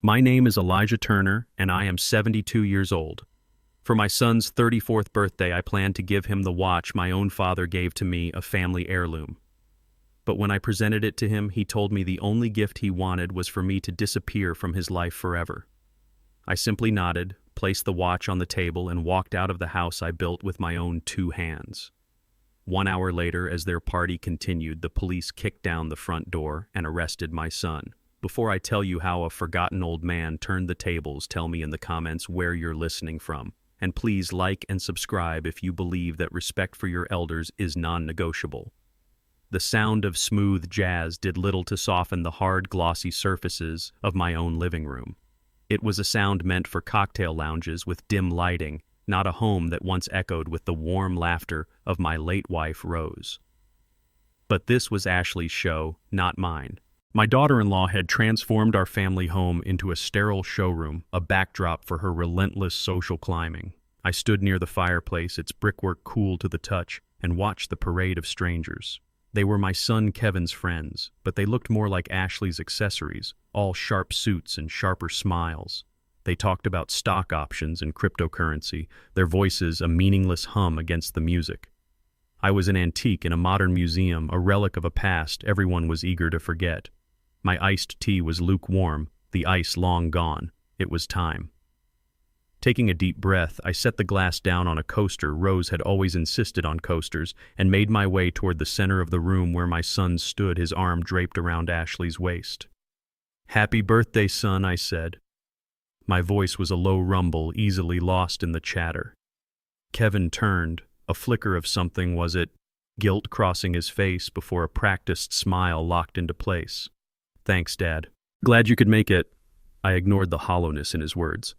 My name is Elijah Turner, and I am 72 years old. For my son's 34th birthday, I plan to give him the watch my own father gave to me, a family heirloom. But when I presented it to him, he told me the only gift he wanted was for me to disappear from his life forever. I simply nodded, placed the watch on the table, and walked out of the house I built with my own 2 hands. 1 hour later, as their party continued, the police kicked down the front door and arrested my son. Before I tell you how a forgotten old man turned the tables, tell me in the comments where you're listening from. And please like and subscribe if you believe that respect for your elders is non-negotiable. The sound of smooth jazz did little to soften the hard, glossy surfaces of my own living room. It was a sound meant for cocktail lounges with dim lighting, not a home that once echoed with the warm laughter of my late wife, Rose. But this was Ashley's show, not mine. My daughter-in-law had transformed our family home into a sterile showroom, a backdrop for her relentless social climbing. I stood near the fireplace, its brickwork cool to the touch, and watched the parade of strangers. They were my son Kevin's friends, but they looked more like Ashley's accessories, all sharp suits and sharper smiles. They talked about stock options and cryptocurrency, their voices a meaningless hum against the music. I was an antique in a modern museum, a relic of a past everyone was eager to forget. My iced tea was lukewarm, the ice long gone. It was time. Taking a deep breath, I set the glass down on a coaster. Rose had always insisted on coasters, and made my way toward the center of the room where my son stood, his arm draped around Ashley's waist. "Happy birthday, son," I said. My voice was a low rumble, easily lost in the chatter. Kevin turned, a flicker of something, was it? Guilt crossing his face before a practiced smile locked into place. "Thanks, Dad. Glad you could make it." I ignored the hollowness in his words.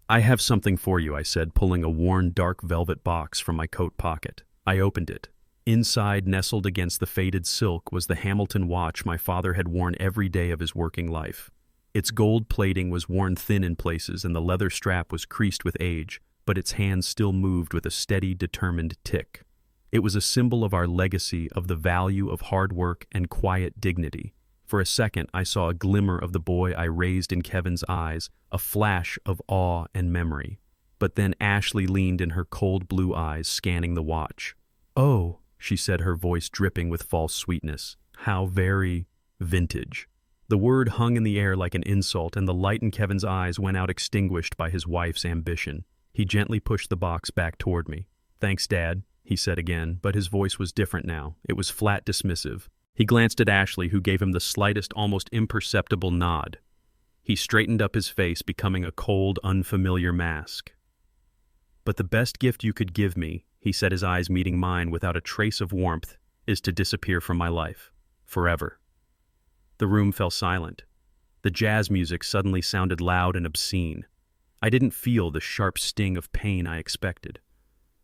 "I have something for you," I said, pulling a worn dark velvet box from my coat pocket. I opened it. Inside, nestled against the faded silk, was the Hamilton watch my father had worn every day of his working life. Its gold plating was worn thin in places, and the leather strap was creased with age, but its hands still moved with a steady, determined tick. It was a symbol of our legacy, of the value of hard work and quiet dignity. For a second, I saw a glimmer of the boy I raised in Kevin's eyes, a flash of awe and memory. But then Ashley leaned in her cold blue eyes, scanning the watch. "Oh," she said, her voice dripping with false sweetness. "How very vintage." The word hung in the air like an insult, and the light in Kevin's eyes went out extinguished by his wife's ambition. He gently pushed the box back toward me. "Thanks, Dad," he said again, but his voice was different now. It was flat dismissive. He glanced at Ashley, who gave him the slightest, almost imperceptible nod. He straightened up his face, becoming a cold, unfamiliar mask. "But the best gift you could give me," he said, his eyes meeting mine without a trace of warmth, "is to disappear from my life. Forever." The room fell silent. The jazz music suddenly sounded loud and obscene. I didn't feel the sharp sting of pain I expected.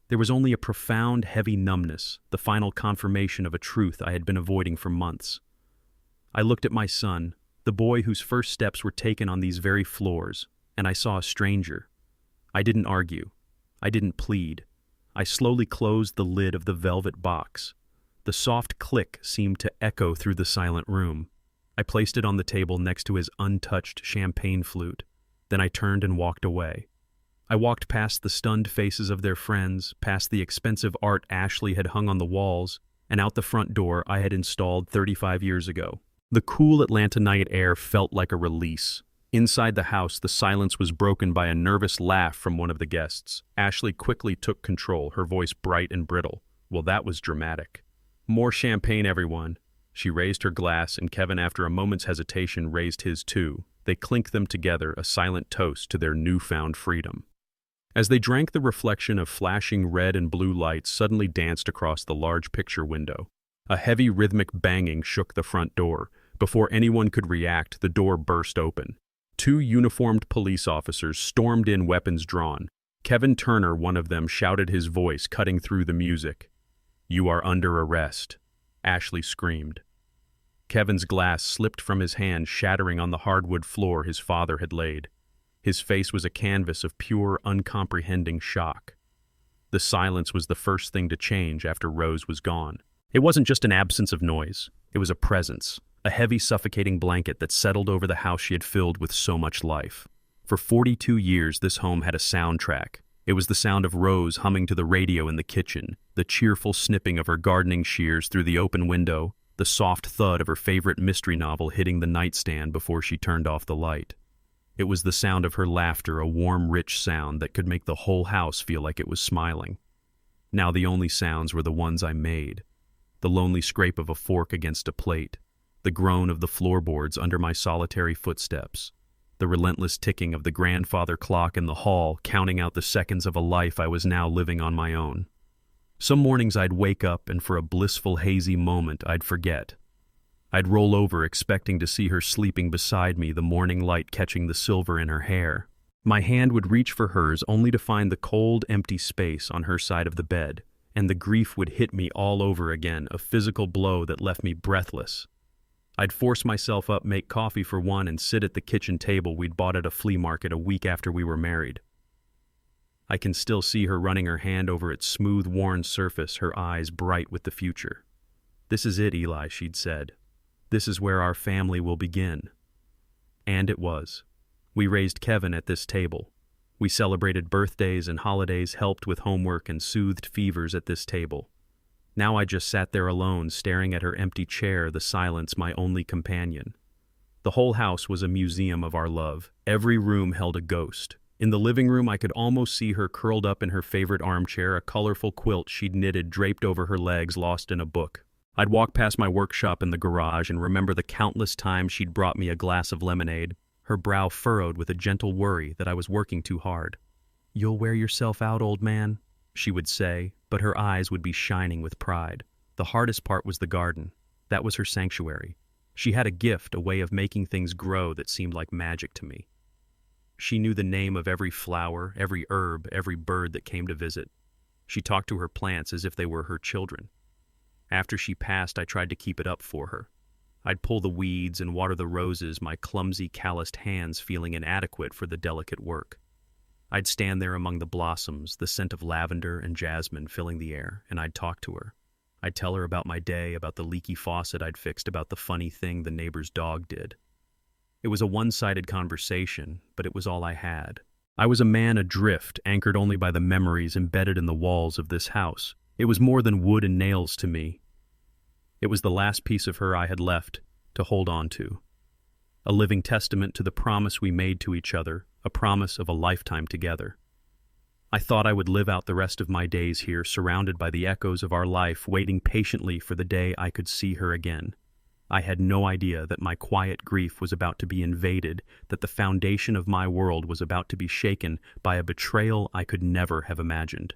There was only a profound, heavy numbness, the final confirmation of a truth I had been avoiding for months. I looked at my son, the boy whose first steps were taken on these very floors, and I saw a stranger. I didn't argue. I didn't plead. I slowly closed the lid of the velvet box. The soft click seemed to echo through the silent room. I placed it on the table next to his untouched champagne flute. Then I turned and walked away. I walked past the stunned faces of their friends, past the expensive art Ashley had hung on the walls, and out the front door I had installed 35 years ago. The cool Atlanta night air felt like a release. Inside the house, the silence was broken by a nervous laugh from one of the guests. Ashley quickly took control, her voice bright and brittle. Well, that was dramatic. "More champagne, everyone." She raised her glass, and Kevin, after a moment's hesitation, raised his too. They clinked them together, a silent toast to their newfound freedom. As they drank, the reflection of flashing red and blue lights suddenly danced across the large picture window. A heavy rhythmic banging shook the front door. Before anyone could react, the door burst open. 2 uniformed police officers stormed in, weapons drawn. Kevin Turner, one of them, shouted, his voice cutting through the music. "You are under arrest," Ashley screamed. Kevin's glass slipped from his hand, shattering on the hardwood floor his father had laid. His face was a canvas of pure, uncomprehending shock. The silence was the first thing to change after Rose was gone. It wasn't just an absence of noise. It was a presence. a heavy, suffocating blanket that settled over the house she had filled with so much life. For 42 years, this home had a soundtrack. It was the sound of Rose humming to the radio in the kitchen, the cheerful snipping of her gardening shears through the open window, the soft thud of her favorite mystery novel hitting the nightstand before she turned off the light. It was the sound of her laughter, a warm, rich sound that could make the whole house feel like it was smiling. Now the only sounds were the ones I made. The lonely scrape of a fork against a plate, the groan of the floorboards under my solitary footsteps, the relentless ticking of the grandfather clock in the hall, counting out the seconds of a life I was now living on my own. Some mornings I'd wake up and for a blissful, hazy moment I'd forget. I'd roll over expecting to see her sleeping beside me, the morning light catching the silver in her hair. My hand would reach for hers only to find the cold, empty space on her side of the bed, and the grief would hit me all over again, a physical blow that left me breathless. I'd force myself up, make coffee for one, and sit at the kitchen table we'd bought at a flea market a week after we were married. I can still see her running her hand over its smooth, worn surface, her eyes bright with the future. "This is it, Eli," she'd said. "This is where our family will begin." And it was. We raised Kevin at this table. We celebrated birthdays and holidays, helped with homework, and soothed fevers at this table. Now I just sat there alone, staring at her empty chair, the silence my only companion. The whole house was a museum of our love. Every room held a ghost. In the living room, I could almost see her curled up in her favorite armchair, a colorful quilt she'd knitted draped over her legs, lost in a book. I'd walk past my workshop in the garage and remember the countless times she'd brought me a glass of lemonade, her brow furrowed with a gentle worry that I was working too hard. "You'll wear yourself out, old man," she would say, but her eyes would be shining with pride. The hardest part was the garden. That was her sanctuary. She had a gift, a way of making things grow that seemed like magic to me. She knew the name of every flower, every herb, every bird that came to visit. She talked to her plants as if they were her children. After she passed, I tried to keep it up for her. I'd pull the weeds and water the roses, my clumsy, calloused hands feeling inadequate for the delicate work. I'd stand there among the blossoms, the scent of lavender and jasmine filling the air, and I'd talk to her. I'd tell her about my day, about the leaky faucet I'd fixed, about the funny thing the neighbor's dog did. It was a one-sided conversation, but it was all I had. I was a man adrift, anchored only by the memories embedded in the walls of this house. It was more than wood and nails to me. It was the last piece of her I had left to hold on to. A living testament to the promise we made to each other, a promise of a lifetime together. I thought I would live out the rest of my days here, surrounded by the echoes of our life, waiting patiently for the day I could see her again. I had no idea that my quiet grief was about to be invaded, that the foundation of my world was about to be shaken by a betrayal I could never have imagined.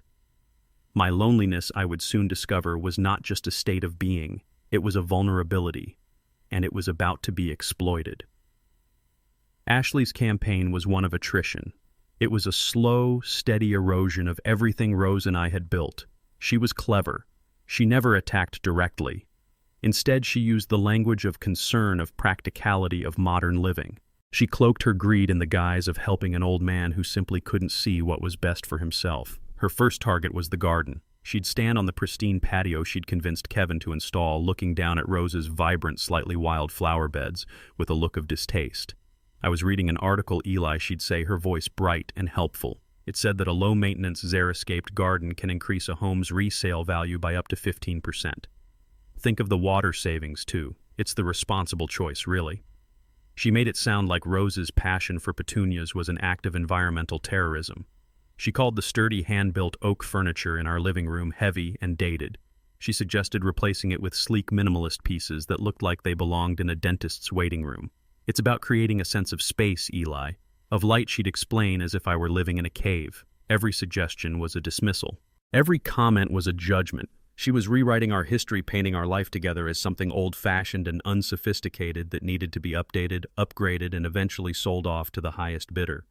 My loneliness, I would soon discover, was not just a state of being. It was a vulnerability, and it was about to be exploited. Ashley's campaign was one of attrition. It was a slow, steady erosion of everything Rose and I had built. She was clever. She never attacked directly. Instead, she used the language of concern, of practicality, of modern living. She cloaked her greed in the guise of helping an old man who simply couldn't see what was best for himself. Her first target was the garden. She'd stand on the pristine patio she'd convinced Kevin to install, looking down at Rose's vibrant, slightly wild flower beds with a look of distaste. I was reading an article, Eli, she'd say, her voice bright and helpful. It said that a low-maintenance, xeriscaped garden can increase a home's resale value by up to 15%. Think of the water savings, too. It's the responsible choice, really. She made it sound like Rose's passion for petunias was an act of environmental terrorism. She called the sturdy hand-built oak furniture in our living room heavy and dated. She suggested replacing it with sleek minimalist pieces that looked like they belonged in a dentist's waiting room. It's about creating a sense of space, Eli. Of light, she'd explain, as if I were living in a cave. Every suggestion was a dismissal. Every comment was a judgment. She was rewriting our history, painting our life together as something old-fashioned and unsophisticated that needed to be updated, upgraded, and eventually sold off to the highest bidder.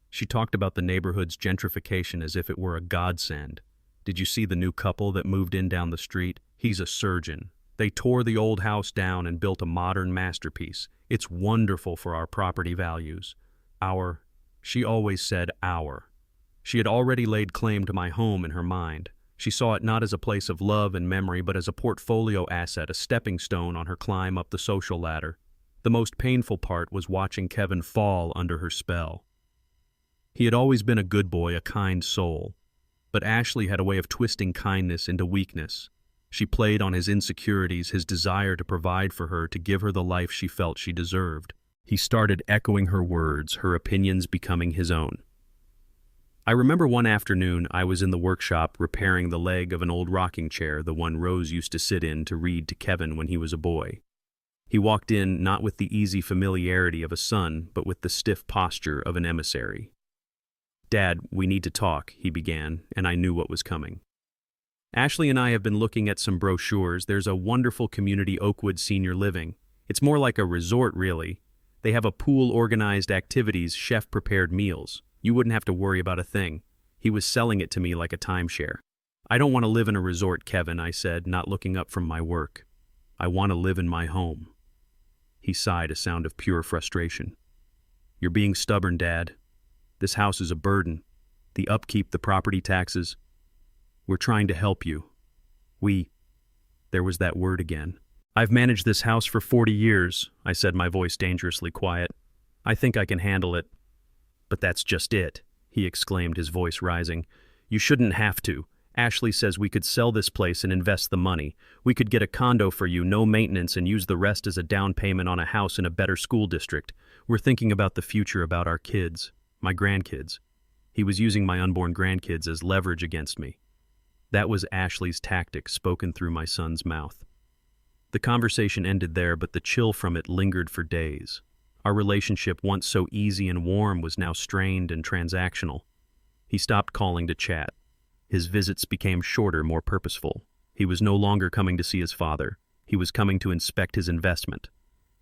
She talked about the neighborhood's gentrification as if it were a godsend. "Did you see the new couple that moved in down the street? He's a surgeon. They tore the old house down and built a modern masterpiece. It's wonderful for our property values. She always said our. She had already laid claim to my home in her mind. She saw it not as a place of love and memory, but as a portfolio asset, a stepping stone on her climb up the social ladder. The most painful part was watching Kevin fall under her spell. He had always been a good boy, a kind soul. But Ashley had a way of twisting kindness into weakness. She played on his insecurities, his desire to provide for her, to give her the life she felt she deserved. He started echoing her words, her opinions becoming his own. I remember one afternoon I was in the workshop repairing the leg of an old rocking chair, the one Rose used to sit in to read to Kevin when he was a boy. He walked in not with the easy familiarity of a son, but with the stiff posture of an emissary. "Dad, we need to talk," he began, and I knew what was coming. "Ashley and I have been looking at some brochures. There's a wonderful community, Oakwood Senior Living. It's more like a resort, really. They have a pool, organized activities, chef-prepared meals. You wouldn't have to worry about a thing." He was selling it to me like a timeshare. "I don't want to live in a resort, Kevin," I said, not looking up from my work. "I want to live in my home." He sighed, a sound of pure frustration. "You're being stubborn, Dad. This house is a burden. The upkeep, the property taxes. We're trying to help you. There was that word again. "I've managed this house for 40 years, I said, my voice dangerously quiet. "I think I can handle it." "But that's just it," he exclaimed, his voice rising. "You shouldn't have to. Ashley says we could sell this place and invest the money. We could get a condo for you, no maintenance, and use the rest as a down payment on a house in a better school district. We're thinking about the future, about our kids. My grandkids." He was using my unborn grandkids as leverage against me. That was Ashley's tactic, spoken through my son's mouth. The conversation ended there, but the chill from it lingered for days. Our relationship, once so easy and warm, was now strained and transactional. He stopped calling to chat. His visits became shorter, more purposeful. He was no longer coming to see his father. He was coming to inspect his investment.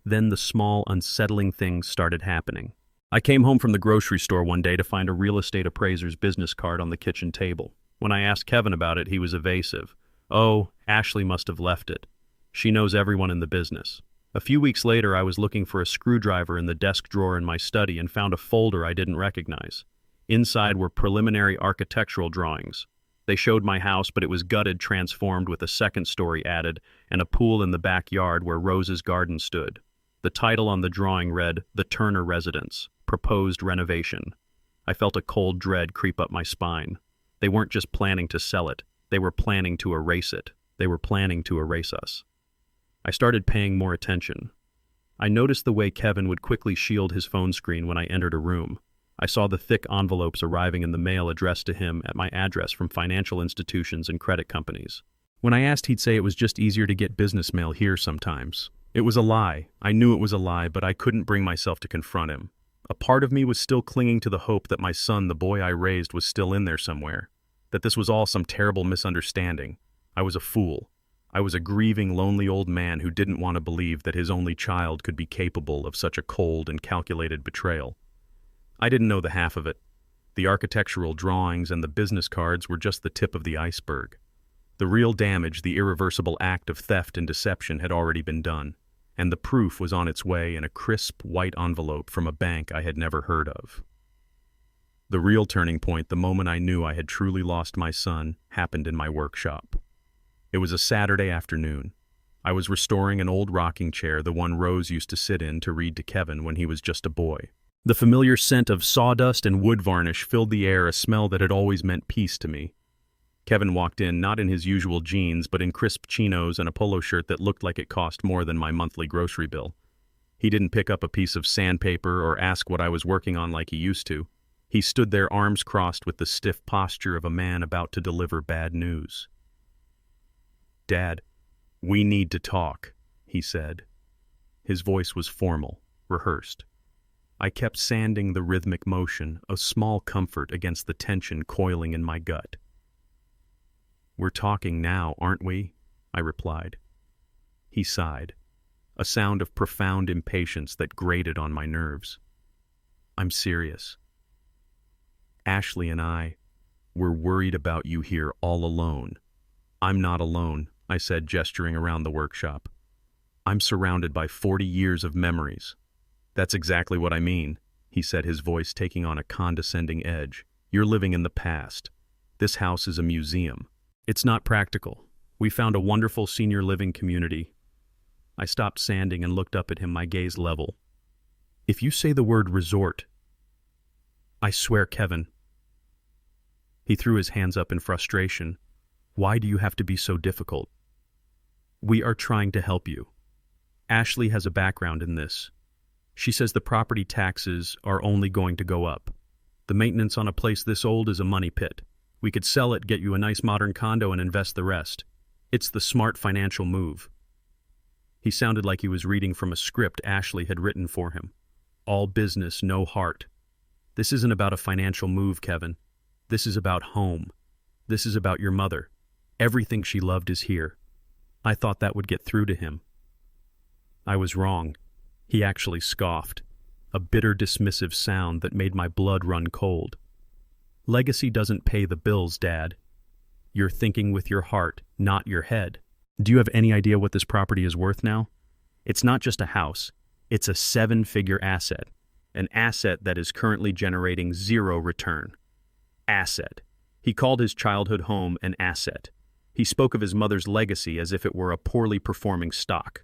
Then the small, unsettling things started happening. I came home from the grocery store one day to find a real estate appraiser's business card on the kitchen table. When I asked Kevin about it, he was evasive. "Oh, Ashley must have left it. She knows everyone in the business." A few weeks later, I was looking for a screwdriver in the desk drawer in my study and found a folder I didn't recognize. Inside were preliminary architectural drawings. They showed my house, but it was gutted, transformed with a second story added, and a pool in the backyard where Rose's garden stood. The title on the drawing read, "The Turner Residence, Proposed Renovation." I felt a cold dread creep up my spine. They weren't just planning to sell it. They were planning to erase it. They were planning to erase us. I started paying more attention. I noticed the way Kevin would quickly shield his phone screen when I entered a room. I saw the thick envelopes arriving in the mail addressed to him at my address from financial institutions and credit companies. When I asked, he'd say it was just easier to get business mail here sometimes. It was a lie. I knew it was a lie, but I couldn't bring myself to confront him. A part of me was still clinging to the hope that my son, the boy I raised, was still in there somewhere. That this was all some terrible misunderstanding. I was a fool. I was a grieving, lonely old man who didn't want to believe that his only child could be capable of such a cold and calculated betrayal. I didn't know the half of it. The architectural drawings and the business cards were just the tip of the iceberg. The real damage, the irreversible act of theft and deception, had already been done, and the proof was on its way in a crisp, white envelope from a bank I had never heard of. The real turning point, the moment I knew I had truly lost my son, happened in my workshop. It was a Saturday afternoon. I was restoring an old rocking chair, the one Rose used to sit in to read to Kevin when he was just a boy. The familiar scent of sawdust and wood varnish filled the air, a smell that had always meant peace to me. Kevin walked in, not in his usual jeans, but in crisp chinos and a polo shirt that looked like it cost more than my monthly grocery bill. He didn't pick up a piece of sandpaper or ask what I was working on like he used to. He stood there, arms crossed, with the stiff posture of a man about to deliver bad news. "Dad, we need to talk," he said. His voice was formal, rehearsed. I kept sanding the rhythmic motion, a small comfort against the tension coiling in my gut. "We're talking now, aren't we?" I replied. He sighed, a sound of profound impatience that grated on my nerves. "I'm serious. Ashley and we're worried about you here all alone." "I'm not alone," I said, gesturing around the workshop. "I'm surrounded by 40 years of memories." "That's exactly what I mean," he said, his voice taking on a condescending edge. "You're living in the past. This house is a museum. It's not practical. We found a wonderful senior living community. I stopped sanding and looked up at him, my gaze level. If you say the word resort, I swear, Kevin. He threw his hands up in frustration. Why do you have to be so difficult? We are trying to help you. Ashley has a background in this. She says the property taxes are only going to go up. The maintenance on a place this old is a money pit. We could sell it, get you a nice modern condo, and invest the rest. It's the smart financial move. He sounded like he was reading from a script Ashley had written for him. All business, no heart. This isn't about a financial move, Kevin. This is about home. This is about your mother. Everything she loved is here. I thought that would get through to him. I was wrong. He actually scoffed, a bitter, dismissive sound that made my blood run cold. Legacy doesn't pay the bills, Dad. You're thinking with your heart, not your head. Do you have any idea what this property is worth now? It's not just a house. It's a 7-figure asset. An asset that is currently generating 0 return. Asset. He called his childhood home an asset. He spoke of his mother's legacy as if it were a poorly performing stock.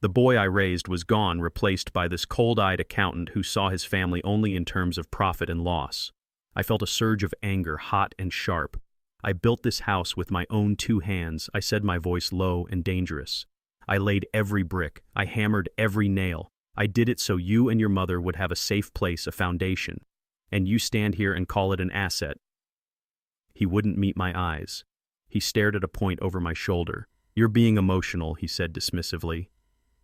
The boy I raised was gone, replaced by this cold-eyed accountant who saw his family only in terms of profit and loss. I felt a surge of anger, hot and sharp. I built this house with my own 2 hands, I said, my voice low and dangerous. I laid every brick. I hammered every nail. I did it so you and your mother would have a safe place, a foundation. And you stand here and call it an asset. He wouldn't meet my eyes. He stared at a point over my shoulder. You're being emotional, he said dismissively.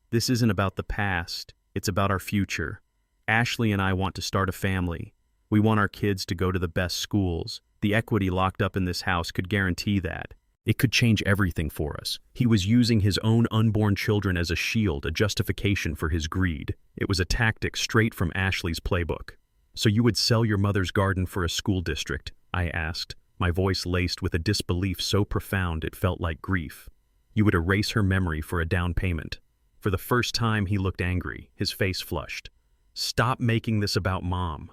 This isn't about the past. It's about our future. Ashley and I want to start a family. We want our kids to go to the best schools. The equity locked up in this house could guarantee that. It could change everything for us. He was using his own unborn children as a shield, a justification for his greed. It was a tactic straight from Ashley's playbook. So you would sell your mother's garden for a school district? I asked, my voice laced with a disbelief so profound it felt like grief. You would erase her memory for a down payment. For the first time, he looked angry, his face flushed. Stop making this about Mom.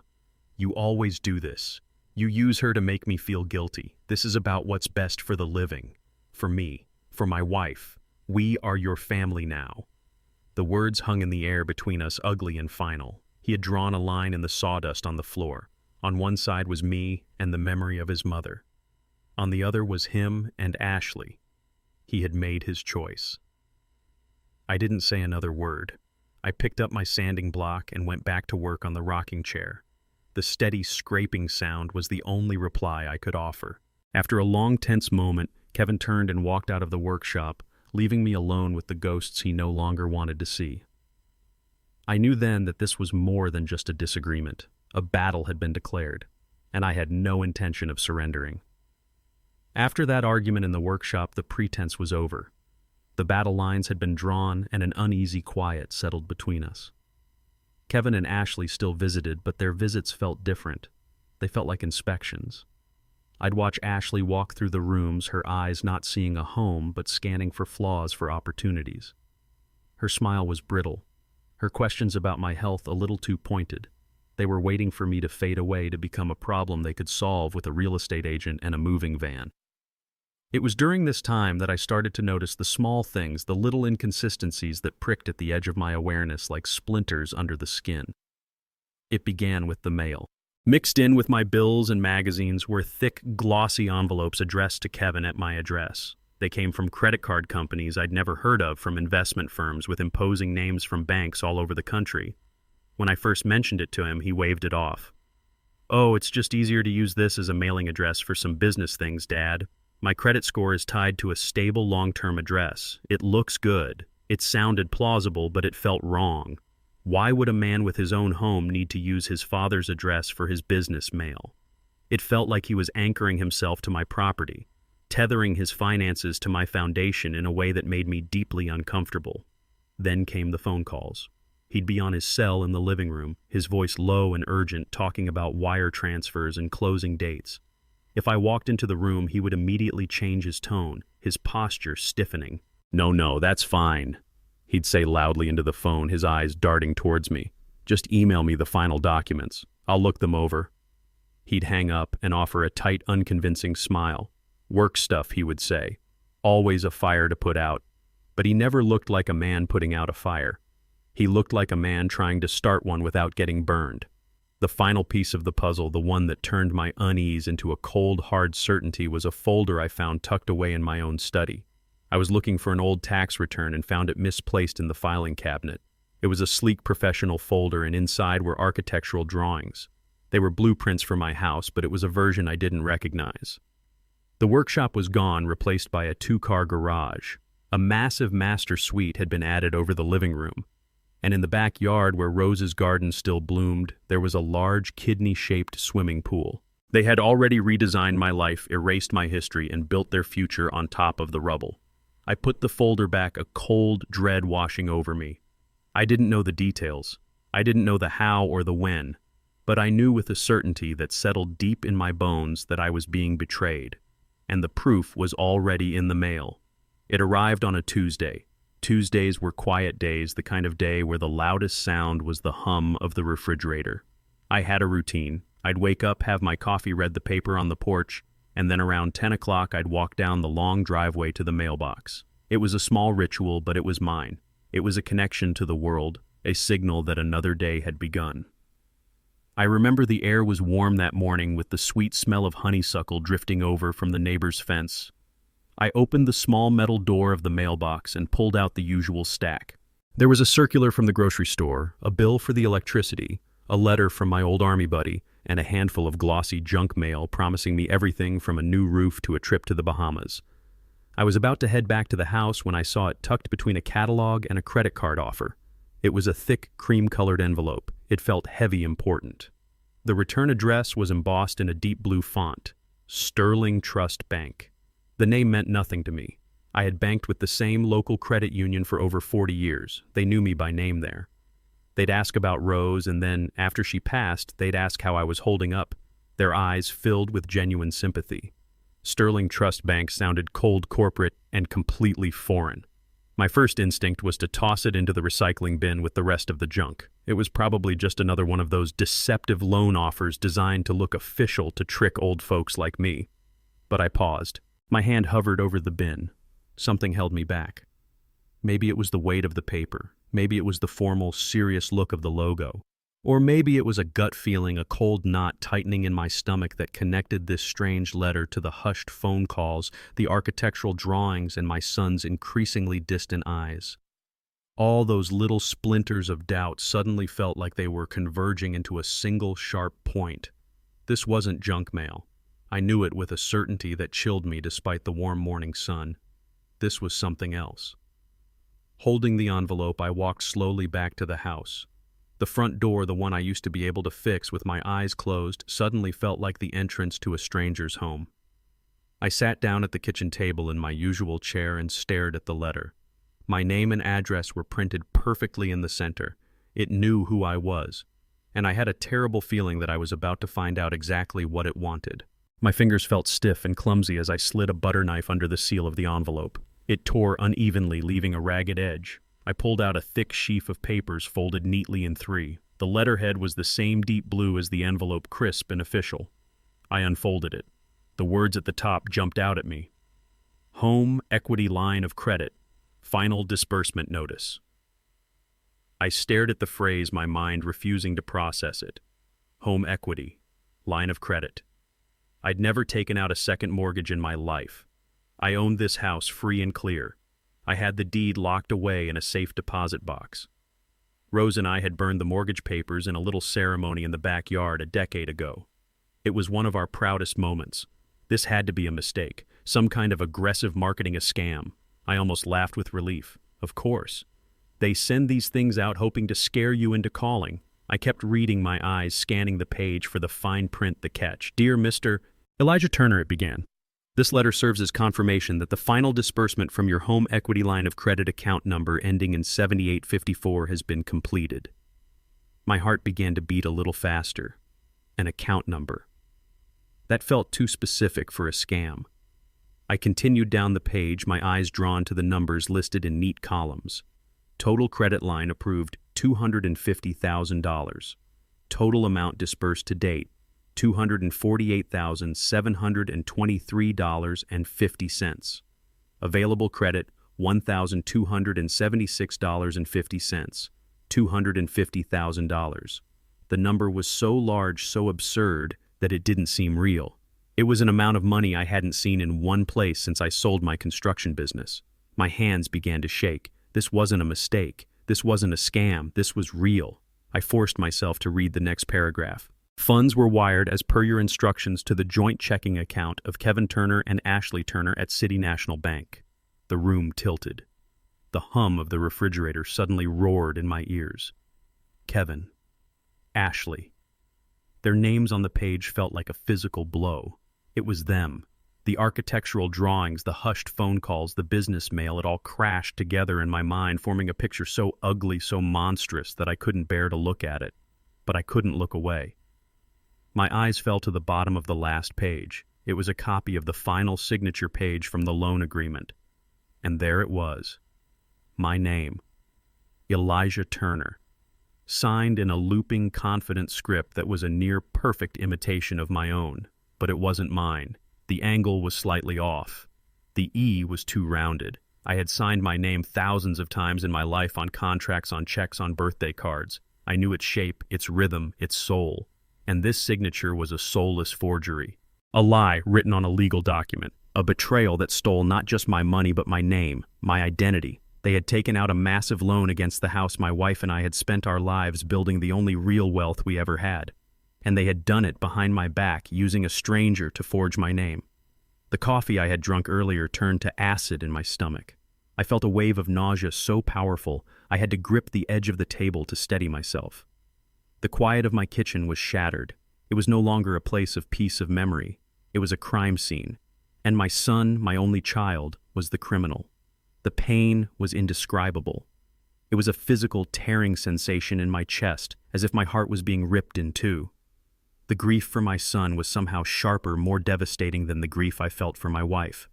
You always do this. You use her to make me feel guilty. This is about what's best for the living. For me. For my wife. We are your family now. The words hung in the air between us, ugly and final. He had drawn a line in the sawdust on the floor. On one side was me and the memory of his mother. On the other was him and Ashley. He had made his choice. I didn't say another word. I picked up my sanding block and went back to work on the rocking chair. The steady scraping sound was the only reply I could offer. After a long, tense moment, Kevin turned and walked out of the workshop, leaving me alone with the ghosts he no longer wanted to see. I knew then that this was more than just a disagreement. A battle had been declared, and I had no intention of surrendering. After that argument in the workshop, the pretense was over. The battle lines had been drawn, and an uneasy quiet settled between us. Kevin and Ashley still visited, but their visits felt different. They felt like inspections. I'd watch Ashley walk through the rooms, her eyes not seeing a home, but scanning for flaws, for opportunities. Her smile was brittle. Her questions about my health a little too pointed. They were waiting for me to fade away to become a problem they could solve with a real estate agent and a moving van. It was during this time that I started to notice the small things, the little inconsistencies that pricked at the edge of my awareness like splinters under the skin. It began with the mail. Mixed in with my bills and magazines were thick, glossy envelopes addressed to Kevin at my address. They came from credit card companies I'd never heard of, from investment firms with imposing names from banks all over the country. When I first mentioned it to him, he waved it off. "Oh, it's just easier to use this as a mailing address for some business things, Dad. My credit score is tied to a stable long-term address. It looks good. It sounded plausible, but it felt wrong. Why would a man with his own home need to use his father's address for his business mail? It felt like he was anchoring himself to my property, tethering his finances to my foundation in a way that made me deeply uncomfortable. Then came the phone calls. He'd be on his cell in the living room, his voice low and urgent, talking about wire transfers and closing dates. If I walked into the room, he would immediately change his tone, his posture stiffening. No, that's fine," he'd say loudly into the phone, his eyes darting towards me. "Just email me the final documents. I'll look them over." He'd hang up and offer a tight, unconvincing smile. Work stuff, he would say. Always a fire to put out. But he never looked like a man putting out a fire. He looked like a man trying to start one without getting burned. The final piece of the puzzle, the one that turned my unease into a cold, hard certainty, was a folder I found tucked away in my own study. I was looking for an old tax return and found it misplaced in the filing cabinet. It was a sleek professional folder, and inside were architectural drawings. They were blueprints for my house, but it was a version I didn't recognize. The workshop was gone, replaced by a two-car garage. A massive master suite had been added over the living room. And in the backyard, where Rose's garden still bloomed, there was a large kidney-shaped swimming pool. They had already redesigned my life, erased my history, and built their future on top of the rubble. I put the folder back, a cold dread washing over me. I didn't know the details. I didn't know the how or the when. But I knew with a certainty that settled deep in my bones that I was being betrayed. And the proof was already in the mail. It arrived on a Tuesday. Tuesdays were quiet days, the kind of day where the loudest sound was the hum of the refrigerator. I had a routine. I'd wake up, have my coffee, read the paper on the porch, and then around 10 o'clock I'd walk down the long driveway to the mailbox. It was a small ritual, but it was mine. It was a connection to the world, a signal that another day had begun. I remember the air was warm that morning with the sweet smell of honeysuckle drifting over from the neighbor's fence. I opened the small metal door of the mailbox and pulled out the usual stack. There was a circular from the grocery store, a bill for the electricity, a letter from my old army buddy, and a handful of glossy junk mail promising me everything from a new roof to a trip to the Bahamas. I was about to head back to the house when I saw it tucked between a catalog and a credit card offer. It was a thick, cream-colored envelope. It felt heavy, important. The return address was embossed in a deep blue font, Sterling Trust Bank. The name meant nothing to me. I had banked with the same local credit union for over 40 years. They knew me by name there. They'd ask about Rose, and then, after she passed, they'd ask how I was holding up, their eyes filled with genuine sympathy. Sterling Trust Bank sounded cold, corporate, and completely foreign. My first instinct was to toss it into the recycling bin with the rest of the junk. It was probably just another one of those deceptive loan offers designed to look official to trick old folks like me. But I paused. My hand hovered over the bin. Something held me back. Maybe it was the weight of the paper. Maybe it was the formal, serious look of the logo. Or maybe it was a gut feeling, a cold knot tightening in my stomach that connected this strange letter to the hushed phone calls, the architectural drawings, and my son's increasingly distant eyes. All those little splinters of doubt suddenly felt like they were converging into a single sharp point. This wasn't junk mail. I knew it with a certainty that chilled me despite the warm morning sun. This was something else. Holding the envelope, I walked slowly back to the house. The front door, the one I used to be able to fix with my eyes closed, suddenly felt like the entrance to a stranger's home. I sat down at the kitchen table in my usual chair and stared at the letter. My name and address were printed perfectly in the center. It knew who I was, and I had a terrible feeling that I was about to find out exactly what it wanted. My fingers felt stiff and clumsy as I slid a butter knife under the seal of the envelope. It tore unevenly, leaving a ragged edge. I pulled out a thick sheaf of papers folded neatly in three. The letterhead was the same deep blue as the envelope, crisp and official. I unfolded it. The words at the top jumped out at me. Home Equity Line of Credit. Final Disbursement Notice. I stared at the phrase, my mind refusing to process it. Home equity. Line of credit. I'd never taken out a second mortgage in my life. I owned this house free and clear. I had the deed locked away in a safe deposit box. Rose and I had burned the mortgage papers in a little ceremony in the backyard a decade ago. It was one of our proudest moments. This had to be a mistake, some kind of aggressive marketing, a scam. I almost laughed with relief. Of course. They send these things out hoping to scare you into calling. I kept reading, my eyes scanning the page for the fine print, the catch. Dear Mr. Elijah Turner, it began. This letter serves as confirmation that the final disbursement from your home equity line of credit account number ending in 7854 has been completed. My heart began to beat a little faster. An account number. That felt too specific for a scam. I continued down the page, my eyes drawn to the numbers listed in neat columns. Total credit line approved $250,000. Total amount disbursed to date, $248,723.50. Available credit, $1,276.50. $250,000. The number was so large, so absurd, that it didn't seem real. It was an amount of money I hadn't seen in one place since I sold my construction business. My hands began to shake. This wasn't a mistake. This wasn't a scam. This was real. I forced myself to read the next paragraph. Funds were wired as per your instructions to the joint checking account of Kevin Turner and Ashley Turner at City National Bank. The room tilted. The hum of the refrigerator suddenly roared in my ears. Kevin. Ashley. Their names on the page felt like a physical blow. It was them. The architectural drawings, the hushed phone calls, the business mail, it all crashed together in my mind, forming a picture so ugly, so monstrous that I couldn't bear to look at it. But I couldn't look away. My eyes fell to the bottom of the last page. It was a copy of the final signature page from the loan agreement. And there it was. My name. Elijah Turner. Signed in a looping, confident script that was a near-perfect imitation of my own. But it wasn't mine. The angle was slightly off. The E was too rounded. I had signed my name thousands of times in my life on contracts, on checks, on birthday cards. I knew its shape, its rhythm, its soul. And this signature was a soulless forgery. A lie written on a legal document. A betrayal that stole not just my money but my name, my identity. They had taken out a massive loan against the house my wife and I had spent our lives building, the only real wealth we ever had. And they had done it behind my back, using a stranger to forge my name. The coffee I had drunk earlier turned to acid in my stomach. I felt a wave of nausea so powerful, I had to grip the edge of the table to steady myself. The quiet of my kitchen was shattered. It was no longer a place of peace of memory. It was a crime scene. And my son, my only child, was the criminal. The pain was indescribable. It was a physical tearing sensation in my chest, as if my heart was being ripped in two. The grief for my son was somehow sharper, more devastating than the grief I felt for my wife.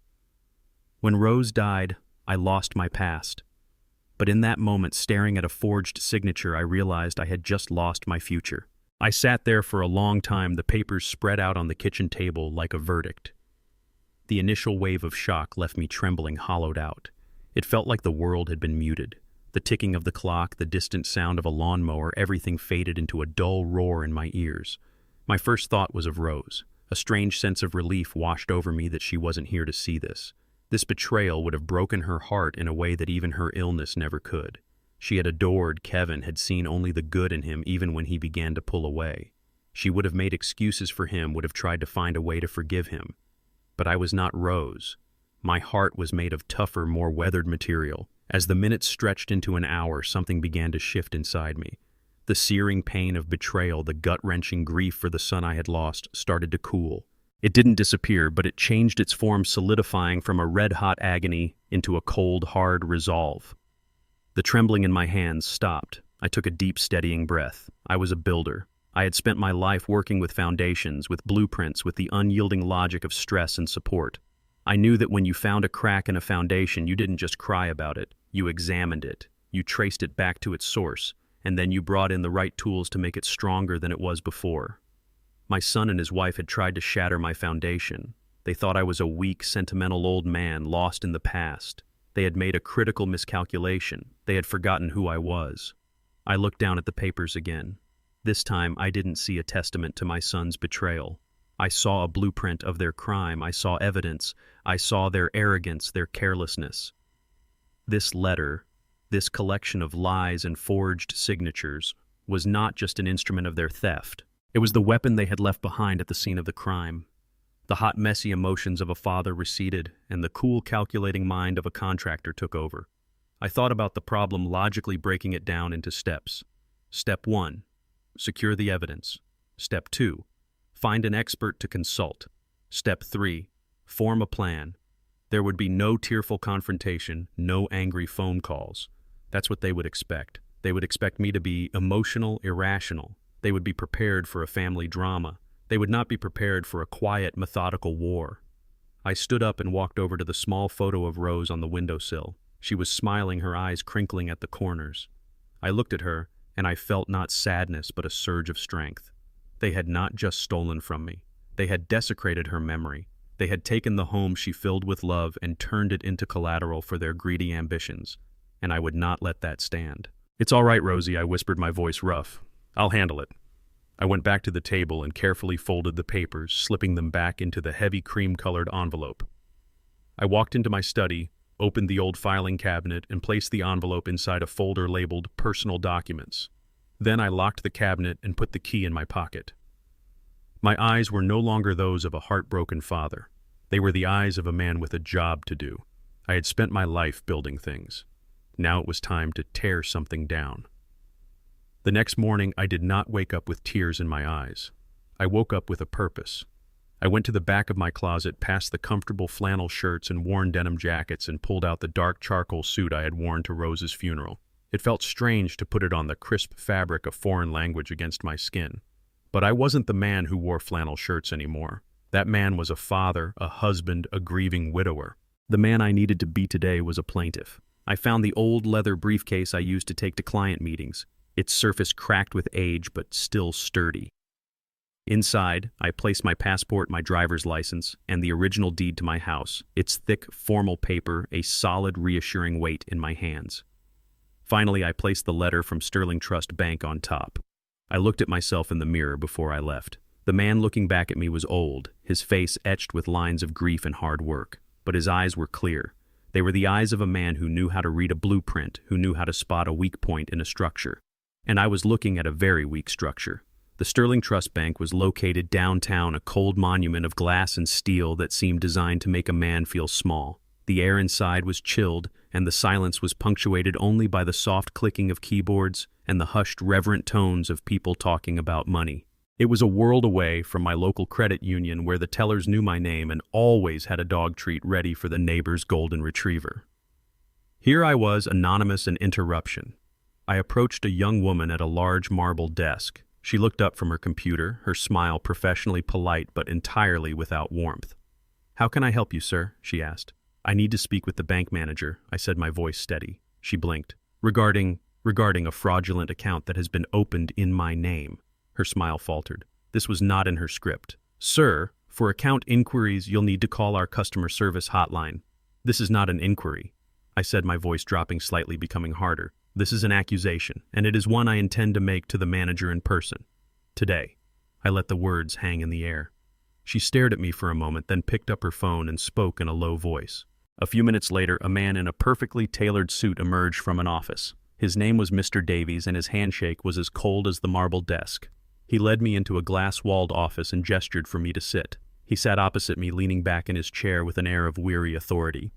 When Rose died, I lost my past. But in that moment, staring at a forged signature, I realized I had just lost my future. I sat there for a long time, the papers spread out on the kitchen table like a verdict. The initial wave of shock left me trembling, hollowed out. It felt like the world had been muted. The ticking of the clock, the distant sound of a lawnmower, everything faded into a dull roar in my ears. My first thought was of Rose. A strange sense of relief washed over me that she wasn't here to see this. This betrayal would have broken her heart in a way that even her illness never could. She had adored Kevin, had seen only the good in him even when he began to pull away. She would have made excuses for him, would have tried to find a way to forgive him. But I was not Rose. My heart was made of tougher, more weathered material. As the minutes stretched into an hour, something began to shift inside me. The searing pain of betrayal, the gut-wrenching grief for the son I had lost, started to cool. It didn't disappear, but it changed its form, solidifying from a red-hot agony into a cold, hard resolve. The trembling in my hands stopped. I took a deep, steadying breath. I was a builder. I had spent my life working with foundations, with blueprints, with the unyielding logic of stress and support. I knew that when you found a crack in a foundation, you didn't just cry about it. You examined it. You traced it back to its source, and then you brought in the right tools to make it stronger than it was before. My son and his wife had tried to shatter my foundation. They thought I was a weak, sentimental old man lost in the past. They had made a critical miscalculation. They had forgotten who I was. I looked down at the papers again. This time, I didn't see a testament to my son's betrayal. I saw a blueprint of their crime. I saw evidence. I saw their arrogance, their carelessness. This letter, this collection of lies and forged signatures, was not just an instrument of their theft. It was the weapon they had left behind at the scene of the crime. The hot, messy emotions of a father receded, and the cool, calculating mind of a contractor took over. I thought about the problem, logically breaking it down into steps. Step 1. Secure the evidence. Step 2. Find an expert to consult. Step 3. Form a plan. There would be no tearful confrontation, no angry phone calls. That's what they would expect. They would expect me to be emotional, irrational. They would be prepared for a family drama. They would not be prepared for a quiet, methodical war. I stood up and walked over to the small photo of Rose on the windowsill. She was smiling, her eyes crinkling at the corners. I looked at her, and I felt not sadness but a surge of strength. They had not just stolen from me. They had desecrated her memory. They had taken the home she filled with love and turned it into collateral for their greedy ambitions, and I would not let that stand. "It's all right, Rosie," I whispered, my voice rough. "I'll handle it." I went back to the table and carefully folded the papers, slipping them back into the heavy cream-colored envelope. I walked into my study, opened the old filing cabinet, and placed the envelope inside a folder labeled Personal Documents. Then I locked the cabinet and put the key in my pocket. My eyes were no longer those of a heartbroken father. They were the eyes of a man with a job to do. I had spent my life building things. Now it was time to tear something down. The next morning, I did not wake up with tears in my eyes. I woke up with a purpose. I went to the back of my closet, past the comfortable flannel shirts and worn denim jackets, and pulled out the dark charcoal suit I had worn to Rose's funeral. It felt strange to put it on the crisp fabric of foreign language against my skin. But I wasn't the man who wore flannel shirts anymore. That man was a father, a husband, a grieving widower. The man I needed to be today was a plaintiff. I found the old leather briefcase I used to take to client meetings, its surface cracked with age but still sturdy. Inside, I placed my passport, my driver's license, and the original deed to my house, its thick, formal paper, a solid, reassuring weight in my hands. Finally, I placed the letter from Sterling Trust Bank on top. I looked at myself in the mirror before I left. The man looking back at me was old, his face etched with lines of grief and hard work, but his eyes were clear. They were the eyes of a man who knew how to read a blueprint, who knew how to spot a weak point in a structure. And I was looking at a very weak structure. The Sterling Trust Bank was located downtown, a cold monument of glass and steel that seemed designed to make a man feel small. The air inside was chilled, and the silence was punctuated only by the soft clicking of keyboards and the hushed, reverent tones of people talking about money. It was a world away from my local credit union where the tellers knew my name and always had a dog treat ready for the neighbor's golden retriever. Here I was, anonymous and interruption. I approached a young woman at a large marble desk. She looked up from her computer, her smile professionally polite but entirely without warmth. "How can I help you, sir?" she asked. "I need to speak with the bank manager," I said, my voice steady. She blinked. Regarding a fraudulent account that has been opened in my name." Her smile faltered. This was not in her script. "Sir, for account inquiries, you'll need to call our customer service hotline." "This is not an inquiry," I said, my voice dropping slightly, becoming harder. "This is an accusation, and it is one I intend to make to the manager in person. Today." I let the words hang in the air. She stared at me for a moment, then picked up her phone and spoke in a low voice. A few minutes later, a man in a perfectly tailored suit emerged from an office. His name was Mr. Davies, and his handshake was as cold as the marble desk. He led me into a glass-walled office and gestured for me to sit. He sat opposite me, leaning back in his chair with an air of weary authority.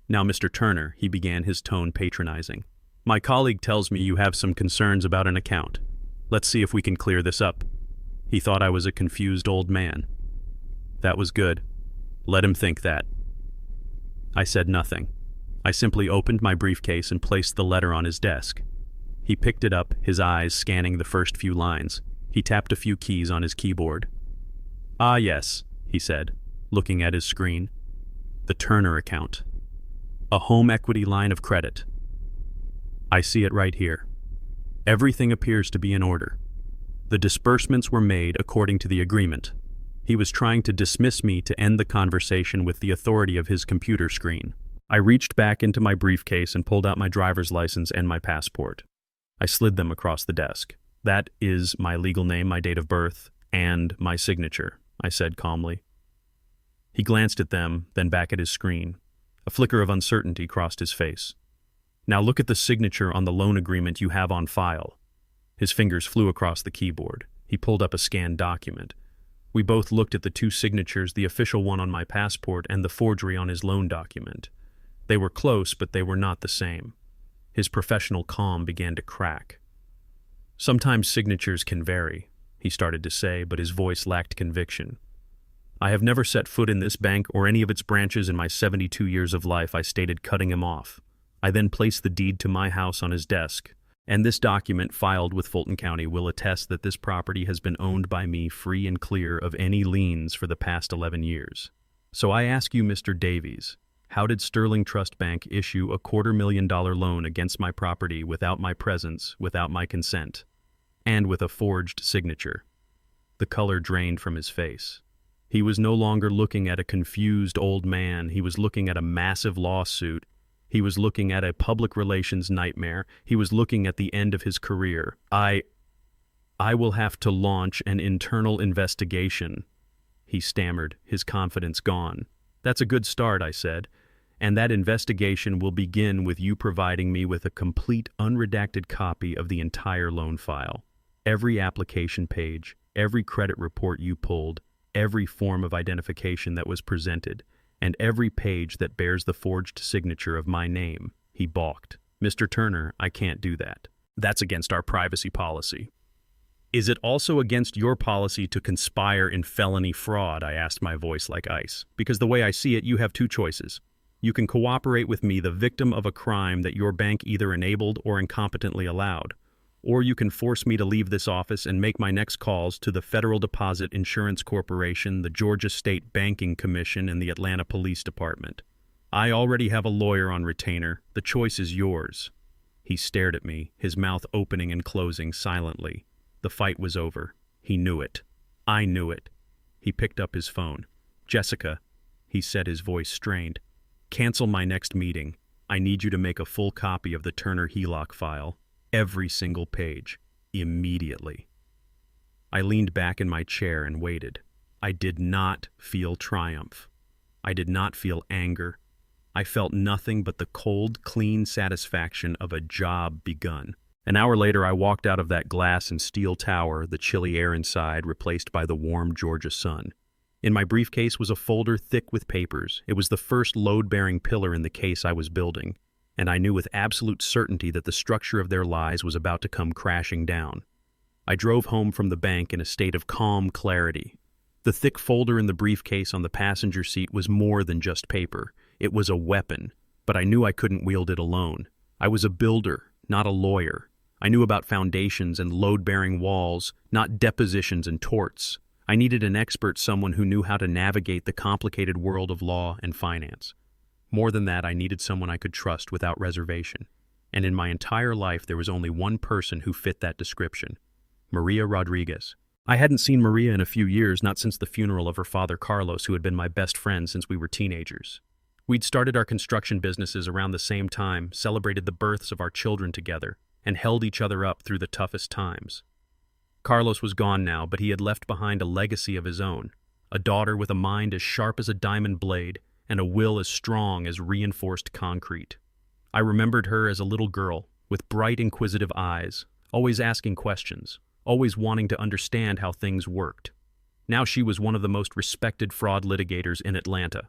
"Now, Mr. Turner," he began, his tone patronizing, "my colleague tells me you have some concerns about an account. Let's see if we can clear this up." He thought I was a confused old man. That was good. Let him think that. I said nothing. I simply opened my briefcase and placed the letter on his desk. He picked it up, his eyes scanning the first few lines. He tapped a few keys on his keyboard. "Ah, yes," he said, looking at his screen. "The Turner account. A home equity line of credit. I see it right here. Everything appears to be in order. The disbursements were made according to the agreement." He was trying to dismiss me to end the conversation with the authority of his computer screen. I reached back into my briefcase and pulled out my driver's license and my passport. I slid them across the desk. "That is my legal name, my date of birth, and my signature," I said calmly. He glanced at them, then back at his screen. A flicker of uncertainty crossed his face. "Now look at the signature on the loan agreement you have on file." His fingers flew across the keyboard. He pulled up a scanned document. We both looked at the two signatures, the official one on my passport and the forgery on his loan document. They were close, but they were not the same. His professional calm began to crack. "Sometimes signatures can vary," he started to say, but his voice lacked conviction. "I have never set foot in this bank or any of its branches in my 72 years of life," I stated, cutting him off. I then placed the deed to my house on his desk. "And this document filed with Fulton County will attest that this property has been owned by me free and clear of any liens for the past 11 years. So I ask you, Mr. Davies, how did Sterling Trust Bank issue a $250,000 loan against my property without my presence, without my consent, and with a forged signature?" The color drained from his face. He was no longer looking at a confused old man. He was looking at a massive lawsuit. He was looking at a public relations nightmare. He was looking at the end of his career. I will have to launch an internal investigation, he stammered, his confidence gone. That's a good start, I said, and that investigation will begin with you providing me with a complete, unredacted copy of the entire loan file. Every application page, every credit report you pulled, every form of identification that was presented, and every page that bears the forged signature of my name. He balked. Mr. Turner, I can't do that. That's against our privacy policy. Is it also against your policy to conspire in felony fraud? I asked, my voice like ice. Because the way I see it, you have two choices. You can cooperate with me, the victim of a crime that your bank either enabled or incompetently allowed. Or you can force me to leave this office and make my next calls to the Federal Deposit Insurance Corporation, the Georgia State Banking Commission, and the Atlanta Police Department. I already have a lawyer on retainer. The choice is yours. He stared at me, his mouth opening and closing silently. The fight was over. He knew it. I knew it. He picked up his phone. Jessica, he said, his voice strained. Cancel my next meeting. I need you to make a full copy of the Turner HELOC file. Every single page. Immediately. I leaned back in my chair and waited. I did not feel triumph. I did not feel anger. I felt nothing but the cold, clean satisfaction of a job begun. An hour later, I walked out of that glass and steel tower, the chilly air inside replaced by the warm Georgia sun. In my briefcase was a folder thick with papers. It was the first load-bearing pillar in the case I was building, and I knew with absolute certainty that the structure of their lies was about to come crashing down. I drove home from the bank in a state of calm clarity. The thick folder in the briefcase on the passenger seat was more than just paper. It was a weapon, but I knew I couldn't wield it alone. I was a builder, not a lawyer. I knew about foundations and load-bearing walls, not depositions and torts. I needed an expert, someone who knew how to navigate the complicated world of law and finance. More than that, I needed someone I could trust without reservation. And in my entire life, there was only one person who fit that description: Maria Rodriguez. I hadn't seen Maria in a few years, not since the funeral of her father Carlos, who had been my best friend since we were teenagers. We'd started our construction businesses around the same time, celebrated the births of our children together, and held each other up through the toughest times. Carlos was gone now, but he had left behind a legacy of his own, a daughter with a mind as sharp as a diamond blade and a will as strong as reinforced concrete. I remembered her as a little girl, with bright, inquisitive eyes, always asking questions, always wanting to understand how things worked. Now she was one of the most respected fraud litigators in Atlanta.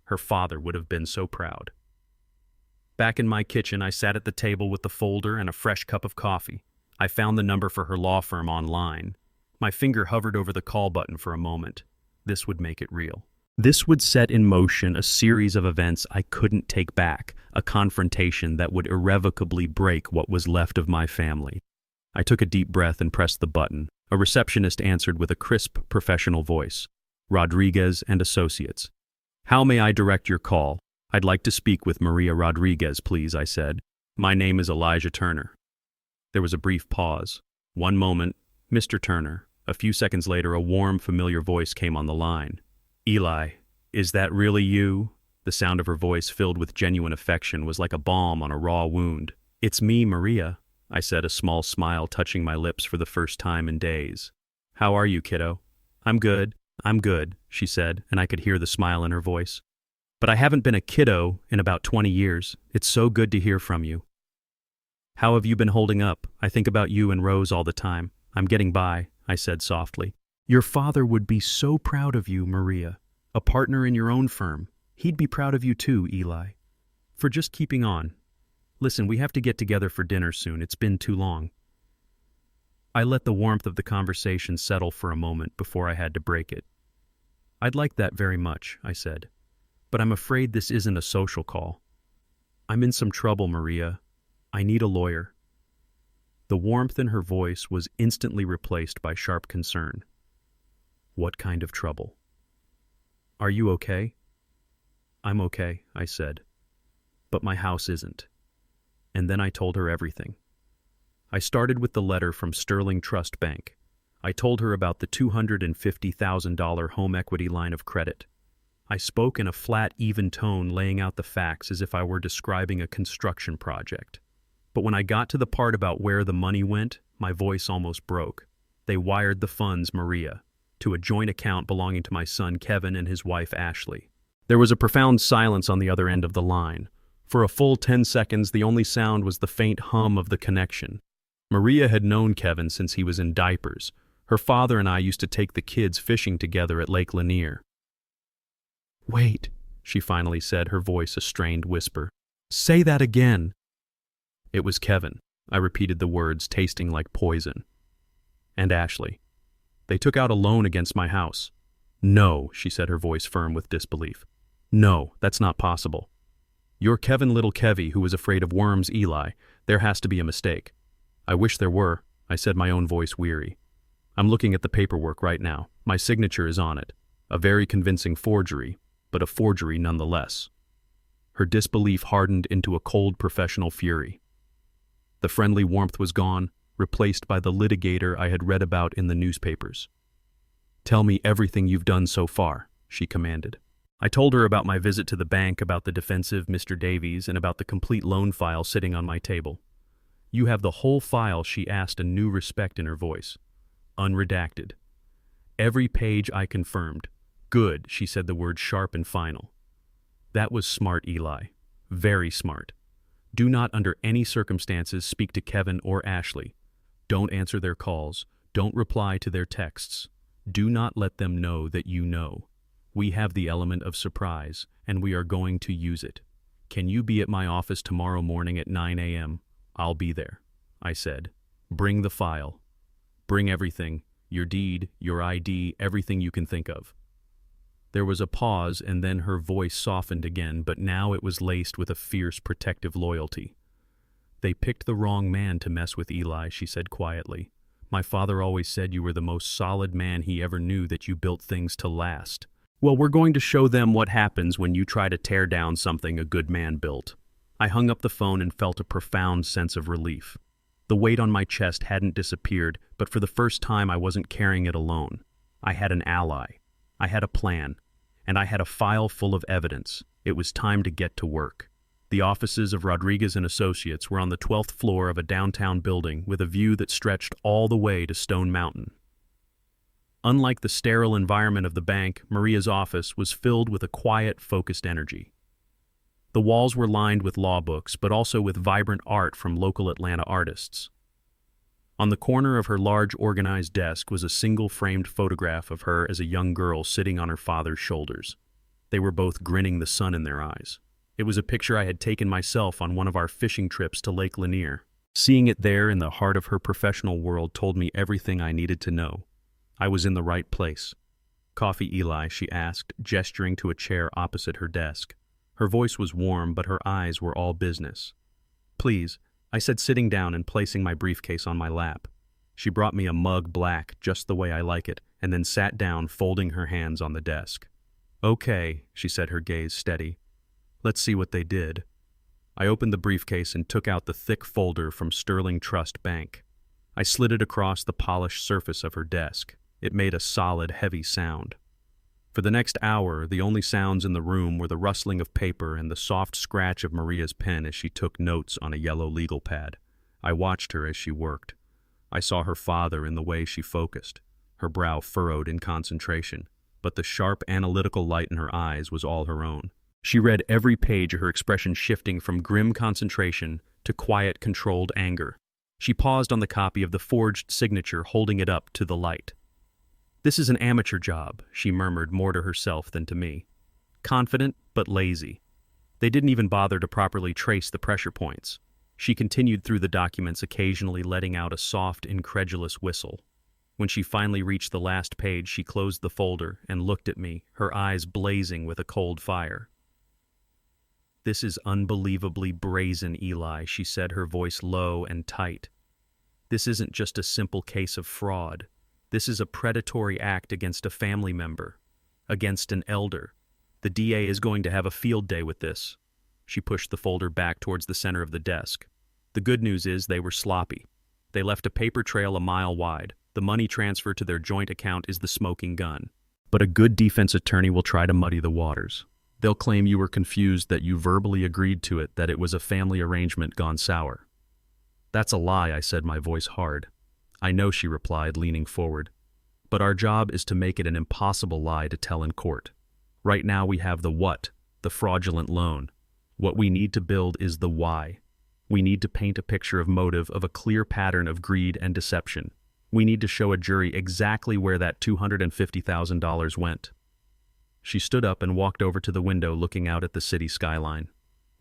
Her father would have been so proud. Back in my kitchen, I sat at the table with the folder and a fresh cup of coffee. I found the number for her law firm online. My finger hovered over the call button for a moment. This would make it real. This would set in motion a series of events I couldn't take back, a confrontation that would irrevocably break what was left of my family. I took a deep breath and pressed the button. A receptionist answered with a crisp, professional voice. Rodriguez and Associates. How may I direct your call? I'd like to speak with Maria Rodriguez, please, I said. My name is Elijah Turner. There was a brief pause. One moment, Mr. Turner. A few seconds later, a warm, familiar voice came on the line. Eli, is that really you? The sound of her voice, filled with genuine affection, was like a balm on a raw wound. It's me, Maria, I said, a small smile touching my lips for the first time in days. How are you, kiddo? I'm good, she said, and I could hear the smile in her voice. But I haven't been a kiddo in about 20 years. It's so good to hear from you. How have you been holding up? I think about you and Rose all the time. I'm getting by, I said softly. Your father would be so proud of you, Maria. A partner in your own firm. He'd be proud of you too, Eli. For just keeping on. Listen, we have to get together for dinner soon. It's been too long. I let the warmth of the conversation settle for a moment before I had to break it. I'd like that very much, I said. But I'm afraid this isn't a social call. I'm in some trouble, Maria. I need a lawyer. The warmth in her voice was instantly replaced by sharp concern. What kind of trouble? Are you okay? I'm okay, I said. But my house isn't. And then I told her everything. I started with the letter from Sterling Trust Bank. I told her about the $250,000 home equity line of credit. I spoke in a flat, even tone, laying out the facts as if I were describing a construction project. But when I got to the part about where the money went, my voice almost broke. They wired the funds, Maria, to a joint account belonging to my son Kevin and his wife Ashley. There was a profound silence on the other end of the line. For a full 10 seconds, the only sound was the faint hum of the connection. Maria had known Kevin since he was in diapers. Her father and I used to take the kids fishing together at Lake Lanier. "Wait," she finally said, her voice a strained whisper. "Say that again." It was Kevin. I repeated the words, tasting like poison. "And Ashley. They took out a loan against my house." "No," she said, her voice firm with disbelief. "No, that's not possible. You're Kevin Little Kevy who was afraid of worms, Eli. There has to be a mistake." "I wish there were," I said, my own voice weary. "I'm looking at the paperwork right now. My signature is on it. A very convincing forgery, but a forgery nonetheless." Her disbelief hardened into a cold professional fury. The friendly warmth was gone, replaced by the litigator I had read about in the newspapers. "Tell me everything you've done so far," she commanded. I told her about my visit to the bank, about the defensive Mr. Davies, and about the complete loan file sitting on my table. "You have the whole file?" she asked, a new respect in her voice. "Unredacted." "Every page," I confirmed. "Good," she said, the word sharp and final. "That was smart, Eli. Very smart. Do not under any circumstances speak to Kevin or Ashley. Don't answer their calls. Don't reply to their texts. Do not let them know that you know. We have the element of surprise, and we are going to use it. Can you be at my office tomorrow morning at 9 a.m.? I'll be there," I said. "Bring the file. Bring everything, your deed, your ID, everything you can think of." There was a pause, and then her voice softened again, but now it was laced with a fierce protective loyalty. "They picked the wrong man to mess with, Eli," she said quietly. "My father always said you were the most solid man he ever knew, that you built things to last. Well, we're going to show them what happens when you try to tear down something a good man built." I hung up the phone and felt a profound sense of relief. The weight on my chest hadn't disappeared, but for the first time I wasn't carrying it alone. I had an ally. I had a plan, and I had a file full of evidence. It was time to get to work. The offices of Rodriguez and Associates were on the 12th floor of a downtown building with a view that stretched all the way to Stone Mountain. Unlike the sterile environment of the bank, Maria's office was filled with a quiet, focused energy. The walls were lined with law books, but also with vibrant art from local Atlanta artists. On the corner of her large, organized desk was a single framed photograph of her as a young girl sitting on her father's shoulders. They were both grinning, the sun in their eyes. It was a picture I had taken myself on one of our fishing trips to Lake Lanier. Seeing it there in the heart of her professional world told me everything I needed to know. I was in the right place. "Coffee, Eli?" she asked, gesturing to a chair opposite her desk. Her voice was warm, but her eyes were all business. "Please," I said, sitting down and placing my briefcase on my lap. She brought me a mug, black, just the way I like it, and then sat down, folding her hands on the desk. "Okay," she said, her gaze steady. "Let's see what they did." I opened the briefcase and took out the thick folder from Sterling Trust Bank. I slid it across the polished surface of her desk. It made a solid, heavy sound. For the next hour, the only sounds in the room were the rustling of paper and the soft scratch of Maria's pen as she took notes on a yellow legal pad. I watched her as she worked. I saw her father in the way she focused, her brow furrowed in concentration, but the sharp, analytical light in her eyes was all her own. She read every page, her expression shifting from grim concentration to quiet, controlled anger. She paused on the copy of the forged signature, holding it up to the light. "This is an amateur job," she murmured, more to herself than to me. "Confident, but lazy. They didn't even bother to properly trace the pressure points." She continued through the documents, occasionally letting out a soft, incredulous whistle. When she finally reached the last page, she closed the folder and looked at me, her eyes blazing with a cold fire. "This is unbelievably brazen, Eli," she said, her voice low and tight. "This isn't just a simple case of fraud. This is a predatory act against a family member, against an elder. The DA is going to have a field day with this." She pushed the folder back towards the center of the desk. "The good news is they were sloppy. They left a paper trail a mile wide. The money transfer to their joint account is the smoking gun. But a good defense attorney will try to muddy the waters. They'll claim you were confused, that you verbally agreed to it, that it was a family arrangement gone sour. That's a lie, I said, my voice hard. I know, she replied, leaning forward. But our job is to make it an impossible lie to tell in court. Right now we have the what, the fraudulent loan. What we need to build is the why. We need to paint a picture of motive, of a clear pattern of greed and deception. We need to show a jury exactly where that $250,000 went. She stood up and walked over to the window, looking out at the city skyline.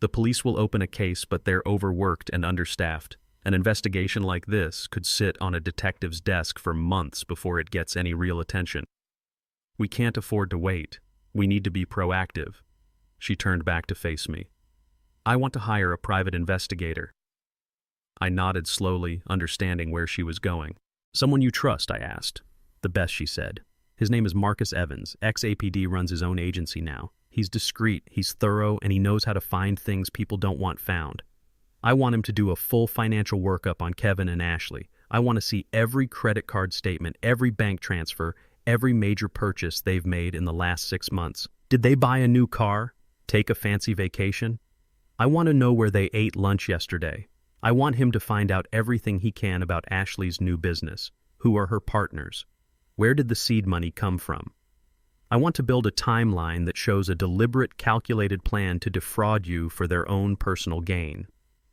The police will open a case, but they're overworked and understaffed. An investigation like this could sit on a detective's desk for months before it gets any real attention. We can't afford to wait. We need to be proactive. She turned back to face me. I want to hire a private investigator. I nodded slowly, understanding where she was going. Someone you trust, I asked. The best, she said. His name is Marcus Evans. Ex-APD, runs his own agency now. He's discreet, he's thorough, and he knows how to find things people don't want found. I want him to do a full financial workup on Kevin and Ashley. I want to see every credit card statement, every bank transfer, every major purchase they've made in the last 6 months. Did they buy a new car? Take a fancy vacation? I want to know where they ate lunch yesterday. I want him to find out everything he can about Ashley's new business. Who are her partners? Where did the seed money come from? I want to build a timeline that shows a deliberate, calculated plan to defraud you for their own personal gain.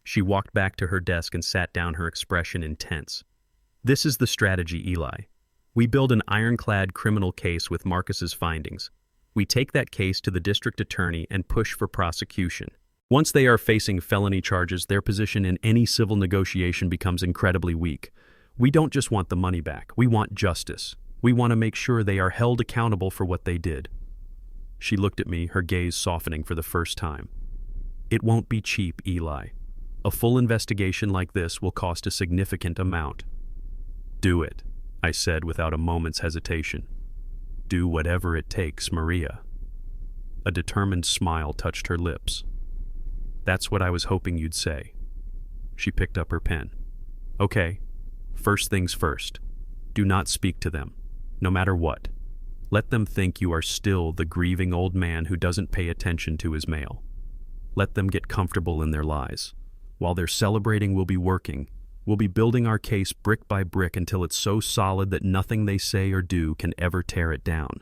She walked back to her desk and sat down, her expression intense. This is the strategy, Eli. We build an ironclad criminal case with Marcus's findings. We take that case to the district attorney and push for prosecution. Once they are facing felony charges, their position in any civil negotiation becomes incredibly weak. We don't just want the money back. We want justice. We want to make sure they are held accountable for what they did. She looked at me, her gaze softening for the first time. It won't be cheap, Eli. A full investigation like this will cost a significant amount. Do it, I said without a moment's hesitation. Do whatever it takes, Maria. A determined smile touched her lips. That's what I was hoping you'd say. She picked up her pen. Okay, first things first. Do not speak to them, no matter what. Let them think you are still the grieving old man who doesn't pay attention to his mail. Let them get comfortable in their lies. While they're celebrating, we'll be working. We'll be building our case brick by brick until it's so solid that nothing they say or do can ever tear it down.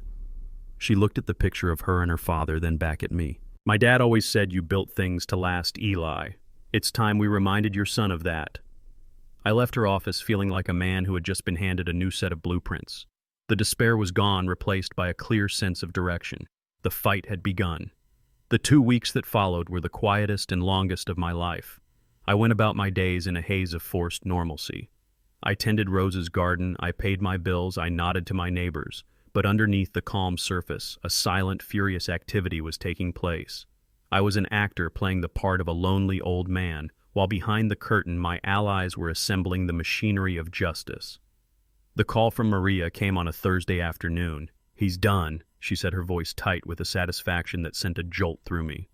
She looked at the picture of her and her father, then back at me. My dad always said you built things to last, Eli. It's time we reminded your son of that. I left her office feeling like a man who had just been handed a new set of blueprints. The despair was gone, replaced by a clear sense of direction. The fight had begun. The 2 weeks that followed were the quietest and longest of my life. I went about my days in a haze of forced normalcy. I tended Rose's garden, I paid my bills, I nodded to my neighbors. But underneath the calm surface, a silent, furious activity was taking place. I was an actor playing the part of a lonely old man, while behind the curtain my allies were assembling the machinery of justice. The call from Maria came on a Thursday afternoon. He's done, she said, her voice tight with a satisfaction that sent a jolt through me.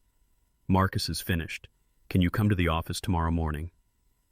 Marcus is finished. Can you come to the office tomorrow morning?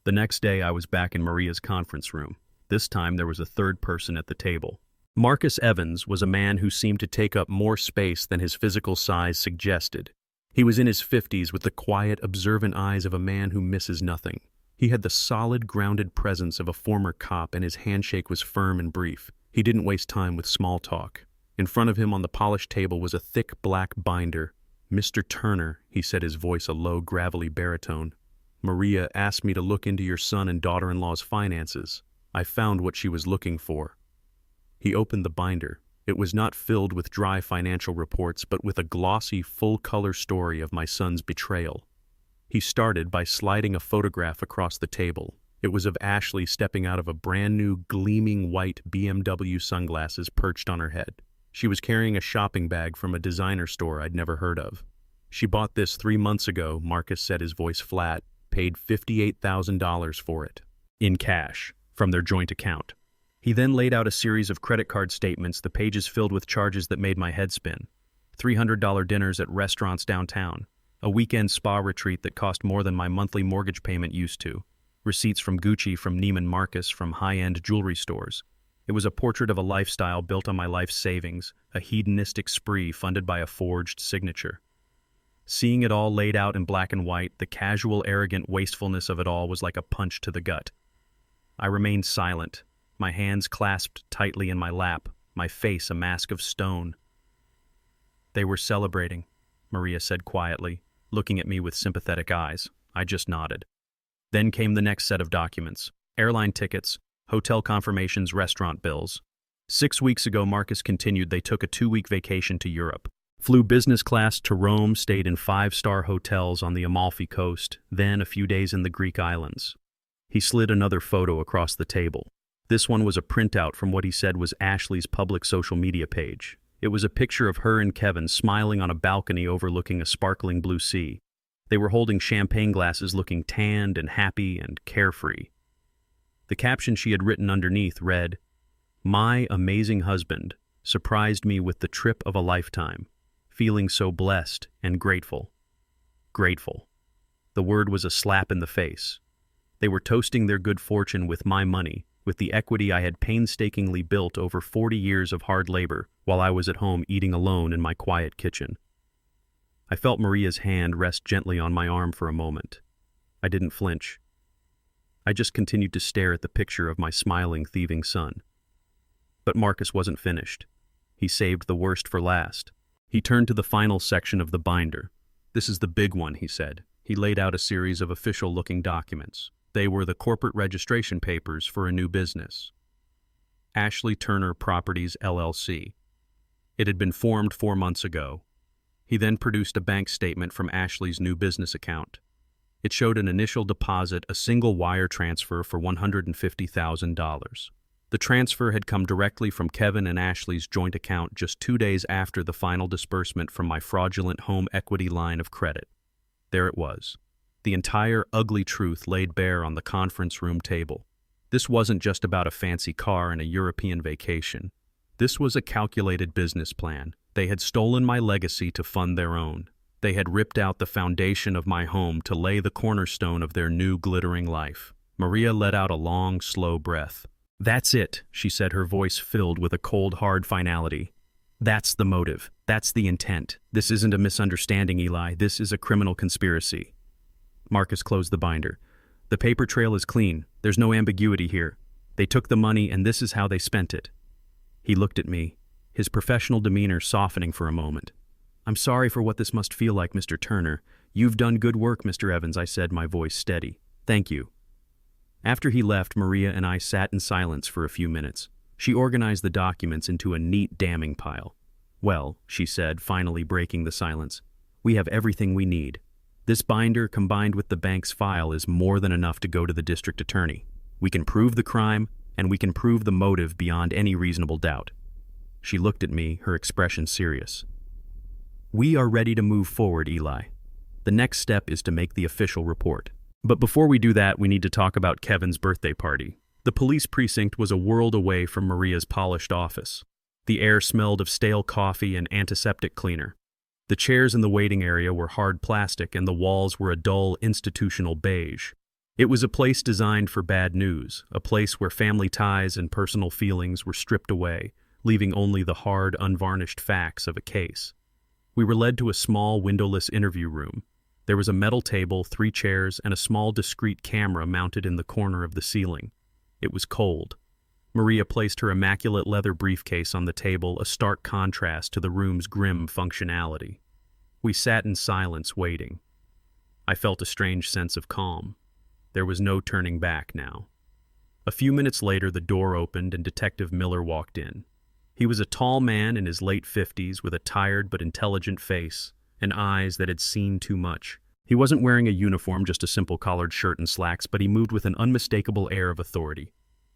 The next day I was back in Maria's conference room. This time there was a third person at the table. Marcus Evans was a man who seemed to take up more space than his physical size suggested. He was in his 50s with the quiet, observant eyes of a man who misses nothing. He had the solid, grounded presence of a former cop, and his handshake was firm and brief. He didn't waste time with small talk. In front of him on the polished table was a thick black binder. Mr. Turner, he said, his voice a low, gravelly baritone. Maria asked me to look into your son and daughter-in-law's finances. I found what she was looking for. He opened the binder. It was not filled with dry financial reports, but with a glossy, full-color story of my son's betrayal. He started by sliding a photograph across the table. It was of Ashley stepping out of a brand-new, gleaming white BMW sunglasses perched on her head. She was carrying a shopping bag from a designer store I'd never heard of. She bought this 3 months ago, Marcus said, his voice flat, paid $58,000 for it. In cash, from their joint account. He then laid out a series of credit card statements, the pages filled with charges that made my head spin. $300 dinners at restaurants downtown. A weekend spa retreat that cost more than my monthly mortgage payment used to. Receipts from Gucci, from Neiman Marcus, from high-end jewelry stores. It was a portrait of a lifestyle built on my life's savings, a hedonistic spree funded by a forged signature. Seeing it all laid out in black and white, the casual, arrogant wastefulness of it all was like a punch to the gut. I remained silent, my hands clasped tightly in my lap, my face a mask of stone. "They were celebrating," Maria said quietly, looking at me with sympathetic eyes. I just nodded. Then came the next set of documents: airline tickets, hotel confirmations, restaurant bills. 6 weeks ago, Marcus continued, they took a 2-week vacation to Europe. Flew business class to Rome, stayed in 5-star hotels on the Amalfi Coast, then a few days in the Greek islands. He slid another photo across the table. This one was a printout from what he said was Ashley's public social media page. It was a picture of her and Kevin smiling on a balcony overlooking a sparkling blue sea. They were holding champagne glasses, looking tanned and happy and carefree. The caption she had written underneath read, "My amazing husband surprised me with the trip of a lifetime. Feeling so blessed and grateful." Grateful. The word was a slap in the face. They were toasting their good fortune with my money, with the equity I had painstakingly built over 40 years of hard labor while I was at home eating alone in my quiet kitchen. I felt Maria's hand rest gently on my arm for a moment. I didn't flinch. I just continued to stare at the picture of my smiling, thieving son. But Marcus wasn't finished. He saved the worst for last. He turned to the final section of the binder. "This is the big one," he said. He laid out a series of official-looking documents. They were the corporate registration papers for a new business. Ashley Turner Properties, LLC. It had been formed 4 months ago. He then produced a bank statement from Ashley's new business account. It showed an initial deposit, a single wire transfer for $150,000. The transfer had come directly from Kevin and Ashley's joint account just 2 days after the final disbursement from my fraudulent home equity line of credit. There it was. The entire ugly truth laid bare on the conference room table. This wasn't just about a fancy car and a European vacation. This was a calculated business plan. They had stolen my legacy to fund their own. They had ripped out the foundation of my home to lay the cornerstone of their new glittering life. Maria let out a long, slow breath. "That's it," she said, her voice filled with a cold, hard finality. "That's the motive. That's the intent. This isn't a misunderstanding, Eli. This is a criminal conspiracy." Marcus closed the binder. "The paper trail is clean. There's no ambiguity here. They took the money, and this is how they spent it." He looked at me, his professional demeanor softening for a moment. "I'm sorry for what this must feel like, Mr. Turner. You've done good work, Mr. Evans," I said, my voice steady. "Thank you." After he left, Maria and I sat in silence for a few minutes. She organized the documents into a neat damning pile. "Well," she said, finally breaking the silence, "we have everything we need. This binder, combined with the bank's file, is more than enough to go to the district attorney. We can prove the crime, and we can prove the motive beyond any reasonable doubt." She looked at me, her expression serious. "We are ready to move forward, Eli. The next step is to make the official report. But before we do that, we need to talk about Kevin's birthday party." The police precinct was a world away from Maria's polished office. The air smelled of stale coffee and antiseptic cleaner. The chairs in the waiting area were hard plastic, and the walls were a dull, institutional beige. It was a place designed for bad news, a place where family ties and personal feelings were stripped away, leaving only the hard, unvarnished facts of a case. We were led to a small, windowless interview room. There was a metal table, 3 chairs, and a small, discreet camera mounted in the corner of the ceiling. It was cold. Maria placed her immaculate leather briefcase on the table, a stark contrast to the room's grim functionality. We sat in silence, waiting. I felt a strange sense of calm. There was no turning back now. A few minutes later, the door opened and Detective Miller walked in. He was a tall man in his late 50s with a tired but intelligent face and eyes that had seen too much. He wasn't wearing a uniform, just a simple collared shirt and slacks, but he moved with an unmistakable air of authority.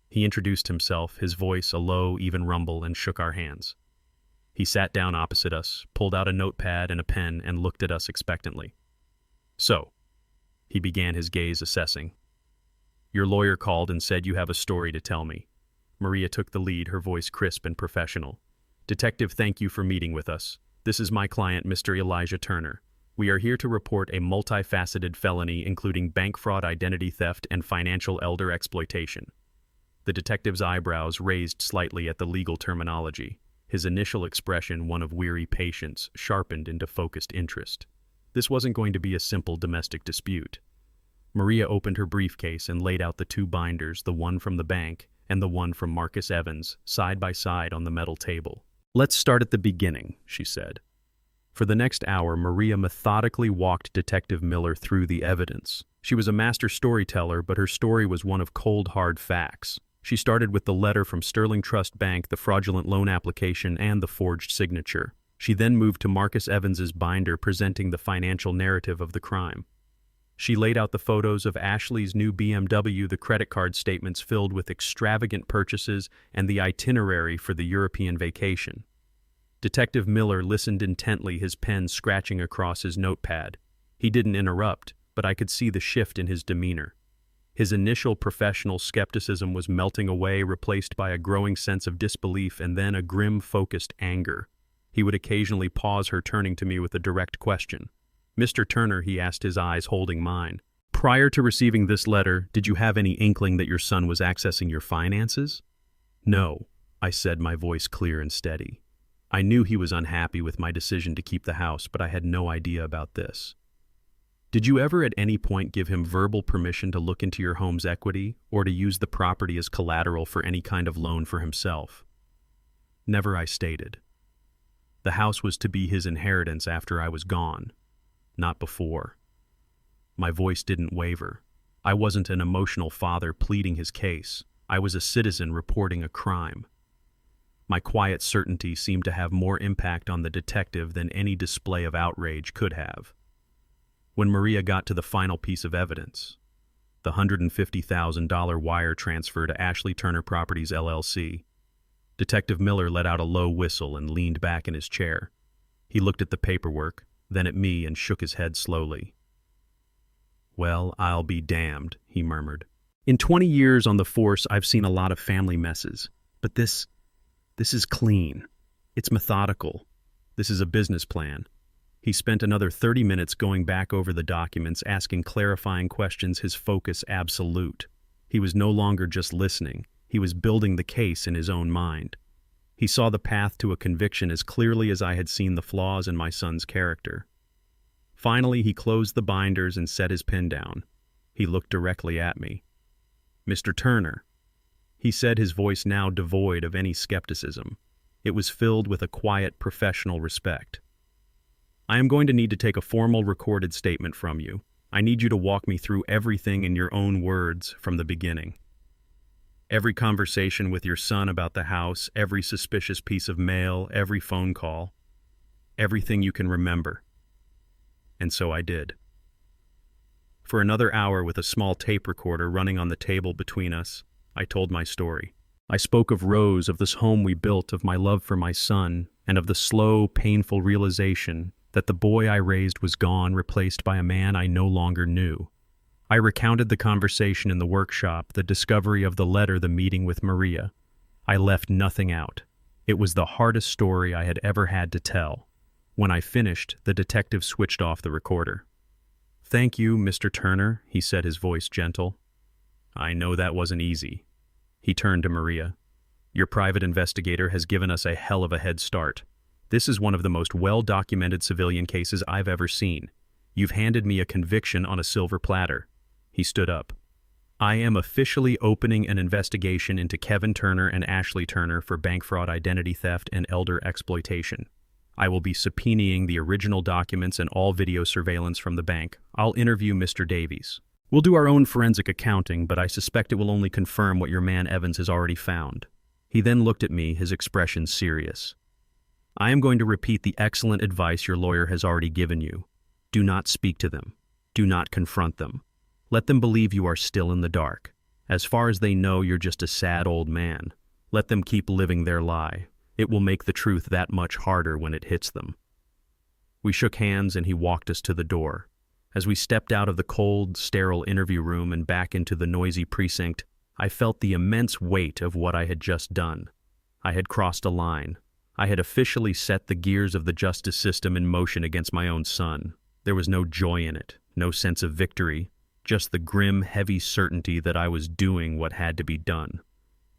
He introduced himself, his voice a low, even rumble, and shook our hands. He sat down opposite us, pulled out a notepad and a pen, and looked at us expectantly. "So," he began, his gaze assessing, "your lawyer called and said you have a story to tell me." Maria took the lead, her voice crisp and professional. "Detective, thank you for meeting with us. This is my client, Mr. Elijah Turner. We are here to report a multifaceted felony including bank fraud, identity theft, and financial elder exploitation." The detective's eyebrows raised slightly at the legal terminology. His initial expression, one of weary patience, sharpened into focused interest. This wasn't going to be a simple domestic dispute. Maria opened her briefcase and laid out the two binders, the one from the bank and the one from Marcus Evans, side by side on the metal table. "Let's start at the beginning," she said. For the next hour, Maria methodically walked Detective Miller through the evidence. She was a master storyteller, but her story was one of cold, hard facts. She started with the letter from Sterling Trust Bank, the fraudulent loan application, and the forged signature. She then moved to Marcus Evans's binder, presenting the financial narrative of the crime. She laid out the photos of Ashley's new BMW, the credit card statements filled with extravagant purchases, and the itinerary for the European vacation. Detective Miller listened intently, his pen scratching across his notepad. He didn't interrupt, but I could see the shift in his demeanor. His initial professional skepticism was melting away, replaced by a growing sense of disbelief and then a grim, focused anger. He would occasionally pause her, turning to me with a direct question. "Mr. Turner," he asked, his eyes holding mine, "prior to receiving this letter, did you have any inkling that your son was accessing your finances?" "No," I said, my voice clear and steady. I knew he was unhappy with my decision to keep the house, but I had no idea about this. "Did you ever at any point give him verbal permission to look into your home's equity or to use the property as collateral for any kind of loan for himself?" "Never," I stated. The house was to be his inheritance after I was gone, not before. My voice didn't waver. I wasn't an emotional father pleading his case. I was a citizen reporting a crime. My quiet certainty seemed to have more impact on the detective than any display of outrage could have. When Maria got to the final piece of evidence, the $150,000 wire transfer to Ashley Turner Properties, LLC, Detective Miller let out a low whistle and leaned back in his chair. He looked at the paperwork, then at me, and shook his head slowly. "Well, I'll be damned," he murmured. "In 20 years on the force, I've seen a lot of family messes, but this is clean. It's methodical. This is a business plan." He spent another 30 minutes going back over the documents, asking clarifying questions, his focus absolute. He was no longer just listening. He was building the case in his own mind. He saw the path to a conviction as clearly as I had seen the flaws in my son's character. Finally, he closed the binders and set his pen down. He looked directly at me. "Mr. Turner," he said, his voice now devoid of any skepticism. It was filled with a quiet, professional respect. "I am going to need to take a formal recorded statement from you. I need you to walk me through everything in your own words from the beginning. Every conversation with your son about the house, every suspicious piece of mail, every phone call, everything you can remember." And so I did. For another hour, with a small tape recorder running on the table between us, I told my story. I spoke of Rose, of this home we built, of my love for my son, and of the slow, painful realization that the boy I raised was gone, replaced by a man I no longer knew. I recounted the conversation in the workshop, the discovery of the letter, the meeting with Maria. I left nothing out. It was the hardest story I had ever had to tell. When I finished, the detective switched off the recorder. "Thank you, Mr. Turner," he said, his voice gentle. "I know that wasn't easy." He turned to Maria. "Your private investigator has given us a hell of a head start. This is one of the most well-documented civilian cases I've ever seen. You've handed me a conviction on a silver platter." He stood up. "I am officially opening an investigation into Kevin Turner and Ashley Turner for bank fraud, identity theft, and elder exploitation. I will be subpoenaing the original documents and all video surveillance from the bank. I'll interview Mr. Davies. We'll do our own forensic accounting, but I suspect it will only confirm what your man Evans has already found." He then looked at me, his expression serious. "I am going to repeat the excellent advice your lawyer has already given you. Do not speak to them. Do not confront them. Let them believe you are still in the dark. As far as they know, you're just a sad old man. Let them keep living their lie. It will make the truth that much harder when it hits them." We shook hands and he walked us to the door. As we stepped out of the cold, sterile interview room and back into the noisy precinct, I felt the immense weight of what I had just done. I had crossed a line. I had officially set the gears of the justice system in motion against my own son. There was no joy in it, no sense of victory, just the grim, heavy certainty that I was doing what had to be done.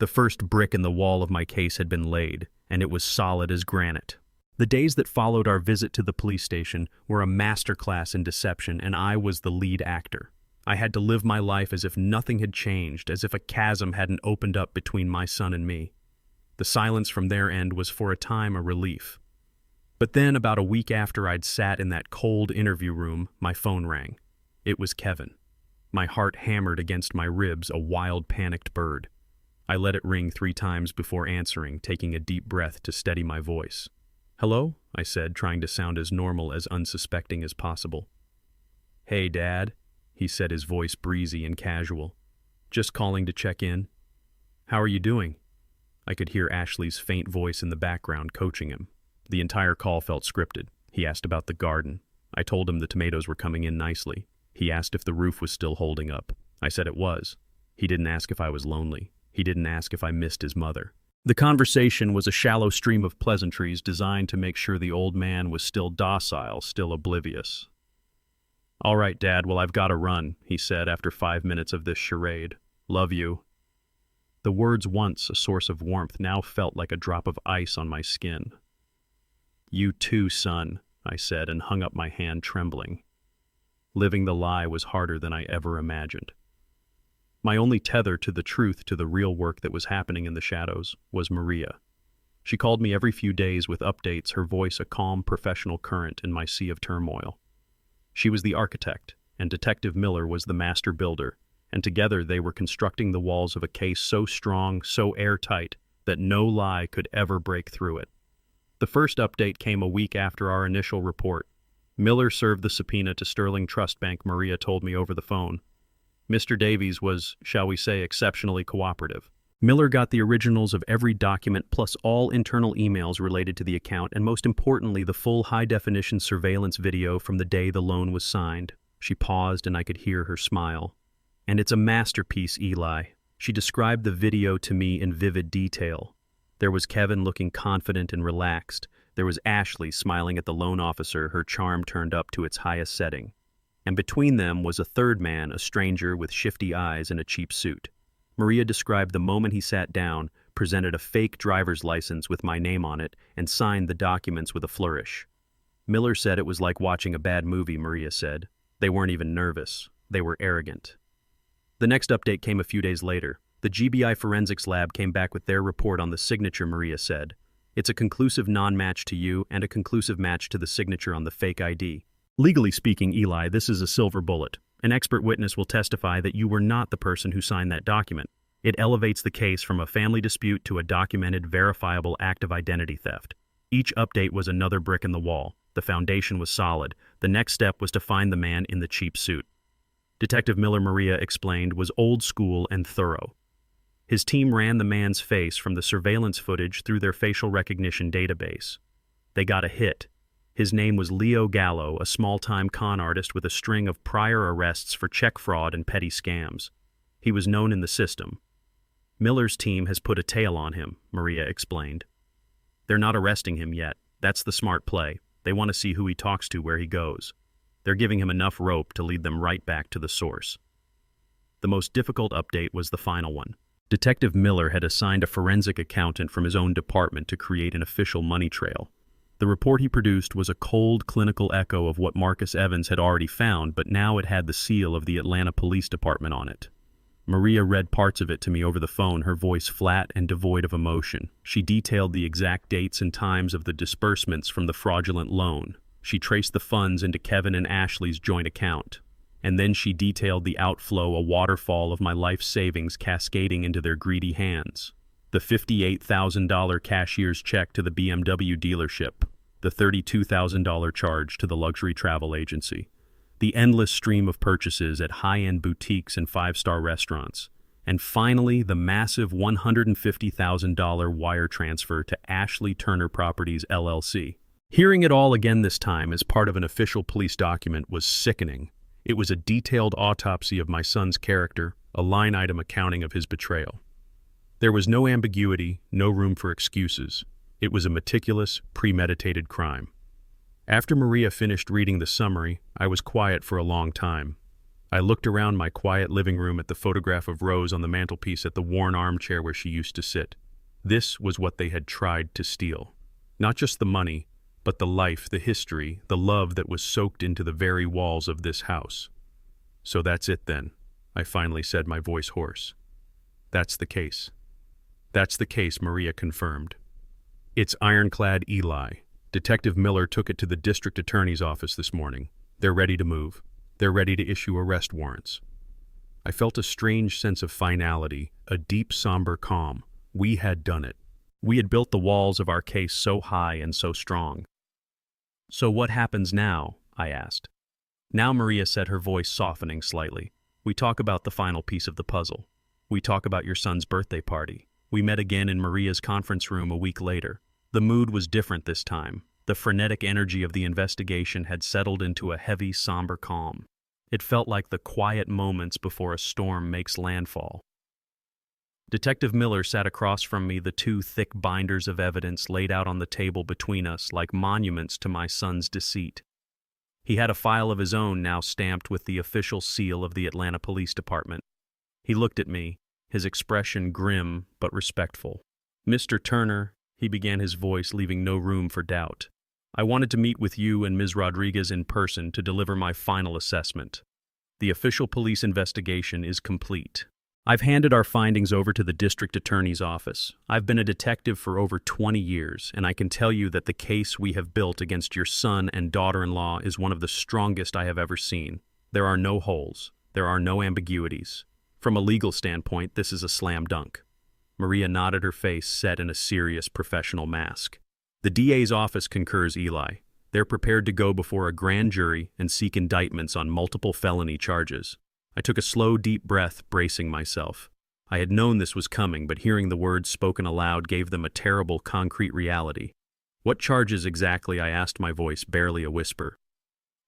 The first brick in the wall of my case had been laid, and it was solid as granite. The days that followed our visit to the police station were a masterclass in deception, and I was the lead actor. I had to live my life as if nothing had changed, as if a chasm hadn't opened up between my son and me. The silence from their end was for a time a relief. But then, about a week after I'd sat in that cold interview room, my phone rang. It was Kevin. My heart hammered against my ribs, a wild, panicked bird. I let it ring 3 times before answering, taking a deep breath to steady my voice. "Hello?" I said, trying to sound as normal, as unsuspecting as possible. "Hey, Dad," he said, his voice breezy and casual. "Just calling to check in. How are you doing?" I could hear Ashley's faint voice in the background coaching him. The entire call felt scripted. He asked about the garden. I told him the tomatoes were coming in nicely. He asked if the roof was still holding up. I said it was. He didn't ask if I was lonely. He didn't ask if I missed his mother. The conversation was a shallow stream of pleasantries designed to make sure the old man was still docile, still oblivious. "All right, Dad, well, I've got to run," he said after 5 minutes of this charade. "Love you." The words, once a source of warmth, now felt like a drop of ice on my skin. "You too, son," I said, and hung up my hand, trembling. Living the lie was harder than I ever imagined. My only tether to the truth, to the real work that was happening in the shadows, was Maria. She called me every few days with updates, her voice a calm, professional current in my sea of turmoil. She was the architect, and Detective Miller was the master builder, and together they were constructing the walls of a case so strong, so airtight, that no lie could ever break through it. The first update came a week after our initial report. Miller served the subpoena to Sterling Trust Bank, Maria told me over the phone. Mr. Davies was, shall we say, exceptionally cooperative. Miller got the originals of every document plus all internal emails related to the account, and most importantly, the full high-definition surveillance video from the day the loan was signed. She paused and I could hear her smile. "And it's a masterpiece, Eli." She described the video to me in vivid detail. There was Kevin looking confident and relaxed. There was Ashley smiling at the loan officer, her charm turned up to its highest setting. And between them was a third man, a stranger with shifty eyes and a cheap suit. Maria described the moment he sat down, presented a fake driver's license with my name on it, and signed the documents with a flourish. Miller said it was like watching a bad movie, Maria said. They weren't even nervous. They were arrogant. The next update came a few days later. The GBI forensics lab came back with their report on the signature, Maria said. "It's a conclusive non-match to you and a conclusive match to the signature on the fake ID. Legally speaking, Eli, this is a silver bullet. An expert witness will testify that you were not the person who signed that document. It elevates the case from a family dispute to a documented, verifiable act of identity theft." Each update was another brick in the wall. The foundation was solid. The next step was to find the man in the cheap suit. Detective Miller, Maria explained, was old school and thorough. His team ran the man's face from the surveillance footage through their facial recognition database. They got a hit. His name was Leo Gallo, a small-time con artist with a string of prior arrests for check fraud and petty scams. He was known in the system. "Miller's team has put a tail on him," Maria explained. "They're not arresting him yet. That's the smart play. They want to see who he talks to, where he goes. They're giving him enough rope to lead them right back to the source." The most difficult update was the final one. Detective Miller had assigned a forensic accountant from his own department to create an official money trail. The report he produced was a cold, clinical echo of what Marcus Evans had already found, but now it had the seal of the Atlanta Police Department on it. Maria read parts of it to me over the phone, her voice flat and devoid of emotion. She detailed the exact dates and times of the disbursements from the fraudulent loan. She traced the funds into Kevin and Ashley's joint account. And then she detailed the outflow, a waterfall of my life savings cascading into their greedy hands. The $58,000 cashier's check to the BMW dealership, the $32,000 charge to the luxury travel agency, the endless stream of purchases at high-end boutiques and five-star restaurants, and finally the massive $150,000 wire transfer to Ashley Turner Properties, LLC. Hearing it all again this time as part of an official police document was sickening. It was a detailed autopsy of my son's character, a line-item accounting of his betrayal. There was no ambiguity, no room for excuses. It was a meticulous, premeditated crime. After Maria finished reading the summary, I was quiet for a long time. I looked around my quiet living room at the photograph of Rose on the mantelpiece at the worn armchair where she used to sit. This was what they had tried to steal. Not just the money, but the life, the history, the love that was soaked into the very walls of this house. So that's it then, I finally said, my voice hoarse. That's the case. That's the case, Maria confirmed. It's ironclad, Eli. Detective Miller took it to the district attorney's office this morning. They're ready to move. They're ready to issue arrest warrants. I felt a strange sense of finality, a deep, somber calm. We had done it. We had built the walls of our case so high and so strong. So what happens now? I asked. Now, Maria said, her voice softening slightly. We talk about the final piece of the puzzle. We talk about your son's birthday party. We met again in Maria's conference room a week later. The mood was different this time. The frenetic energy of the investigation had settled into a heavy, somber calm. It felt like the quiet moments before a storm makes landfall. Detective Miller sat across from me, the two thick binders of evidence laid out on the table between us like monuments to my son's deceit. He had a file of his own now stamped with the official seal of the Atlanta Police Department. He looked at me, his expression grim but respectful. Mr. Turner, he began, his voice leaving no room for doubt. I wanted to meet with you and Ms. Rodriguez in person to deliver my final assessment. The official police investigation is complete. I've handed our findings over to the district attorney's office. I've been a detective for over 20 years, and I can tell you that the case we have built against your son and daughter-in-law is one of the strongest I have ever seen. There are no holes. There are no ambiguities. From a legal standpoint, this is a slam dunk. Maria nodded, her face set in a serious professional mask. The DA's office concurs, Eli. They're prepared to go before a grand jury and seek indictments on multiple felony charges. I took a slow, deep breath, bracing myself. I had known this was coming, but hearing the words spoken aloud gave them a terrible, concrete reality. What charges exactly? I asked, my voice barely a whisper.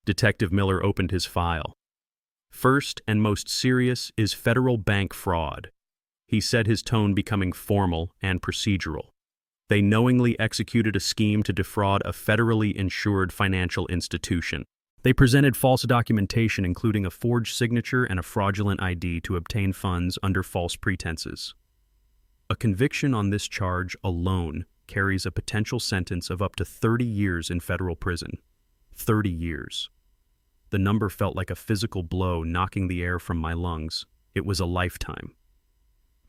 Detective Miller opened his file. First and most serious is federal bank fraud. He said, his tone becoming formal and procedural. They knowingly executed a scheme to defraud a federally insured financial institution. They presented false documentation, including a forged signature and a fraudulent ID, to obtain funds under false pretenses. A conviction on this charge alone carries a potential sentence of up to 30 years in federal prison. 30 years. The number felt like a physical blow, knocking the air from my lungs. It was a lifetime.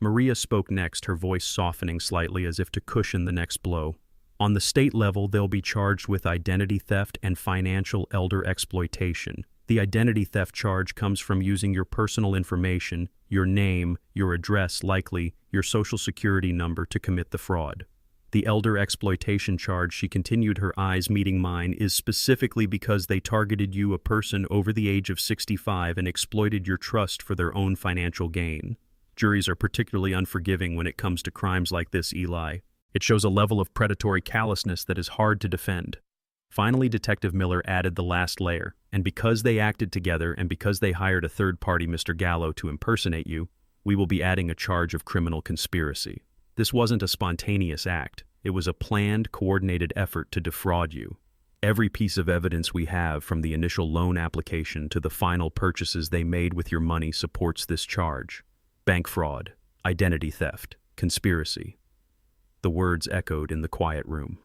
Maria spoke next, her voice softening slightly as if to cushion the next blow. On the state level, they'll be charged with identity theft and financial elder exploitation. The identity theft charge comes from using your personal information, your name, your address, likely your social security number, to commit the fraud. The elder exploitation charge, she continued, her eyes meeting mine, is specifically because they targeted you, a person over the age of 65, and exploited your trust for their own financial gain. Juries are particularly unforgiving when it comes to crimes like this, Eli. It shows a level of predatory callousness that is hard to defend. Finally, Detective Miller added the last layer, and because they acted together and because they hired a third party, Mr. Gallo, to impersonate you, we will be adding a charge of criminal conspiracy. This wasn't a spontaneous act. It was a planned, coordinated effort to defraud you. Every piece of evidence we have, from the initial loan application to the final purchases they made with your money, supports this charge. Bank fraud, identity theft, conspiracy. The words echoed in the quiet room.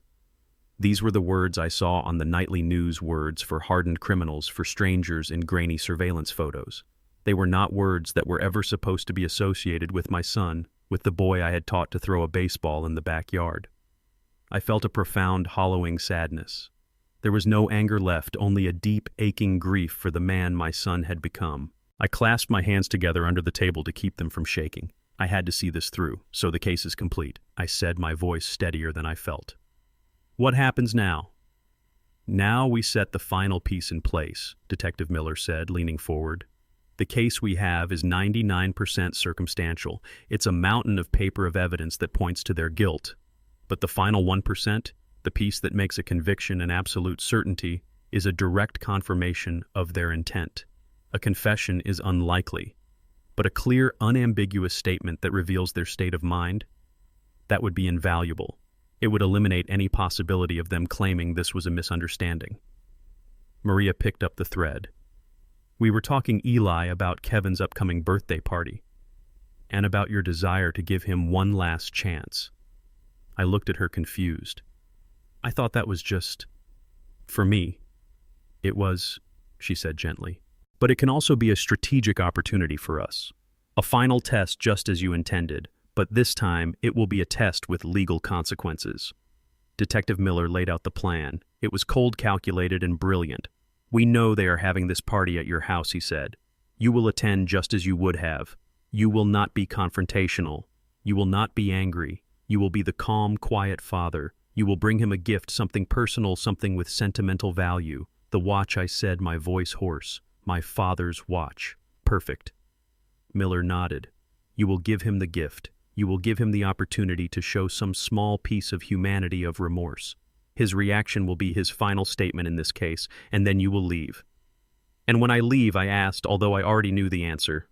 These were the words I saw on the nightly news, words for hardened criminals, for strangers in grainy surveillance photos. They were not words that were ever supposed to be associated with my son, with the boy I had taught to throw a baseball in the backyard. I felt a profound, hollowing sadness. There was no anger left, only a deep, aching grief for the man my son had become. I clasped my hands together under the table to keep them from shaking. I had to see this through, so the case is complete, I said, my voice steadier than I felt. What happens now? Now we set the final piece in place, Detective Miller said, leaning forward. The case we have is 99% circumstantial. It's a mountain of paper of evidence that points to their guilt. But the final 1%, the piece that makes a conviction an absolute certainty, is a direct confirmation of their intent. A confession is unlikely, but a clear, unambiguous statement that reveals their state of mind, that would be invaluable. It would eliminate any possibility of them claiming this was a misunderstanding. Maria picked up the thread. We were talking, Eli, about Kevin's upcoming birthday party, and about your desire to give him one last chance. I looked at her confused. I thought that was just for me. It was, she said gently. But it can also be a strategic opportunity for us. A final test just as you intended, but this time it will be a test with legal consequences. Detective Miller laid out the plan. It was cold, calculated, and brilliant. We know they are having this party at your house, he said. You will attend just as you would have. You will not be confrontational. You will not be angry. You will be the calm, quiet father. You will bring him a gift, something personal, something with sentimental value. The watch, I said, my voice hoarse. My father's watch. Perfect. Miller nodded. You will give him the gift. You will give him the opportunity to show some small piece of humanity, of remorse. His reaction will be his final statement in this case, and then you will leave. And when I leave, I asked, although I already knew the answer.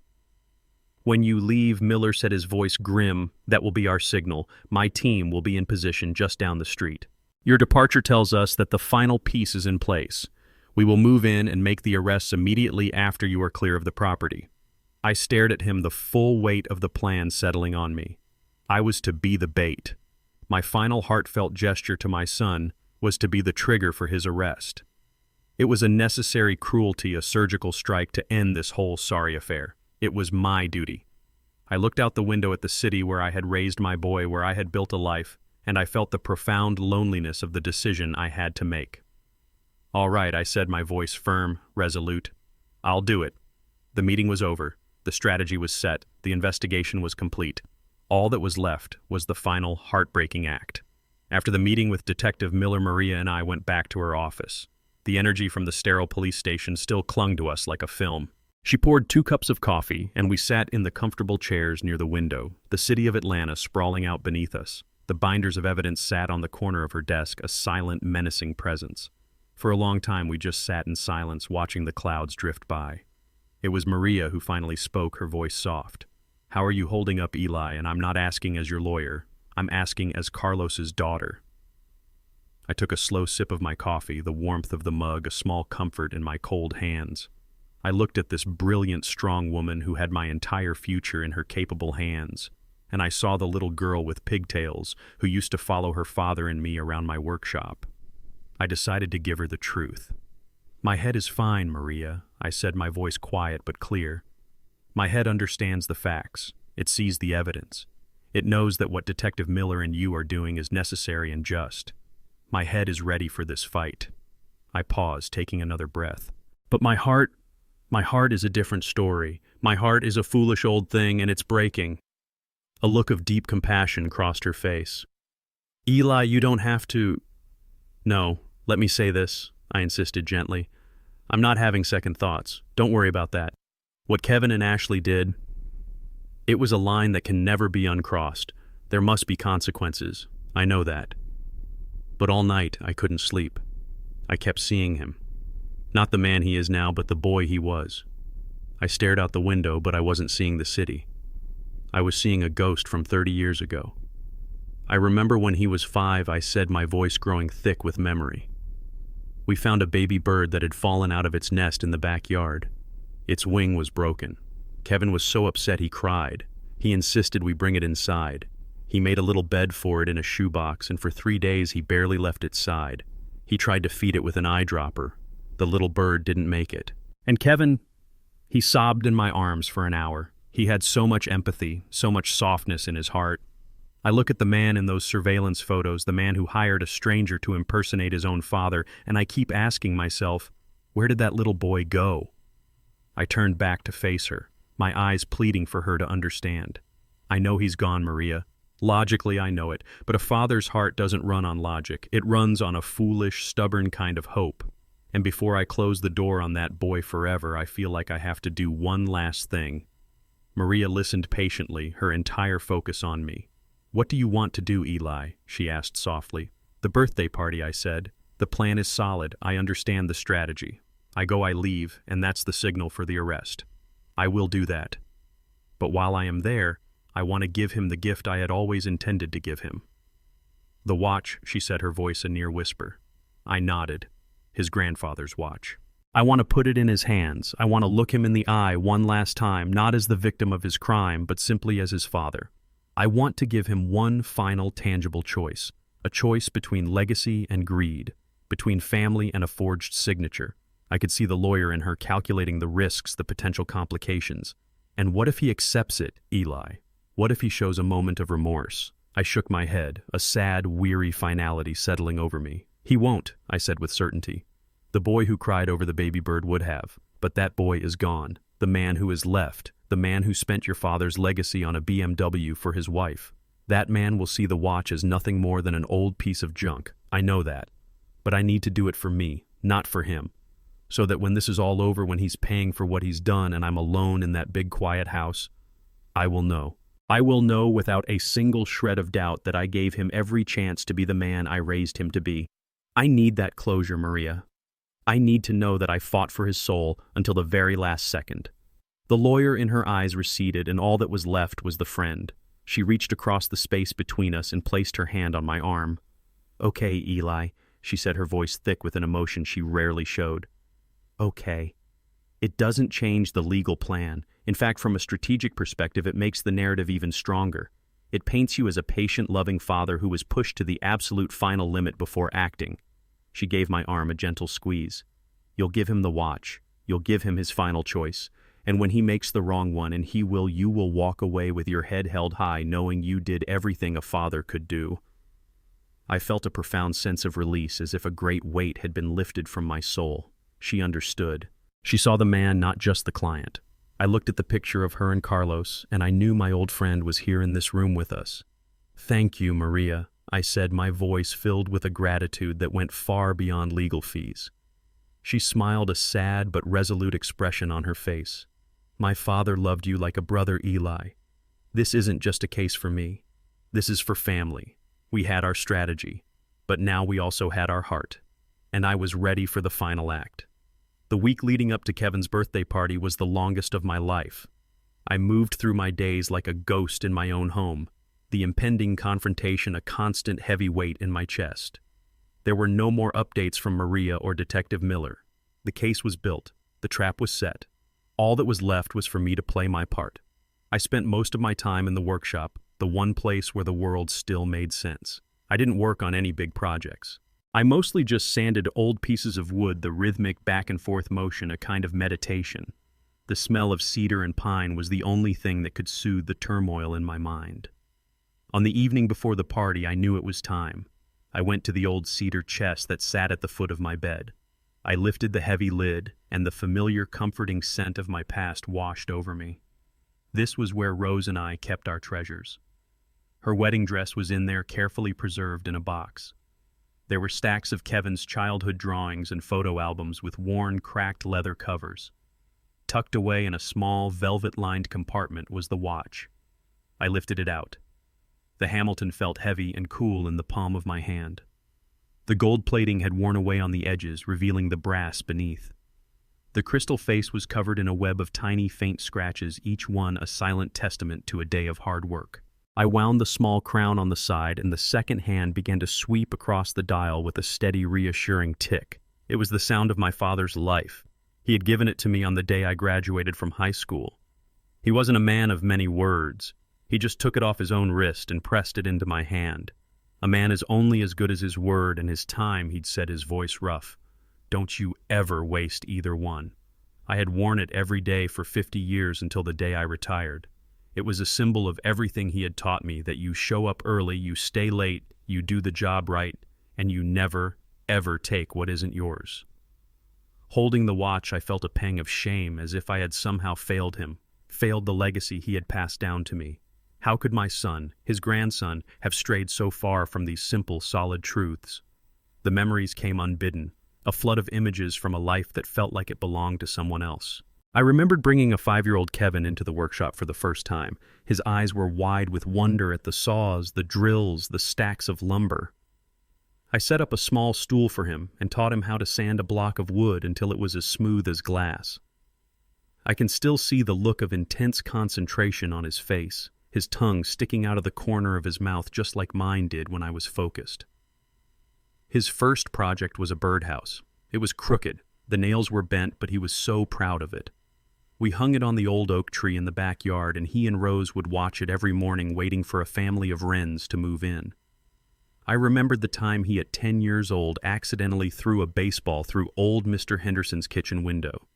When you leave, Miller said, his voice grim, that will be our signal. My team will be in position just down the street. Your departure tells us that the final piece is in place. We will move in and make the arrests immediately after you are clear of the property. I stared at him, the full weight of the plan settling on me. I was to be the bait. My final heartfelt gesture to my son was to be the trigger for his arrest. It was a necessary cruelty, a surgical strike to end this whole sorry affair. It was my duty. I looked out the window at the city where I had raised my boy, where I had built a life, and I felt the profound loneliness of the decision I had to make. All right, I said, my voice firm, resolute. I'll do it. The meeting was over. The strategy was set. The investigation was complete. All that was left was the final heartbreaking act. After the meeting with Detective Miller, Maria and I went back to her office. The energy from the sterile police station still clung to us like a film. She poured 2 cups of coffee, and we sat in the comfortable chairs near the window, the city of Atlanta sprawling out beneath us. The binders of evidence sat on the corner of her desk, a silent, menacing presence. For a long time, we just sat in silence, watching the clouds drift by. It was Maria who finally spoke, her voice soft. How are you holding up, Eli? And I'm not asking as your lawyer. I'm asking as Carlos's daughter. I took a slow sip of my coffee, the warmth of the mug, a small comfort in my cold hands. I looked at this brilliant, strong woman who had my entire future in her capable hands, and I saw the little girl with pigtails who used to follow her father and me around my workshop. I decided to give her the truth. My head is fine, Maria, I said, my voice quiet but clear. My head understands the facts. It sees the evidence. It knows that what Detective Miller and you are doing is necessary and just. My head is ready for this fight. I paused, taking another breath. But my heart is a different story. My heart is a foolish old thing, and it's breaking. A look of deep compassion crossed her face. Eli, you don't have to... No, let me say this, I insisted gently. I'm not having second thoughts. Don't worry about that. What Kevin and Ashley did, it was a line that can never be uncrossed. There must be consequences. I know that. But all night, I couldn't sleep. I kept seeing him. Not the man he is now, but the boy he was. I stared out the window, but I wasn't seeing the city. I was seeing a ghost from 30 years ago. I remember when he was 5, I said, my voice growing thick with memory. We found a baby bird that had fallen out of its nest in the backyard. Its wing was broken. Kevin was so upset he cried. He insisted we bring it inside. He made a little bed for it in a shoebox, and for 3 days he barely left its side. He tried to feed it with an eyedropper. The little bird didn't make it. And Kevin, he sobbed in my arms for an hour. He had so much empathy, so much softness in his heart. I look at the man in those surveillance photos, the man who hired a stranger to impersonate his own father, and I keep asking myself, where did that little boy go? I turned back to face her, my eyes pleading for her to understand. I know he's gone, Maria. Logically, I know it, but a father's heart doesn't run on logic. It runs on a foolish, stubborn kind of hope. And before I close the door on that boy forever, I feel like I have to do one last thing. Maria listened patiently, her entire focus on me. What do you want to do, Eli? She asked softly. The birthday party, I said. The plan is solid. I understand the strategy. I go, I leave, and that's the signal for the arrest. I will do that. But while I am there, I want to give him the gift I had always intended to give him. The watch, she said, her voice a near whisper. I nodded. His grandfather's watch. I want to put it in his hands. I want to look him in the eye one last time, not as the victim of his crime, but simply as his father. I want to give him one final tangible choice, a choice between legacy and greed, between family and a forged signature. I could see the lawyer in her calculating the risks, the potential complications. And what if he accepts it, Eli? What if he shows a moment of remorse? I shook my head, a sad, weary finality settling over me. He won't, I said with certainty. The boy who cried over the baby bird would have, but that boy is gone. The man who is left, the man who spent your father's legacy on a BMW for his wife. That man will see the watch as nothing more than an old piece of junk. I know that. But I need to do it for me, not for him. So that when this is all over, when he's paying for what he's done and I'm alone in that big quiet house, I will know. I will know without a single shred of doubt that I gave him every chance to be the man I raised him to be. I need that closure, Maria. I need to know that I fought for his soul until the very last second. The lawyer in her eyes receded, and all that was left was the friend. She reached across the space between us and placed her hand on my arm. "Okay, Eli," she said, her voice thick with an emotion she rarely showed. "Okay. It doesn't change the legal plan. In fact, from a strategic perspective, it makes the narrative even stronger. It paints you as a patient, loving father who was pushed to the absolute final limit before acting." She gave my arm a gentle squeeze. "You'll give him the watch. You'll give him his final choice. And when he makes the wrong one, and you will walk away with your head held high, knowing you did everything a father could do." I felt a profound sense of release, as if a great weight had been lifted from my soul. She understood. She saw the man, not just the client. I looked at the picture of her and Carlos, and I knew my old friend was here in this room with us. "Thank you, Maria," I said, my voice filled with a gratitude that went far beyond legal fees. She smiled, a sad but resolute expression on her face. "My father loved you like a brother, Eli. This isn't just a case for me. This is for family. We had our strategy, but now we also had our heart. And I was ready for the final act." The week leading up to Kevin's birthday party was the longest of my life. I moved through my days like a ghost in my own home, the impending confrontation a constant heavy weight in my chest. There were no more updates from Maria or Detective Miller. The case was built. The trap was set. All that was left was for me to play my part. I spent most of my time in the workshop, the one place where the world still made sense. I didn't work on any big projects. I mostly just sanded old pieces of wood, the rhythmic back and forth motion, a kind of meditation. The smell of cedar and pine was the only thing that could soothe the turmoil in my mind. On the evening before the party, I knew it was time. I went to the old cedar chest that sat at the foot of my bed. I lifted the heavy lid, and the familiar, comforting scent of my past washed over me. This was where Rose and I kept our treasures. Her wedding dress was in there, carefully preserved in a box. There were stacks of Kevin's childhood drawings and photo albums with worn, cracked leather covers. Tucked away in a small, velvet-lined compartment was the watch. I lifted it out. The Hamilton felt heavy and cool in the palm of my hand. The gold plating had worn away on the edges, revealing the brass beneath. The crystal face was covered in a web of tiny, faint scratches, each one a silent testament to a day of hard work. I wound the small crown on the side, and the second hand began to sweep across the dial with a steady, reassuring tick. It was the sound of my father's life. He had given it to me on the day I graduated from high school. He wasn't a man of many words. He just took it off his own wrist and pressed it into my hand. "A man is only as good as his word and his time," he'd said, his voice rough. "Don't you ever waste either one." I had worn it every day for 50 years until the day I retired. It was a symbol of everything he had taught me, that you show up early, you stay late, you do the job right, and you never, ever take what isn't yours. Holding the watch, I felt a pang of shame, as if I had somehow failed him, failed the legacy he had passed down to me. How could my son, his grandson, have strayed so far from these simple, solid truths? The memories came unbidden, a flood of images from a life that felt like it belonged to someone else. I remembered bringing a 5-year-old Kevin into the workshop for the first time. His eyes were wide with wonder at the saws, the drills, the stacks of lumber. I set up a small stool for him and taught him how to sand a block of wood until it was as smooth as glass. I can still see the look of intense concentration on his face, his tongue sticking out of the corner of his mouth just like mine did when I was focused. His first project was a birdhouse. It was crooked, The nails were bent, but he was so proud of it. We hung it on the old oak tree in the backyard, and he and Rose would watch it every morning waiting for a family of wrens to move in. I remembered the time he at 10 years old accidentally threw a baseball through old Mr. Henderson's kitchen window.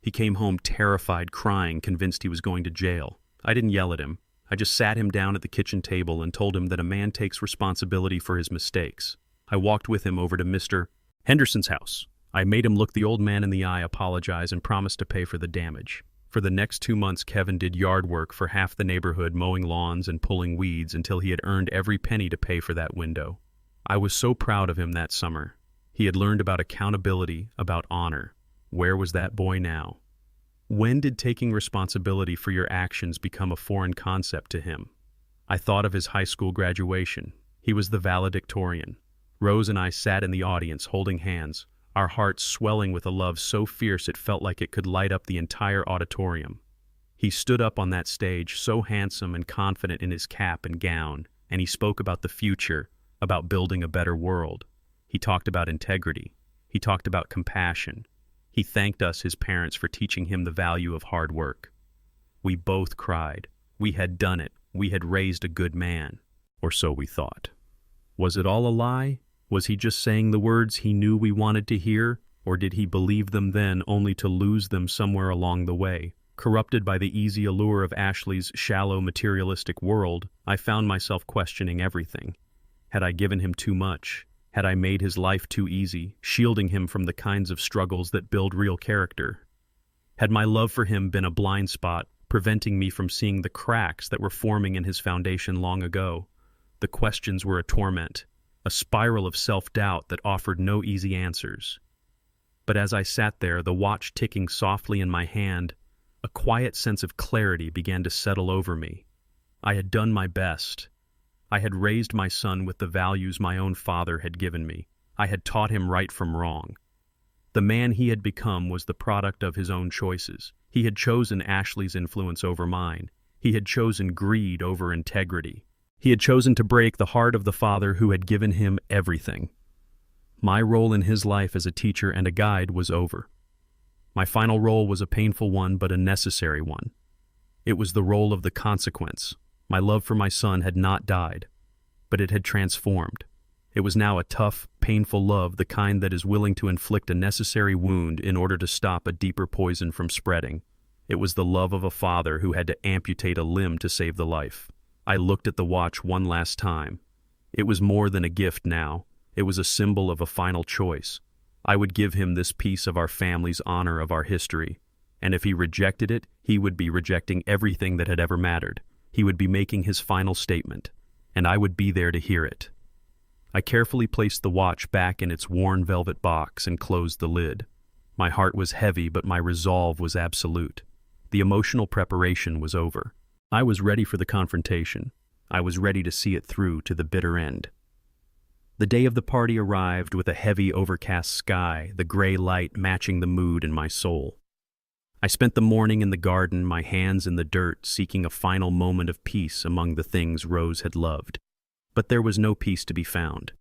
He came home terrified, crying, convinced he was going to jail. I didn't yell at him. I just sat him down at the kitchen table and told him that a man takes responsibility for his mistakes. I walked with him over to Mr. Henderson's house. I made him look the old man in the eye, apologize, and promise to pay for the damage. For the next 2 months, Kevin did yard work for half the neighborhood, mowing lawns and pulling weeds until he had earned every penny to pay for that window. I was so proud of him that summer. He had learned about accountability, about honor. Where was that boy now? When did taking responsibility for your actions become a foreign concept to him? I thought of his high school graduation. He was the valedictorian. Rose and I sat in the audience holding hands, our hearts swelling with a love so fierce it felt like it could light up the entire auditorium. He stood up on that stage, so handsome and confident in his cap and gown, and he spoke about the future, about building a better world. He talked about integrity. He talked about compassion. He thanked us, his parents, for teaching him the value of hard work. We both cried. We had done it. We had raised a good man. Or so we thought. Was it all a lie? Was he just saying the words he knew we wanted to hear? Or did he believe them then only to lose them somewhere along the way? Corrupted by the easy allure of Ashley's shallow, materialistic world, I found myself questioning everything. Had I given him too much? Had I made his life too easy, shielding him from the kinds of struggles that build real character? Had my love for him been a blind spot, preventing me from seeing the cracks that were forming in his foundation long ago? The questions were a torment, a spiral of self-doubt that offered no easy answers. But as I sat there, the watch ticking softly in my hand, a quiet sense of clarity began to settle over me. I had done my best. I had raised my son with the values my own father had given me. I had taught him right from wrong. The man he had become was the product of his own choices. He had chosen Ashley's influence over mine. He had chosen greed over integrity. He had chosen to break the heart of the father who had given him everything. My role in his life as a teacher and a guide was over. My final role was a painful one, but a necessary one. It was the role of the consequence. My love for my son had not died, but it had transformed. It was now a tough, painful love, the kind that is willing to inflict a necessary wound in order to stop a deeper poison from spreading. It was the love of a father who had to amputate a limb to save the life. I looked at the watch one last time. It was more than a gift now. It was a symbol of a final choice. I would give him this piece of our family's honor, of our history. And if he rejected it, he would be rejecting everything that had ever mattered. He would be making his final statement, and I would be there to hear it. I carefully placed the watch back in its worn velvet box and closed the lid. My heart was heavy, but my resolve was absolute. The emotional preparation was over. I was ready for the confrontation. I was ready to see it through to the bitter end. The day of the party arrived with a heavy, overcast sky, the gray light matching the mood in my soul. I spent the morning in the garden, my hands in the dirt, seeking a final moment of peace among the things Rose had loved. But there was no peace to be found.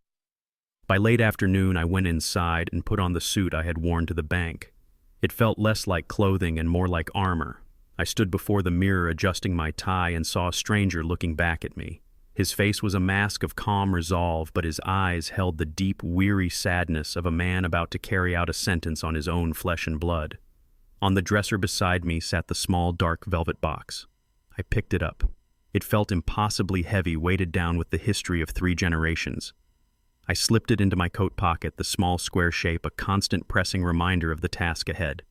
By late afternoon, I went inside and put on the suit I had worn to the bank. It felt less like clothing and more like armor. I stood before the mirror adjusting my tie and saw a stranger looking back at me. His face was a mask of calm resolve, but his eyes held the deep, weary sadness of a man about to carry out a sentence on his own flesh and blood. On the dresser beside me sat the small, dark velvet box. I picked it up. It felt impossibly heavy, weighted down with the history of 3 generations. I slipped it into my coat pocket, the small square shape a constant pressing reminder of the task ahead.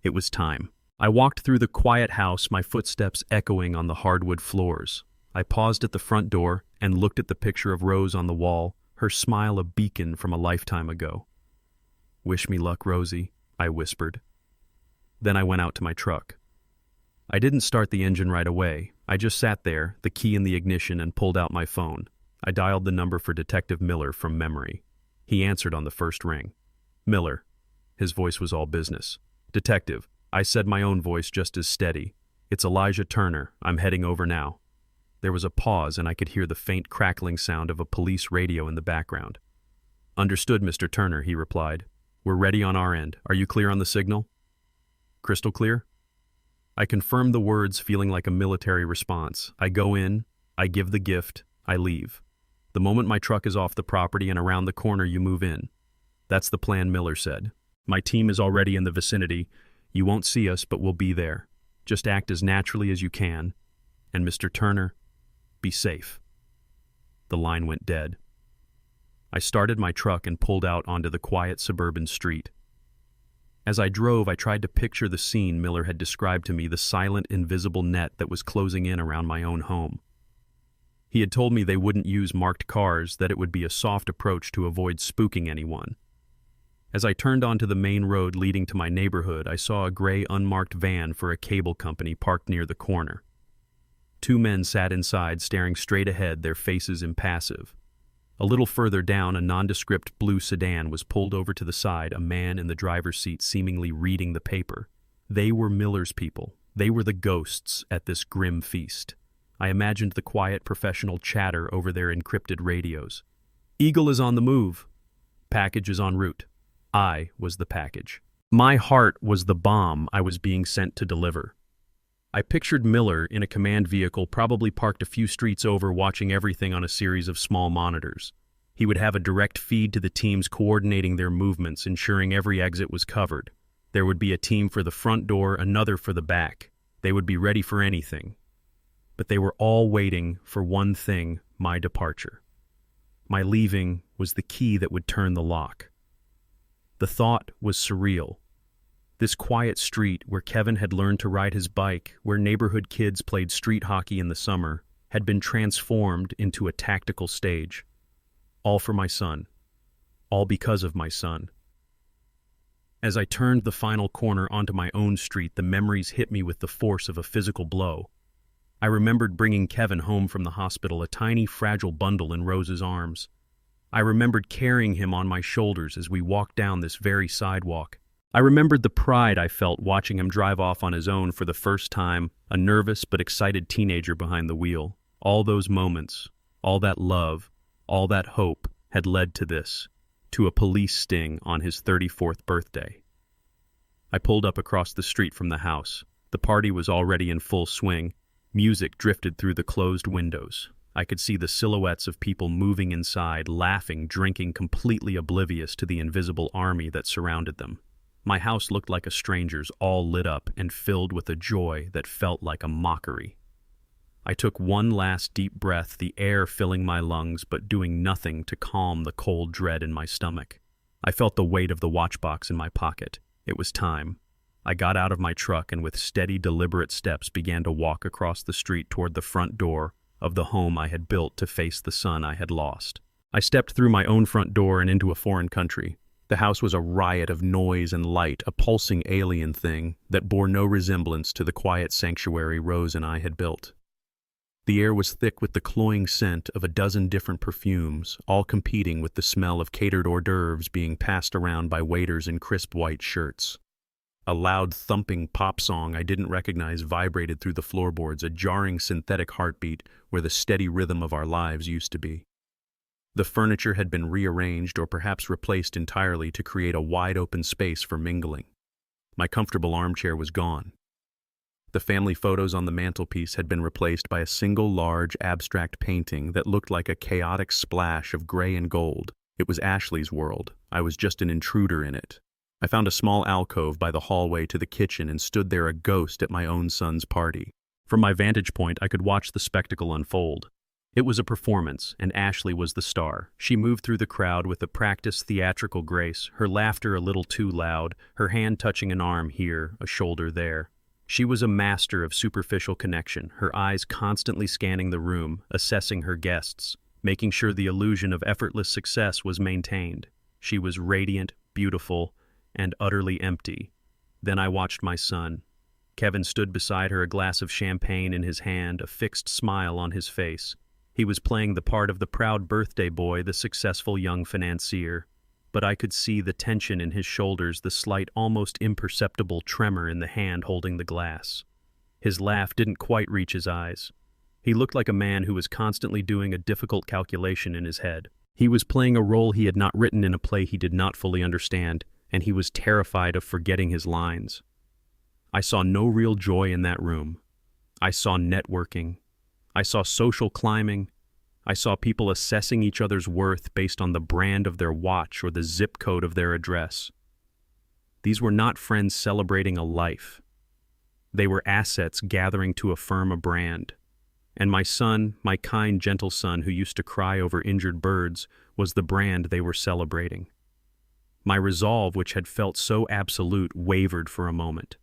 It was time. I walked through the quiet house, my footsteps echoing on the hardwood floors. I paused at the front door and looked at the picture of Rose on the wall, her smile a beacon from a lifetime ago. "Wish me luck, Rosie," I whispered. Then I went out to my truck. I didn't start the engine right away. I just sat there, the key in the ignition, and pulled out my phone. I dialed the number for Detective Miller from memory. He answered on the first ring. "Miller." His voice was all business. "Detective," I said, my own voice just as steady. "It's Elijah Turner. I'm heading over now." There was a pause, and I could hear the faint crackling sound of a police radio in the background. "Understood, Mr. Turner," he replied. We're ready on our end. Are you clear on the signal? Crystal clear? I confirmed the words, feeling like a military response. I go in, I give the gift, I leave. The moment my truck is off the property and around the corner, you move in. That's the plan, Miller said. My team is already in the vicinity. You won't see us, but we'll be there. Just act as naturally as you can. And Mr. Turner, be safe. The line went dead. I started my truck and pulled out onto the quiet suburban street. As I drove, I tried to picture the scene Miller had described to me, the silent, invisible net that was closing in around my own home. He had told me they wouldn't use marked cars, that it would be a soft approach to avoid spooking anyone. As I turned onto the main road leading to my neighborhood, I saw a gray, unmarked van for a cable company parked near the corner. Two men sat inside, staring straight ahead, their faces impassive. A little further down, a nondescript blue sedan was pulled over to the side, a man in the driver's seat seemingly reading the paper. They were Miller's people. They were the ghosts at this grim feast. I imagined the quiet professional chatter over their encrypted radios. Eagle is on the move. Package is en route. I was the package. My heart was the bomb I was being sent to deliver. I pictured Miller in a command vehicle, probably parked a few streets over, watching everything on a series of small monitors. He would have a direct feed to the teams coordinating their movements, ensuring every exit was covered. There would be a team for the front door, another for the back. They would be ready for anything. But they were all waiting for one thing, my departure. My leaving was the key that would turn the lock. The thought was surreal. This quiet street where Kevin had learned to ride his bike, where neighborhood kids played street hockey in the summer, had been transformed into a tactical stage. All for my son. All because of my son. As I turned the final corner onto my own street, the memories hit me with the force of a physical blow. I remembered bringing Kevin home from the hospital, a tiny, fragile bundle in Rose's arms. I remembered carrying him on my shoulders as we walked down this very sidewalk. I remembered the pride I felt watching him drive off on his own for the first time, a nervous but excited teenager behind the wheel. All those moments, all that love, all that hope had led to this, to a police sting on his 34th birthday. I pulled up across the street from the house. The party was already in full swing. Music drifted through the closed windows. I could see the silhouettes of people moving inside, laughing, drinking, completely oblivious to the invisible army that surrounded them. My house looked like a stranger's, all lit up and filled with a joy that felt like a mockery. I took one last deep breath, the air filling my lungs but doing nothing to calm the cold dread in my stomach. I felt the weight of the watchbox in my pocket. It was time. I got out of my truck and with steady, deliberate steps began to walk across the street toward the front door of the home I had built to face the son I had lost. I stepped through my own front door and into a foreign country. The house was a riot of noise and light, a pulsing alien thing that bore no resemblance to the quiet sanctuary Rose and I had built. The air was thick with the cloying scent of a dozen different perfumes, all competing with the smell of catered hors d'oeuvres being passed around by waiters in crisp white shirts. A loud thumping pop song I didn't recognize vibrated through the floorboards, a jarring synthetic heartbeat where the steady rhythm of our lives used to be. The furniture had been rearranged or perhaps replaced entirely to create a wide-open space for mingling. My comfortable armchair was gone. The family photos on the mantelpiece had been replaced by a single large abstract painting that looked like a chaotic splash of gray and gold. It was Ashley's world. I was just an intruder in it. I found a small alcove by the hallway to the kitchen and stood there a ghost at my own son's party. From my vantage point, I could watch the spectacle unfold. It was a performance, and Ashley was the star. She moved through the crowd with a practiced theatrical grace, her laughter a little too loud, her hand touching an arm here, a shoulder there. She was a master of superficial connection, her eyes constantly scanning the room, assessing her guests, making sure the illusion of effortless success was maintained. She was radiant, beautiful, and utterly empty. Then I watched my son. Kevin stood beside her, a glass of champagne in his hand, a fixed smile on his face. He was playing the part of the proud birthday boy, the successful young financier. But I could see the tension in his shoulders, the slight, almost imperceptible tremor in the hand holding the glass. His laugh didn't quite reach his eyes. He looked like a man who was constantly doing a difficult calculation in his head. He was playing a role he had not written in a play he did not fully understand, and he was terrified of forgetting his lines. I saw no real joy in that room. I saw networking. I saw social climbing. I saw people assessing each other's worth based on the brand of their watch or the zip code of their address. These were not friends celebrating a life. They were assets gathering to affirm a brand. And my son, my kind, gentle son who used to cry over injured birds, was the brand they were celebrating. My resolve, which had felt so absolute, wavered for a moment.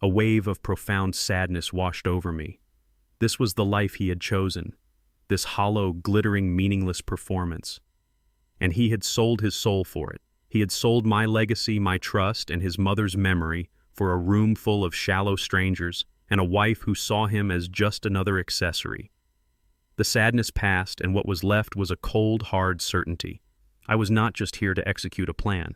A wave of profound sadness washed over me. This was the life he had chosen, this hollow, glittering, meaningless performance. And he had sold his soul for it. He had sold my legacy, my trust, and his mother's memory for a room full of shallow strangers and a wife who saw him as just another accessory. The sadness passed, and what was left was a cold, hard certainty. I was not just here to execute a plan.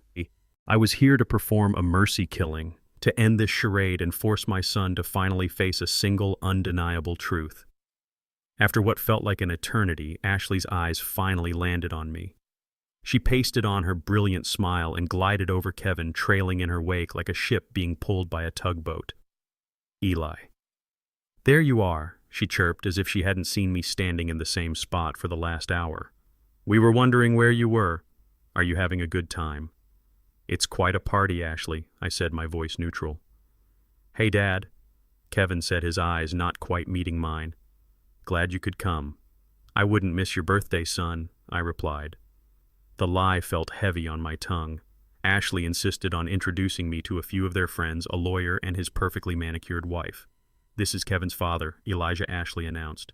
I was here to perform a mercy killing, to end this charade and force my son to finally face a single, undeniable truth. After what felt like an eternity, Ashley's eyes finally landed on me. She pasted on her brilliant smile and glided over Kevin, trailing in her wake like a ship being pulled by a tugboat. Eli. "There you are," she chirped as if she hadn't seen me standing in the same spot for the last hour. "We were wondering where you were. Are you having a good time?" "It's quite a party, Ashley," I said, my voice neutral. "Hey, Dad," Kevin said, his eyes not quite meeting mine. "Glad you could come." "I wouldn't miss your birthday, son," I replied. The lie felt heavy on my tongue. Ashley insisted on introducing me to a few of their friends, a lawyer and his perfectly manicured wife. "This is Kevin's father," Elijah Ashley announced.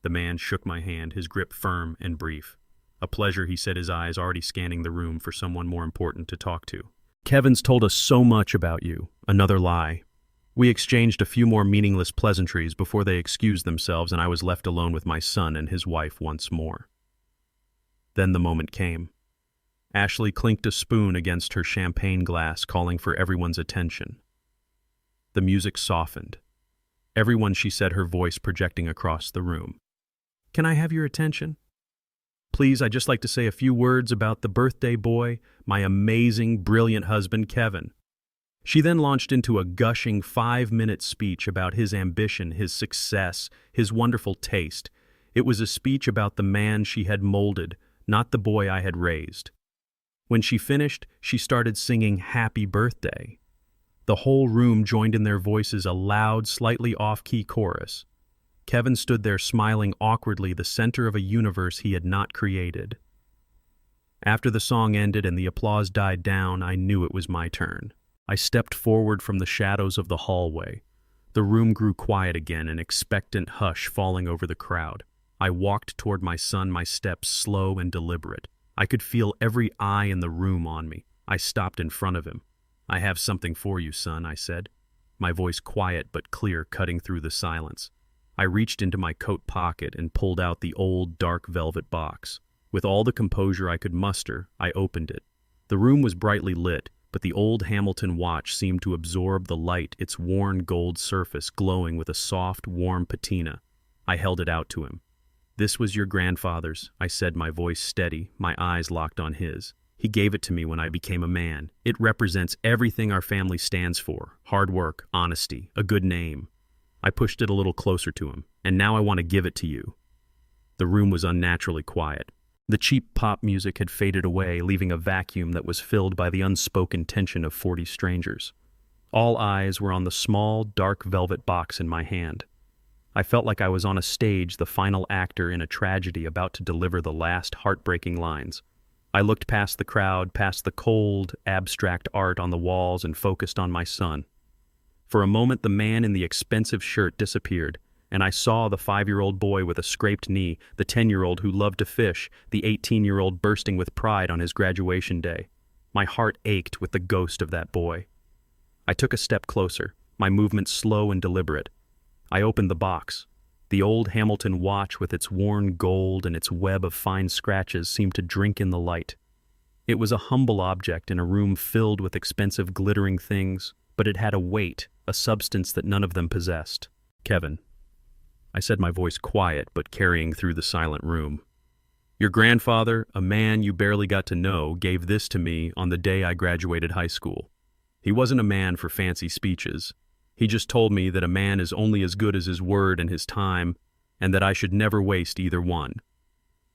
The man shook my hand, his grip firm and brief. "A pleasure," he said, his eyes already scanning the room for someone more important to talk to. "Kevin's told us so much about you." Another lie. We exchanged a few more meaningless pleasantries before they excused themselves, and I was left alone with my son and his wife once more. Then the moment came. Ashley clinked a spoon against her champagne glass, calling for everyone's attention. The music softened. "Everyone," she said, her voice projecting across the room. "Can I have your attention? Please, I'd just like to say a few words about the birthday boy, my amazing, brilliant husband, Kevin." She then launched into a gushing 5-minute speech about his ambition, his success, his wonderful taste. It was a speech about the man she had molded, not the boy I had raised. When she finished, she started singing "Happy Birthday." The whole room joined in their voices, a loud, slightly off-key chorus. Kevin stood there smiling awkwardly, the center of a universe he had not created. After the song ended and the applause died down, I knew it was my turn. I stepped forward from the shadows of the hallway. The room grew quiet again, an expectant hush falling over the crowd. I walked toward my son, my steps slow and deliberate. I could feel every eye in the room on me. I stopped in front of him. "I have something for you, son," I said, my voice quiet but clear, cutting through the silence. I reached into my coat pocket and pulled out the old, dark velvet box. With all the composure I could muster, I opened it. The room was brightly lit, but the old Hamilton watch seemed to absorb the light, its worn gold surface glowing with a soft, warm patina. I held it out to him. "This was your grandfather's," I said, my voice steady, my eyes locked on his. "He gave it to me when I became a man. It represents everything our family stands for: hard work, honesty, a good name." I pushed it a little closer to him. "And now I want to give it to you." The room was unnaturally quiet. The cheap pop music had faded away, leaving a vacuum that was filled by the unspoken tension of 40 strangers. All eyes were on the small, dark velvet box in my hand. I felt like I was on a stage, the final actor in a tragedy about to deliver the last heartbreaking lines. I looked past the crowd, past the cold, abstract art on the walls, and focused on my son. For a moment, the man in the expensive shirt disappeared, and I saw the 5-year-old boy with a scraped knee, the 10-year-old who loved to fish, the 18-year-old bursting with pride on his graduation day. My heart ached with the ghost of that boy. I took a step closer, my movements slow and deliberate. I opened the box. The old Hamilton watch with its worn gold and its web of fine scratches seemed to drink in the light. It was a humble object in a room filled with expensive glittering things, but it had a weight, a substance that none of them possessed. "Kevin," I said, my voice quiet but carrying through the silent room. Your grandfather, a man you barely got to know, gave this to me on the day I graduated high school. He wasn't a man for fancy speeches. He just told me that a man is only as good as his word and his time, and that I should never waste either one.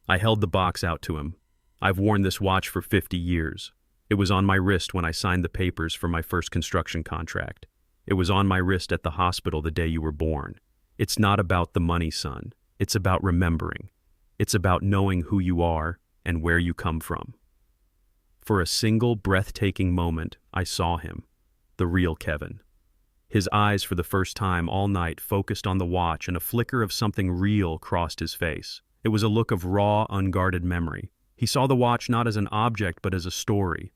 I held the box out to him. I've worn this watch for 50 years. It was on my wrist when I signed the papers for my first construction contract. It was on my wrist at the hospital the day you were born. It's not about the money, son. It's about remembering. It's about knowing who you are and where you come from. For a single breathtaking moment, I saw him, the real Kevin. His eyes for the first time all night focused on the watch, and a flicker of something real crossed his face. It was a look of raw, unguarded memory. He saw the watch not as an object but as a story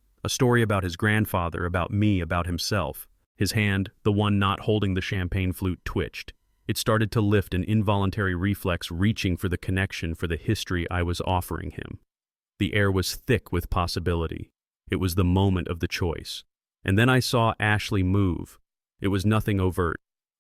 about his grandfather, about me, about himself. His hand, the one not holding the champagne flute, twitched. It started to lift, an involuntary reflex reaching for the connection, for the history I was offering him. The air was thick with possibility. It was the moment of the choice. And then I saw Ashley move. It was nothing overt.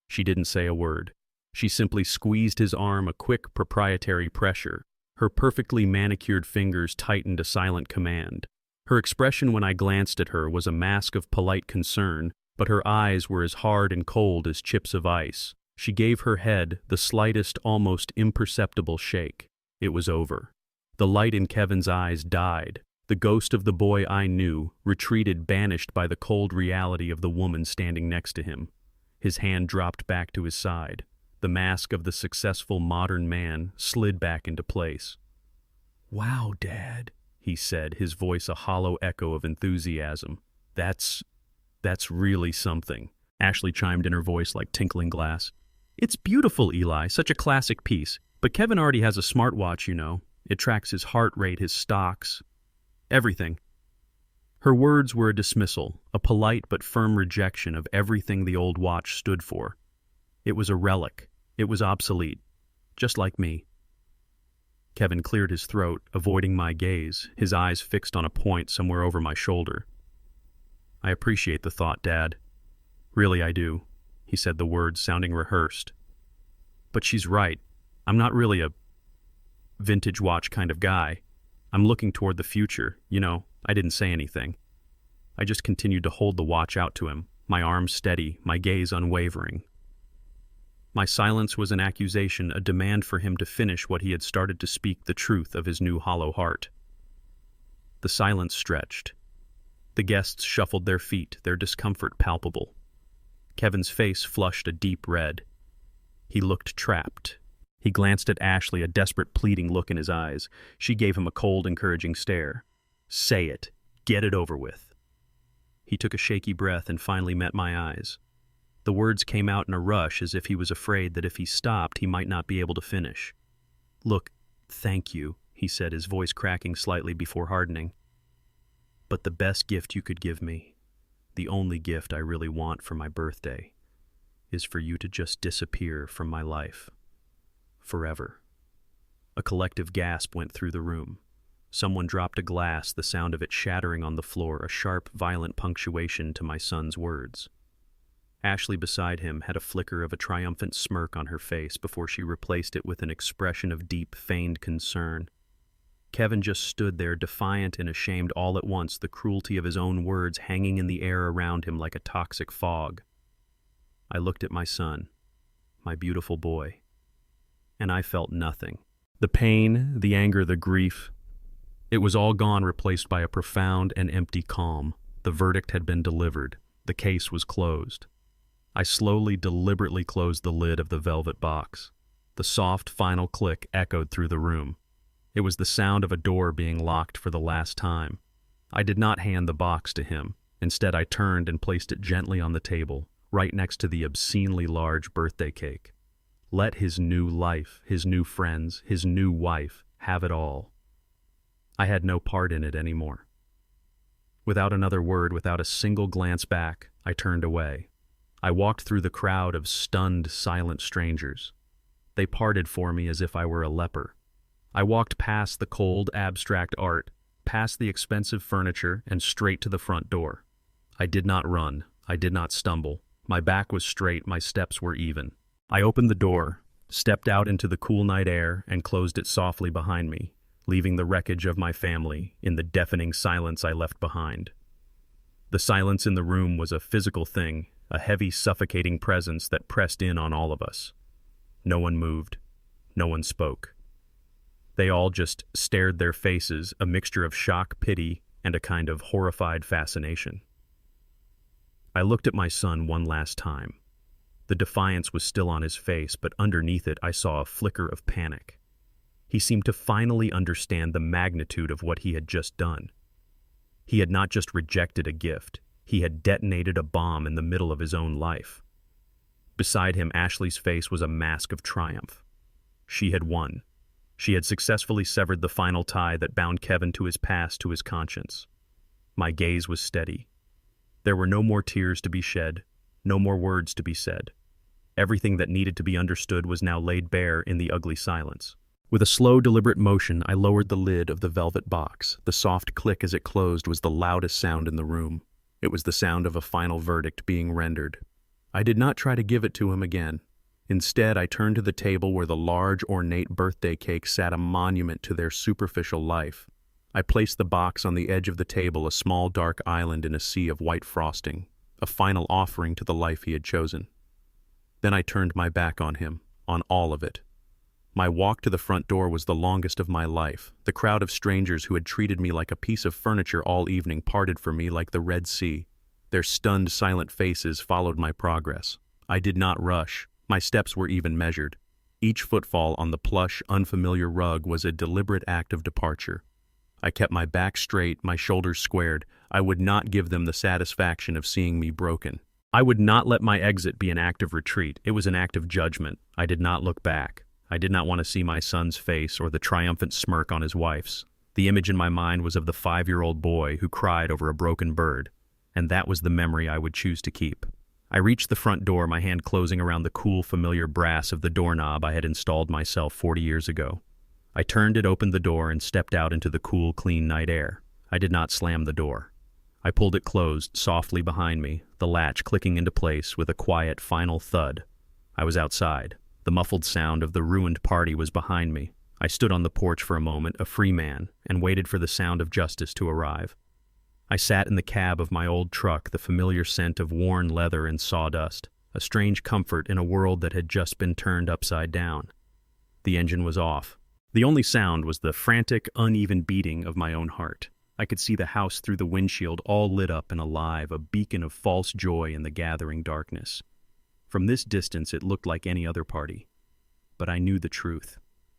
She didn't say a word. She simply squeezed his arm, a quick proprietary pressure. Her perfectly manicured fingers tightened a silent command. Her expression when I glanced at her was a mask of polite concern, but her eyes were as hard and cold as chips of ice. She gave her head the slightest, almost imperceptible shake. It was over. The light in Kevin's eyes died. The ghost of the boy I knew retreated, banished by the cold reality of the woman standing next to him. His hand dropped back to his side. The mask of the successful modern man slid back into place. "Wow, Dad," he said, his voice a hollow echo of enthusiasm. That's really something." Ashley chimed in, her voice like tinkling glass. "It's beautiful, Eli, such a classic piece. But Kevin already has a smartwatch, you know. It tracks his heart rate, his stocks, everything." Her words were a dismissal, a polite but firm rejection of everything the old watch stood for. It was a relic. It was obsolete. Just like me. Kevin cleared his throat, avoiding my gaze, his eyes fixed on a point somewhere over my shoulder. "I appreciate the thought, Dad. Really, I do," he said, the words sounding rehearsed. "But she's right. I'm not really a vintage watch kind of guy. I'm looking toward the future, you know." I didn't say anything. I just continued to hold the watch out to him, my arms steady, my gaze unwavering. My silence was an accusation, a demand for him to finish what he had started, to speak the truth of his new hollow heart. The silence stretched. The guests shuffled their feet, their discomfort palpable. Kevin's face flushed a deep red. He looked trapped. He glanced at Ashley, a desperate, pleading look in his eyes. She gave him a cold, encouraging stare. "Say it. Get it over with." He took a shaky breath and finally met my eyes. The words came out in a rush, as if he was afraid that if he stopped, he might not be able to finish. "Look, thank you," he said, his voice cracking slightly before hardening. "But the best gift you could give me, the only gift I really want for my birthday, is for you to just disappear from my life. Forever." A collective gasp went through the room. Someone dropped a glass, the sound of it shattering on the floor, a sharp, violent punctuation to my son's words. Ashley beside him had a flicker of a triumphant smirk on her face before she replaced it with an expression of deep, feigned concern. Kevin just stood there, defiant and ashamed all at once, the cruelty of his own words hanging in the air around him like a toxic fog. I looked at my son, my beautiful boy, and I felt nothing. The pain, the anger, the grief, it was all gone, replaced by a profound and empty calm. The verdict had been delivered. The case was closed. I slowly, deliberately closed the lid of the velvet box. The soft, final click echoed through the room. It was the sound of a door being locked for the last time. I did not hand the box to him. Instead, I turned and placed it gently on the table, right next to the obscenely large birthday cake. Let his new life, his new friends, his new wife have it all. I had no part in it anymore. Without another word, without a single glance back, I turned away. I walked through the crowd of stunned, silent strangers. They parted for me as if I were a leper. I walked past the cold, abstract art, past the expensive furniture, and straight to the front door. I did not run. I did not stumble. My back was straight, my steps were even. I opened the door, stepped out into the cool night air, and closed it softly behind me, leaving the wreckage of my family in the deafening silence I left behind. The silence in the room was a physical thing, a heavy, suffocating presence that pressed in on all of us. No one moved. No one spoke. They all just stared their faces, a mixture of shock, pity, and a kind of horrified fascination. I looked at my son one last time. The defiance was still on his face, but underneath it I saw a flicker of panic. He seemed to finally understand the magnitude of what he had just done. He had not just rejected a gift, he had detonated a bomb in the middle of his own life. Beside him, Ashley's face was a mask of triumph. She had won. She had successfully severed the final tie that bound Kevin to his past, to his conscience. My gaze was steady. There were no more tears to be shed, no more words to be said. Everything that needed to be understood was now laid bare in the ugly silence. With a slow, deliberate motion, I lowered the lid of the velvet box. The soft click as it closed was the loudest sound in the room. It was the sound of a final verdict being rendered. I did not try to give it to him again. Instead, I turned to the table where the large, ornate birthday cake sat, a monument to their superficial life. I placed the box on the edge of the table, a small, dark island in a sea of white frosting, a final offering to the life he had chosen. Then I turned my back on him, on all of it. My walk to the front door was the longest of my life. The crowd of strangers who had treated me like a piece of furniture all evening parted from me like the Red Sea. Their stunned, silent faces followed my progress. I did not rush. My steps were even measured. Each footfall on the plush, unfamiliar rug was a deliberate act of departure. I kept my back straight, my shoulders squared. I would not give them the satisfaction of seeing me broken. I would not let my exit be an act of retreat. It was an act of judgment. I did not look back. I did not want to see my son's face or the triumphant smirk on his wife's. The image in my mind was of the 5-year-old boy who cried over a broken bird, and that was the memory I would choose to keep. I reached the front door, my hand closing around the cool, familiar brass of the doorknob I had installed myself 40 years ago. I turned it, opened the door, and stepped out into the cool, clean night air. I did not slam the door. I pulled it closed softly behind me, the latch clicking into place with a quiet, final thud. I was outside. The muffled sound of the ruined party was behind me. I stood on the porch for a moment, a free man, and waited for the sound of justice to arrive. I sat in the cab of my old truck, the familiar scent of worn leather and sawdust, a strange comfort in a world that had just been turned upside down. The engine was off. The only sound was the frantic, uneven beating of my own heart. I could see the house through the windshield, all lit up and alive, a beacon of false joy in the gathering darkness. From this distance, it looked like any other party. But I knew the truth.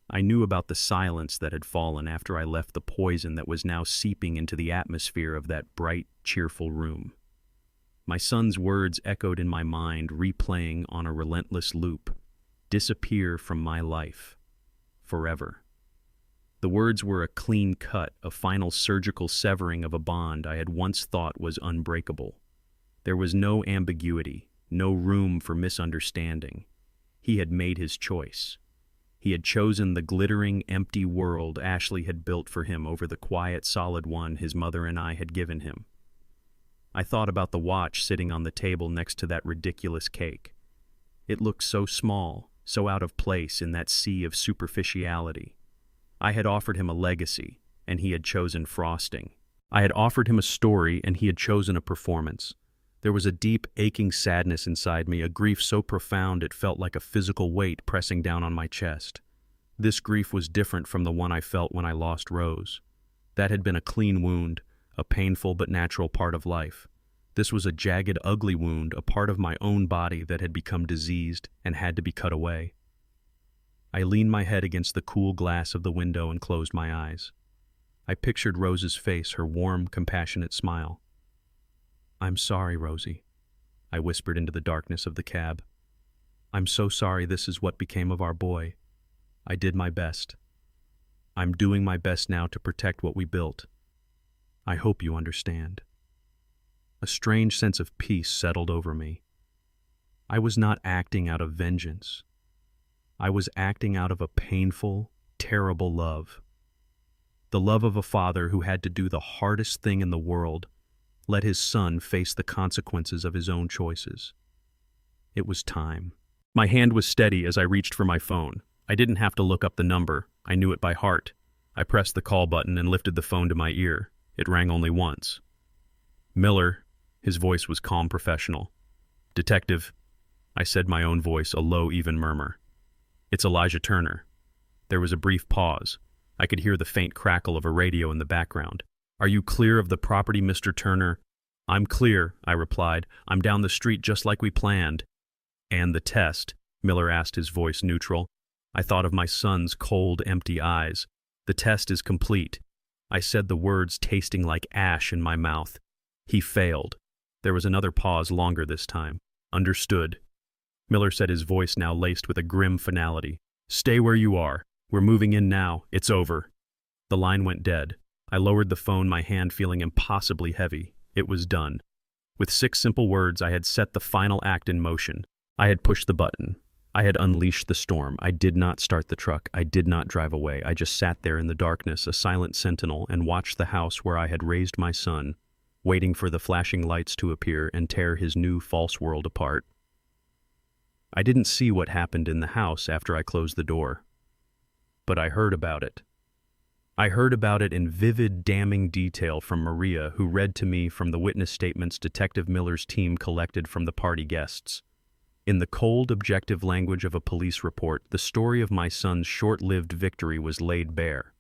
I knew about the silence that had fallen after I left, the poison that was now seeping into the atmosphere of that bright, cheerful room. My son's words echoed in my mind, replaying on a relentless loop. Disappear from my life. Forever. The words were a clean cut, a final surgical severing of a bond I had once thought was unbreakable. There was no ambiguity. No room for misunderstanding. He had made his choice. He had chosen the glittering, empty world Ashley had built for him over the quiet, solid one his mother and I had given him. I thought about the watch sitting on the table next to that ridiculous cake. It looked so small, so out of place in that sea of superficiality. I had offered him a legacy, and he had chosen frosting. I had offered him a story, and he had chosen a performance. There was a deep, aching sadness inside me, a grief so profound it felt like a physical weight pressing down on my chest. This grief was different from the one I felt when I lost Rose. That had been a clean wound, a painful but natural part of life. This was a jagged, ugly wound, a part of my own body that had become diseased and had to be cut away. I leaned my head against the cool glass of the window and closed my eyes. I pictured Rose's face, her warm, compassionate smile. "I'm sorry, Rosie," I whispered into the darkness of the cab. "I'm so sorry this is what became of our boy. I did my best. I'm doing my best now to protect what we built. I hope you understand." A strange sense of peace settled over me. I was not acting out of vengeance. I was acting out of a painful, terrible love. The love of a father who had to do the hardest thing in the world, let his son face the consequences of his own choices. It was time. My hand was steady as I reached for my phone. I didn't have to look up the number. I knew it by heart. I pressed the call button and lifted the phone to my ear. It rang only once. Miller. His voice was calm, professional. Detective. I said, my own voice, a low, even murmur. It's Elijah Turner. There was a brief pause. I could hear the faint crackle of a radio in the background. Are you clear of the property, Mr. Turner? I'm clear, I replied. I'm down the street just like we planned. And the test? Miller asked, his voice neutral. I thought of my son's cold, empty eyes. The test is complete. I said, the words tasting like ash in my mouth. He failed. There was another pause, longer this time. Understood. Miller said, his voice now laced with a grim finality. Stay where you are. We're moving in now. It's over. The line went dead. I lowered the phone, my hand feeling impossibly heavy. It was done. With 6 simple words, I had set the final act in motion. I had pushed the button. I had unleashed the storm. I did not start the truck. I did not drive away. I just sat there in the darkness, a silent sentinel, and watched the house where I had raised my son, waiting for the flashing lights to appear and tear his new false world apart. I didn't see what happened in the house after I closed the door, but I heard about it. I heard about it in vivid, damning detail from Maria, who read to me from the witness statements Detective Miller's team collected from the party guests. In the cold, objective language of a police report, the story of my son's short-lived victory was laid bare.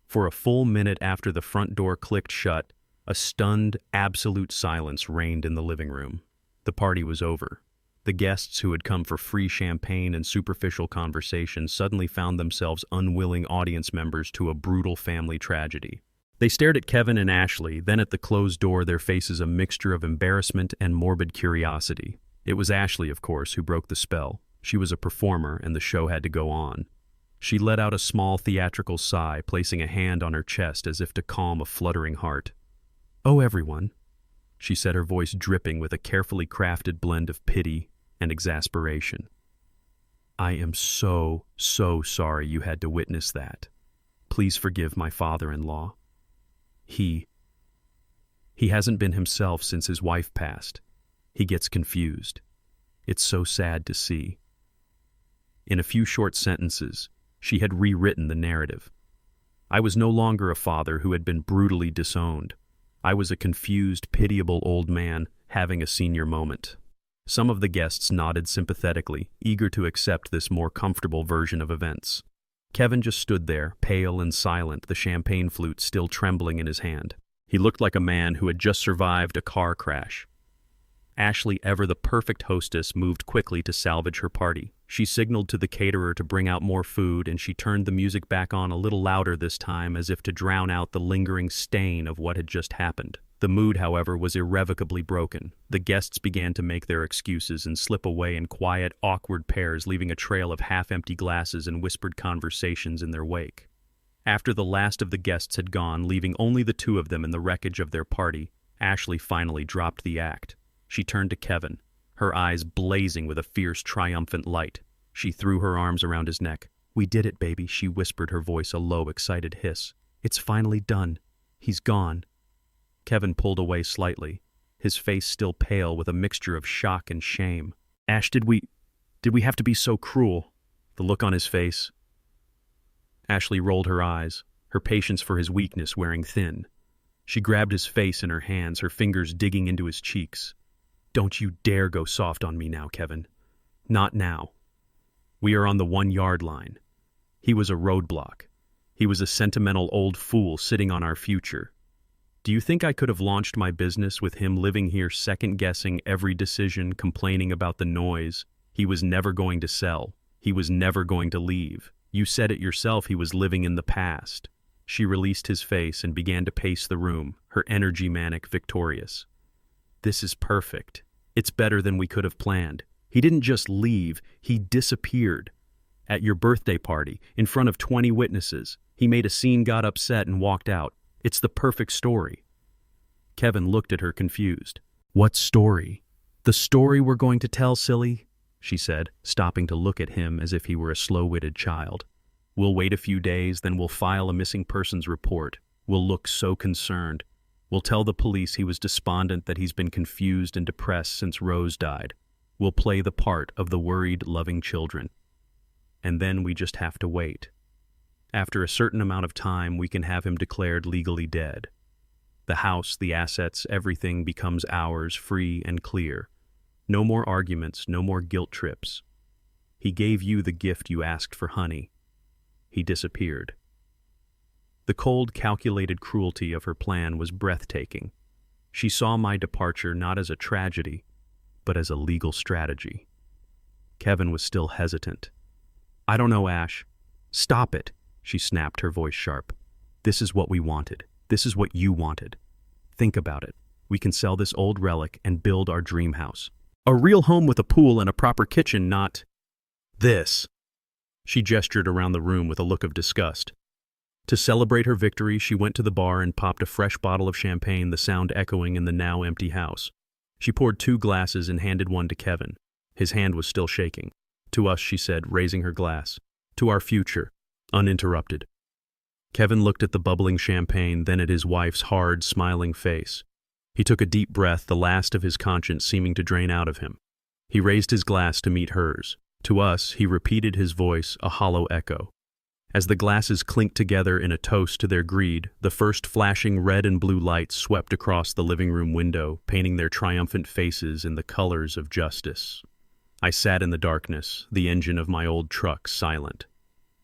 For a full minute after the front door clicked shut, a stunned, absolute silence reigned in the living room. The party was over. The guests who had come for free champagne and superficial conversation suddenly found themselves unwilling audience members to a brutal family tragedy. They stared at Kevin and Ashley, then at the closed door, their faces a mixture of embarrassment and morbid curiosity. It was Ashley, of course, who broke the spell. She was a performer, and the show had to go on. She let out a small theatrical sigh, placing a hand on her chest as if to calm a fluttering heart. "Oh, everyone," she said, her voice dripping with a carefully crafted blend of pity and exasperation. "I am so sorry you had to witness that. Please forgive my father-in-law. He hasn't been himself since his wife passed. He gets confused. It's so sad to see." In a few short sentences, she had rewritten the narrative. I was no longer a father who had been brutally disowned. I was a confused, pitiable old man having a senior moment. Some of the guests nodded sympathetically, eager to accept this more comfortable version of events. Kevin just stood there, pale and silent, the champagne flute still trembling in his hand. He looked like a man who had just survived a car crash. Ashley, ever the perfect hostess, moved quickly to salvage her party. She signaled to the caterer to bring out more food, and she turned the music back on a little louder this time, as if to drown out the lingering stain of what had just happened. The mood, however, was irrevocably broken. The guests began to make their excuses and slip away in quiet, awkward pairs, leaving a trail of half-empty glasses and whispered conversations in their wake. After the last of the guests had gone, leaving only the two of them in the wreckage of their party, Ashley finally dropped the act. She turned to Kevin, her eyes blazing with a fierce, triumphant light. She threw her arms around his neck. "We did it, baby," she whispered, her voice a low, excited hiss. "It's finally done. He's gone." Kevin pulled away slightly, his face still pale with a mixture of shock and shame. "Ash, did we have to be so cruel?" The look on his face. Ashley rolled her eyes, her patience for his weakness wearing thin. She grabbed his face in her hands, her fingers digging into his cheeks. "Don't you dare go soft on me now, Kevin. Not now. We are on the 1-yard line. He was a roadblock. He was a sentimental old fool sitting on our future. Do you think I could have launched my business with him living here second-guessing every decision, complaining about the noise? He was never going to sell. He was never going to leave. You said it yourself, he was living in the past." She released his face and began to pace the room, her energy manic, victorious. "This is perfect. It's better than we could have planned. He didn't just leave, he disappeared. At your birthday party, in front of 20 witnesses, he made a scene, got upset, and walked out. It's the perfect story." Kevin looked at her confused. "What story?" "The story we're going to tell, silly," she said, stopping to look at him as if he were a slow-witted child. "We'll wait a few days, then we'll file a missing persons report. We'll look so concerned. We'll tell the police he was despondent, that he's been confused and depressed since Rose died. We'll play the part of the worried, loving children. And then we just have to wait." After a certain amount of time, we can have him declared legally dead. The house, the assets, everything becomes ours, free and clear. No more arguments, no more guilt trips. He gave you the gift you asked for, honey. He disappeared. The cold, calculated cruelty of her plan was breathtaking. She saw my departure not as a tragedy, but as a legal strategy. Kevin was still hesitant. "I don't know, Ash." "Stop it," she snapped, her voice sharp. "This is what we wanted. This is what you wanted. Think about it. We can sell this old relic and build our dream house. A real home with a pool and a proper kitchen, not this." She gestured around the room with a look of disgust. To celebrate her victory, she went to the bar and popped a fresh bottle of champagne, the sound echoing in the now empty house. She poured 2 glasses and handed one to Kevin. His hand was still shaking. "To us," she said, raising her glass. "To our future, uninterrupted." Kevin looked at the bubbling champagne, then at his wife's hard, smiling face. He took a deep breath, the last of his conscience seeming to drain out of him. He raised his glass to meet hers. "To us," he repeated, his voice a hollow echo. As the glasses clinked together in a toast to their greed, the first flashing red and blue lights swept across the living room window, painting their triumphant faces in the colors of justice. I sat in the darkness, the engine of my old truck silent.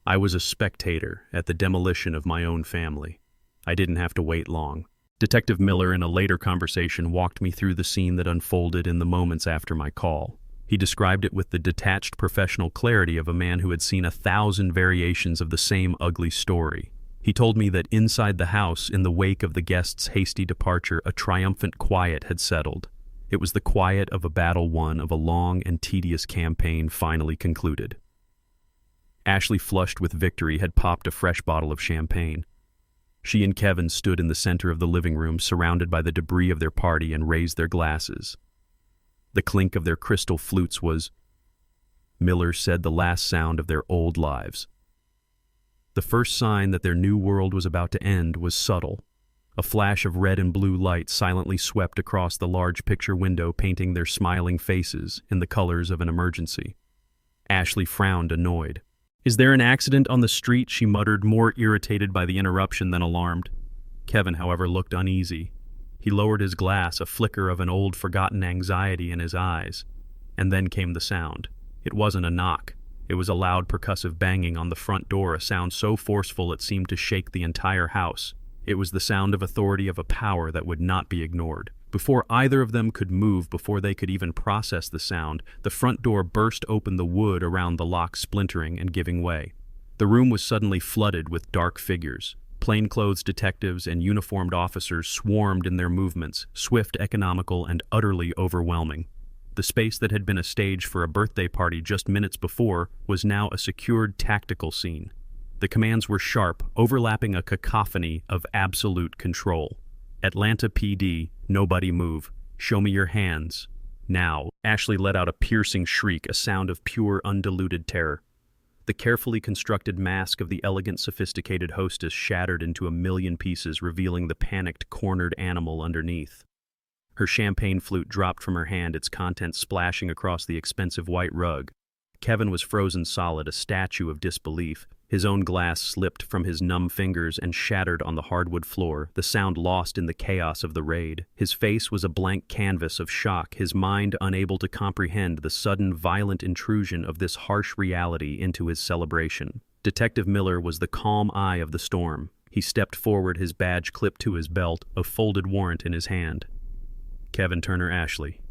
I was a spectator at the demolition of my own family. I didn't have to wait long. Detective Miller, in a later conversation, walked me through the scene that unfolded in the moments after my call. He described it with the detached professional clarity of a man who had seen 1,000 variations of the same ugly story. He told me that inside the house, in the wake of the guests' hasty departure, a triumphant quiet had settled. It was the quiet of a battle won, of a long and tedious campaign finally concluded. Ashley, flushed with victory, had popped a fresh bottle of champagne. She and Kevin stood in the center of the living room, surrounded by the debris of their party, and raised their glasses. The clink of their crystal flutes was, Miller said, the last sound of their old lives. The first sign that their new world was about to end was subtle. A flash of red and blue light silently swept across the large picture window, painting their smiling faces in the colors of an emergency. Ashley frowned, annoyed. "Is there an accident on the street?" she muttered, more irritated by the interruption than alarmed. Kevin, however, looked uneasy. He lowered his glass, a flicker of an old forgotten anxiety in his eyes. And then came the sound. It wasn't a knock. It was a loud percussive banging on the front door, a sound so forceful it seemed to shake the entire house. It was the sound of authority, of a power that would not be ignored. Before either of them could move, before they could even process the sound, the front door burst open, the wood around the lock splintering and giving way. The room was suddenly flooded with dark figures. Plainclothes detectives and uniformed officers swarmed in their movements, swift, economical, and utterly overwhelming. The space that had been a stage for a birthday party just minutes before was now a secured tactical scene. The commands were sharp, overlapping a cacophony of absolute control. "Atlanta PD, nobody move. Show me your hands. Now." Ashley let out a piercing shriek, a sound of pure, undiluted terror. The carefully constructed mask of the elegant, sophisticated hostess shattered into a million pieces, revealing the panicked, cornered animal underneath. Her champagne flute dropped from her hand, its contents splashing across the expensive white rug. Kevin was frozen solid, a statue of disbelief. His own glass slipped from his numb fingers and shattered on the hardwood floor, the sound lost in the chaos of the raid. His face was a blank canvas of shock, his mind unable to comprehend the sudden, violent intrusion of this harsh reality into his celebration. Detective Miller was the calm eye of the storm. He stepped forward, his badge clipped to his belt, a folded warrant in his hand. "Kevin Turner Ashley."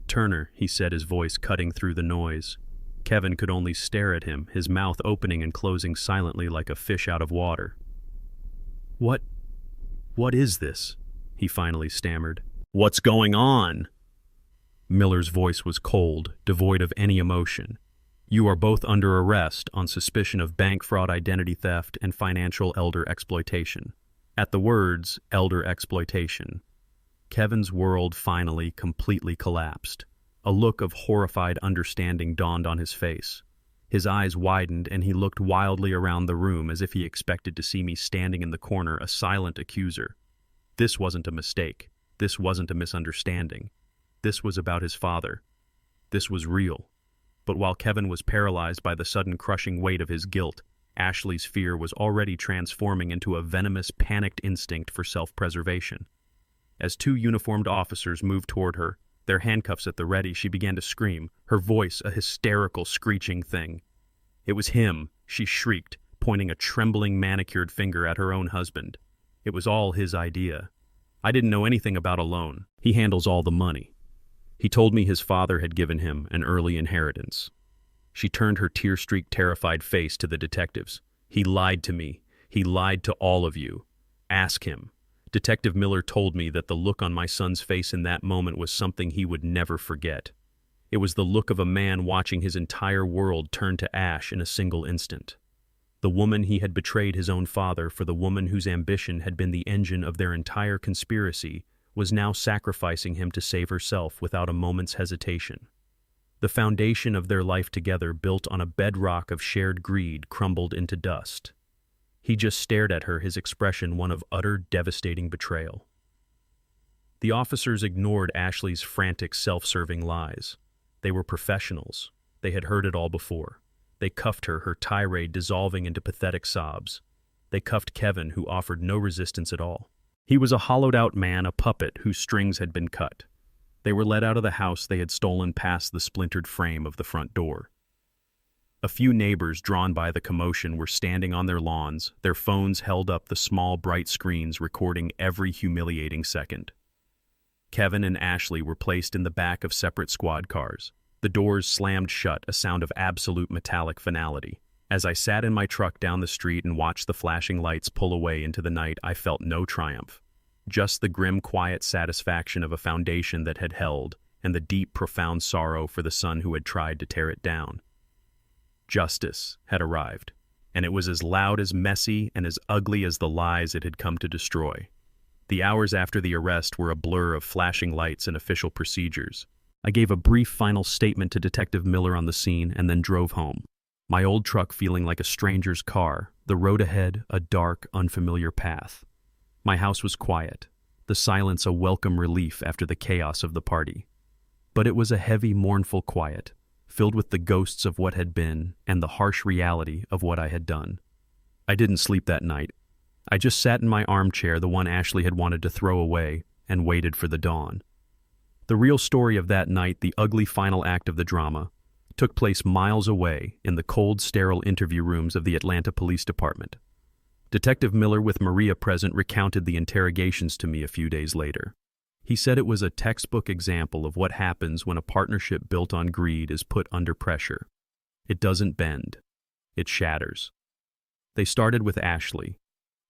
"Turner," he said, his voice cutting through the noise. Kevin could only stare at him, his mouth opening and closing silently like a fish out of water. What is this?" he finally stammered. "What's going on?" Miller's voice was cold, devoid of any emotion. "You are both under arrest on suspicion of bank fraud, identity theft, and financial elder exploitation." At the words, elder exploitation, Kevin's world finally completely collapsed. A look of horrified understanding dawned on his face. His eyes widened, and he looked wildly around the room as if he expected to see me standing in the corner, a silent accuser. This wasn't a mistake. This wasn't a misunderstanding. This was about his father. This was real. But while Kevin was paralyzed by the sudden crushing weight of his guilt, Ashley's fear was already transforming into a venomous, panicked instinct for self-preservation. As two uniformed officers moved toward her, their handcuffs at the ready, she began to scream, her voice a hysterical, screeching thing. It was him, she shrieked, pointing a trembling, manicured finger at her own husband. It was all his idea. I didn't know anything about a loan. He handles all the money. He told me his father had given him an early inheritance. She turned her tear-streaked, terrified face to the detectives. He lied to me. He lied to all of you. Ask him. Detective Miller told me that the look on my son's face in that moment was something he would never forget. It was the look of a man watching his entire world turn to ash in a single instant. The woman he had betrayed his own father for the woman whose ambition had been the engine of their entire conspiracy was now sacrificing him to save herself without a moment's hesitation. The foundation of their life together, built on a bedrock of shared greed, crumbled into dust. He just stared at her, his expression one of utter, devastating betrayal. The officers ignored Ashley's frantic, self-serving lies. They were professionals. They had heard it all before. They cuffed her, her tirade dissolving into pathetic sobs. They cuffed Kevin, who offered no resistance at all. He was a hollowed-out man, a puppet whose strings had been cut. They were led out of the house they had stolen past the splintered frame of the front door. A few neighbors, drawn by the commotion, were standing on their lawns, their phones held up, the small, bright screens recording every humiliating second. Kevin and Ashley were placed in the back of separate squad cars. The doors slammed shut, a sound of absolute metallic finality. As I sat in my truck down the street and watched the flashing lights pull away into the night, I felt no triumph. Just the grim, quiet satisfaction of a foundation that had held, and the deep, profound sorrow for the son who had tried to tear it down. Justice had arrived, and it was as loud, as messy, and as ugly as the lies it had come to destroy. The hours after the arrest were a blur of flashing lights and official procedures. I gave a brief final statement to Detective Miller on the scene and then drove home. My old truck feeling like a stranger's car, the road ahead a dark, unfamiliar path. My house was quiet, the silence a welcome relief after the chaos of the party. But it was a heavy, mournful quiet, filled with the ghosts of what had been and the harsh reality of what I had done. I didn't sleep that night. I just sat in my armchair, the one Ashley had wanted to throw away, and waited for the dawn. The real story of that night, the ugly final act of the drama, took place miles away in the cold, sterile interview rooms of the Atlanta Police Department. Detective Miller, with Maria present, recounted the interrogations to me a few days later. He said it was a textbook example of what happens when a partnership built on greed is put under pressure. It doesn't bend. It shatters. They started with Ashley.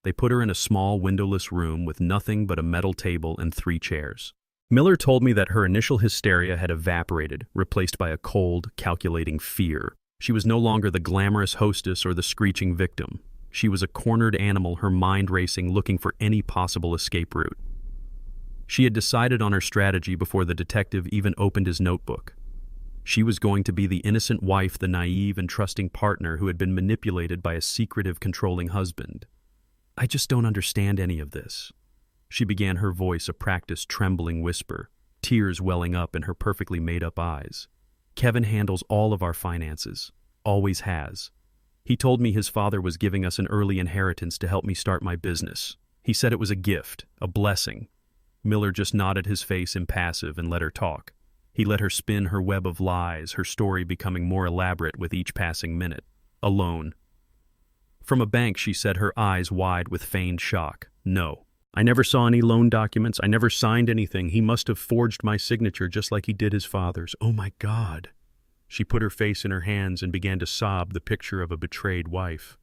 They put her in a small, windowless room with nothing but a metal table and 3 chairs. Miller told me that her initial hysteria had evaporated, replaced by a cold, calculating fear. She was no longer the glamorous hostess or the screeching victim. She was a cornered animal, her mind racing, looking for any possible escape route. She had decided on her strategy before the detective even opened his notebook. She was going to be the innocent wife, the naive and trusting partner who had been manipulated by a secretive, controlling husband. I just don't understand any of this. She began, her voice a practiced, trembling whisper, tears welling up in her perfectly made-up eyes. Kevin handles all of our finances, always has. He told me his father was giving us an early inheritance to help me start my business. He said it was a gift, a blessing. Miller just nodded, his face impassive, and let her talk. He let her spin her web of lies, her story becoming more elaborate with each passing minute. A loan. From a bank, she said, her eyes wide with feigned shock. No. I never saw any loan documents. I never signed anything. He must have forged my signature just like he did his father's. Oh my God. She put her face in her hands and began to sob, the picture of a betrayed wife.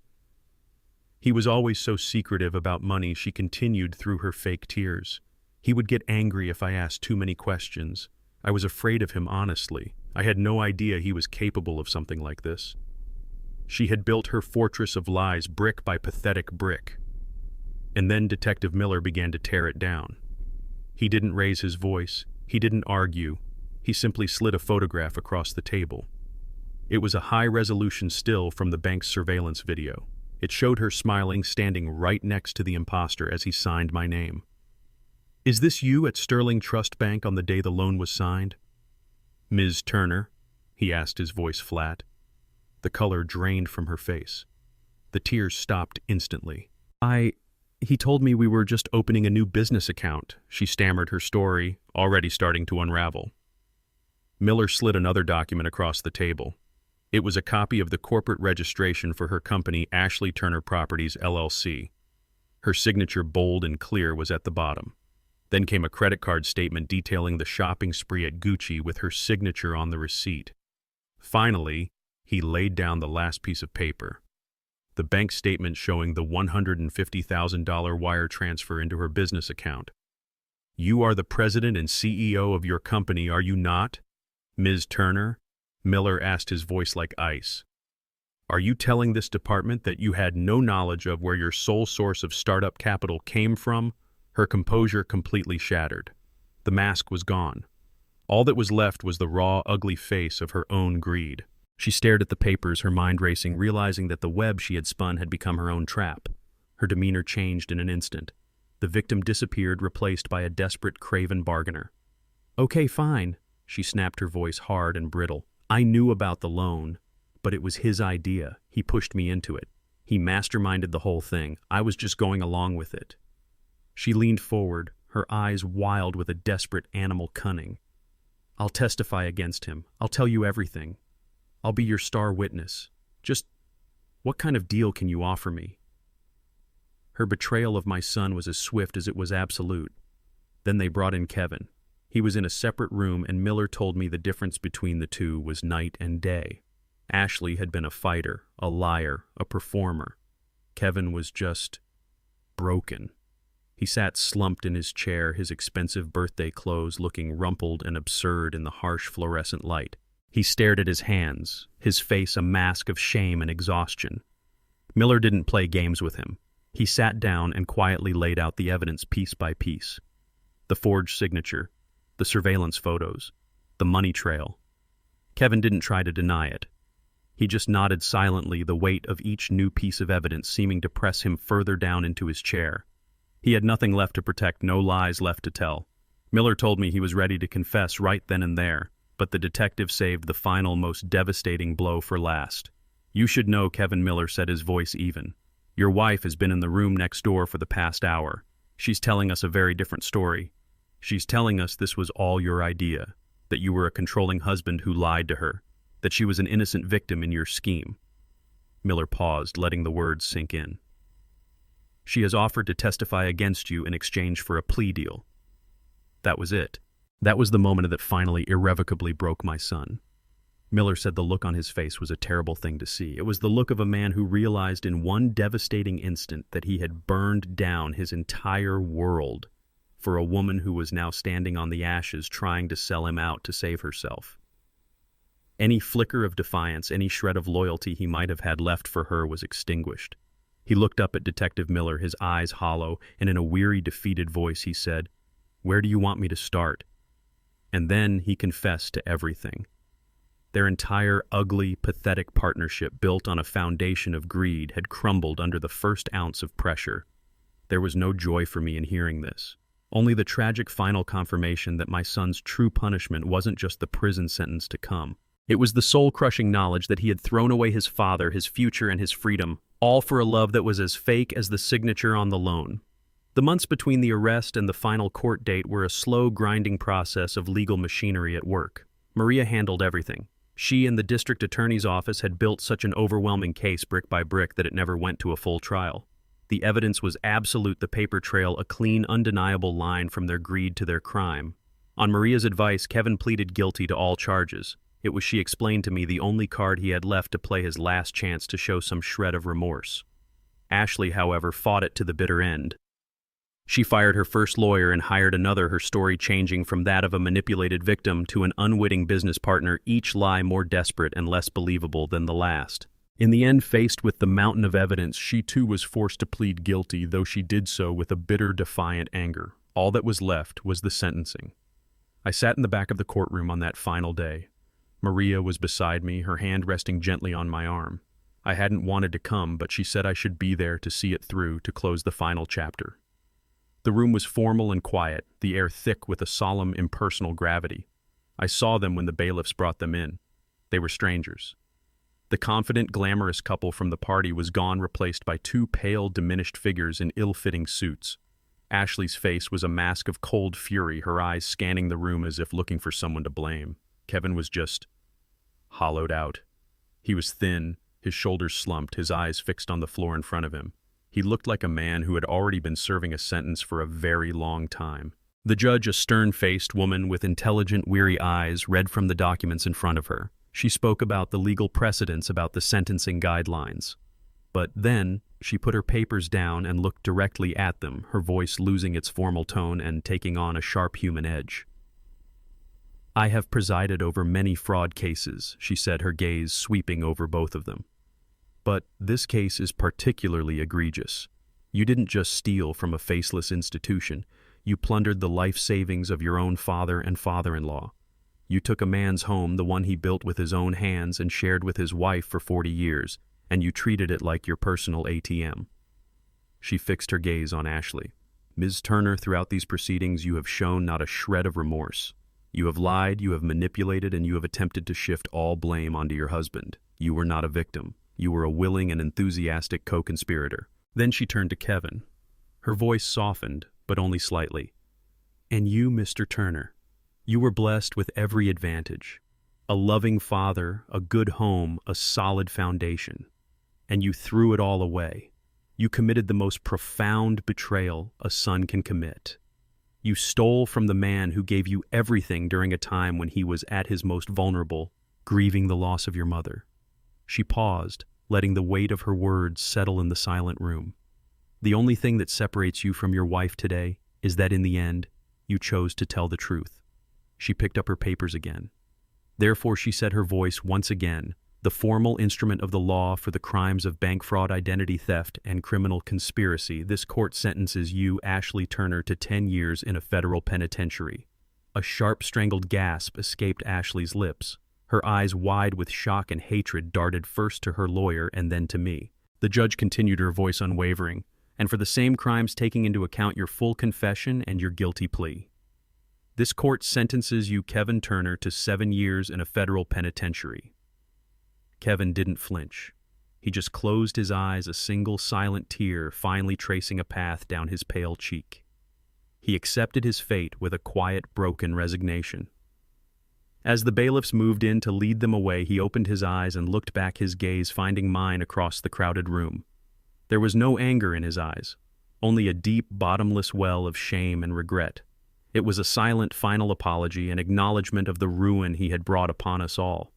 He was always so secretive about money, she continued through her fake tears. He would get angry if I asked too many questions. I was afraid of him, honestly. I had no idea he was capable of something like this. She had built her fortress of lies brick by pathetic brick. And then Detective Miller began to tear it down. He didn't raise his voice. He didn't argue. He simply slid a photograph across the table. It was a high-resolution still from the bank's surveillance video. It showed her smiling, standing right next to the imposter as he signed my name. Is this you at Sterling Trust Bank on the day the loan was signed? Ms. Turner, he asked, his voice flat. The color drained from her face. The tears stopped instantly. He told me we were just opening a new business account. She stammered her story, already starting to unravel. Miller slid another document across the table. It was a copy of the corporate registration for her company, Ashley Turner Properties, LLC. Her signature, bold and clear, was at the bottom. Then came a credit card statement detailing the shopping spree at Gucci with her signature on the receipt. Finally, he laid down the last piece of paper. The bank statement showing the $150,000 wire transfer into her business account. "You are the president and CEO of your company, are you not, Ms. Turner?" Miller asked, his voice like ice. "Are you telling this department that you had no knowledge of where your sole source of startup capital came from?" Her composure completely shattered. The mask was gone. All that was left was the raw, ugly face of her own greed. She stared at the papers, her mind racing, realizing that the web she had spun had become her own trap. Her demeanor changed in an instant. The victim disappeared, replaced by a desperate, craven bargainer. "Okay, fine," she snapped, her voice hard and brittle. "I knew about the loan, but it was his idea. He pushed me into it. He masterminded the whole thing. I was just going along with it." She leaned forward, her eyes wild with a desperate animal cunning. "I'll testify against him. I'll tell you everything. I'll be your star witness. Just what kind of deal can you offer me?" Her betrayal of my son was as swift as it was absolute. Then they brought in Kevin. He was in a separate room, and Miller told me the difference between the two was night and day. Ashley had been a fighter, a liar, a performer. Kevin was just broken. He sat slumped in his chair, his expensive birthday clothes looking rumpled and absurd in the harsh fluorescent light. He stared at his hands, his face a mask of shame and exhaustion. Miller didn't play games with him. He sat down and quietly laid out the evidence piece by piece. The forged signature, the surveillance photos, the money trail. Kevin didn't try to deny it. He just nodded silently, the weight of each new piece of evidence seeming to press him further down into his chair. He had nothing left to protect, no lies left to tell. Miller told me he was ready to confess right then and there, but the detective saved the final, most devastating blow for last. "You should know," Kevin Miller said, his voice even. "Your wife has been in the room next door for the past hour. She's telling us a very different story. She's telling us this was all your idea, that you were a controlling husband who lied to her, that she was an innocent victim in your scheme." Miller paused, letting the words sink in. "She has offered to testify against you in exchange for a plea deal." That was it. That was the moment that finally irrevocably broke my son. Miller said the look on his face was a terrible thing to see. It was the look of a man who realized in one devastating instant that he had burned down his entire world for a woman who was now standing on the ashes trying to sell him out to save herself. Any flicker of defiance, any shred of loyalty he might have had left for her was extinguished. He looked up at Detective Miller, his eyes hollow, and in a weary, defeated voice he said, "Where do you want me to start?" And then he confessed to everything. Their entire ugly, pathetic partnership, built on a foundation of greed, had crumbled under the first ounce of pressure. There was no joy for me in hearing this. Only the tragic final confirmation that my son's true punishment wasn't just the prison sentence to come. It was the soul-crushing knowledge that he had thrown away his father, his future, and his freedom, all for a love that was as fake as the signature on the loan. The months between the arrest and the final court date were a slow, grinding process of legal machinery at work. Maria handled everything. She and the district attorney's office had built such an overwhelming case brick by brick that it never went to a full trial. The evidence was absolute, the paper trail a clean, undeniable line from their greed to their crime. On Maria's advice, Kevin pleaded guilty to all charges. It was, she explained to me, the only card he had left to play his last chance to show some shred of remorse. Ashley, however, fought it to the bitter end. She fired her first lawyer and hired another, her story changing from that of a manipulated victim to an unwitting business partner, each lie more desperate and less believable than the last. In the end, faced with the mountain of evidence, she too was forced to plead guilty, though she did so with a bitter, defiant anger. All that was left was the sentencing. I sat in the back of the courtroom on that final day. Maria was beside me, her hand resting gently on my arm. I hadn't wanted to come, but she said I should be there to see it through, to close the final chapter. The room was formal and quiet, the air thick with a solemn, impersonal gravity. I saw them when the bailiffs brought them in. They were strangers. The confident, glamorous couple from the party was gone, replaced by two pale, diminished figures in ill-fitting suits. Ashley's face was a mask of cold fury, her eyes scanning the room as if looking for someone to blame. Kevin was just hollowed out. He was thin, his shoulders slumped, his eyes fixed on the floor in front of him. He looked like a man who had already been serving a sentence for a very long time. The judge, a stern-faced woman with intelligent, weary eyes, read from the documents in front of her. She spoke about the legal precedents about the sentencing guidelines. But then, she put her papers down and looked directly at them, her voice losing its formal tone and taking on a sharp human edge. "I have presided over many fraud cases," she said, her gaze sweeping over both of them. "But this case is particularly egregious. You didn't just steal from a faceless institution. You plundered the life savings of your own father and father-in-law. You took a man's home, the one he built with his own hands and shared with his wife for 40 years, and you treated it like your personal ATM. She fixed her gaze on Ashley. "Ms. Turner, throughout these proceedings, you have shown not a shred of remorse. You have lied, you have manipulated, and you have attempted to shift all blame onto your husband. You were not a victim. You were a willing and enthusiastic co-conspirator." Then she turned to Kevin. Her voice softened, but only slightly. "And you, Mr. Turner, you were blessed with every advantage. A loving father, a good home, a solid foundation. And you threw it all away. You committed the most profound betrayal a son can commit. You stole from the man who gave you everything during a time when he was at his most vulnerable, grieving the loss of your mother." She paused, letting the weight of her words settle in the silent room. "The only thing that separates you from your wife today is that in the end, you chose to tell the truth." She picked up her papers again. "Therefore," she said, her voice once again, "the formal instrument of the law for the crimes of bank fraud, identity theft, and criminal conspiracy, this court sentences you, Ashley Turner, to 10 years in a federal penitentiary." A sharp, strangled gasp escaped Ashley's lips. Her eyes, wide with shock and hatred, darted first to her lawyer and then to me. The judge continued, her voice unwavering, "And for the same crimes, taking into account your full confession and your guilty plea. This court sentences you, Kevin Turner, to 7 years in a federal penitentiary." Kevin didn't flinch. He just closed his eyes, a single silent tear finally tracing a path down his pale cheek. He accepted his fate with a quiet, broken resignation. As the bailiffs moved in to lead them away, he opened his eyes and looked back, his gaze finding mine across the crowded room. There was no anger in his eyes, only a deep, bottomless well of shame and regret. It was a silent, final apology, an acknowledgement of the ruin he had brought upon us all.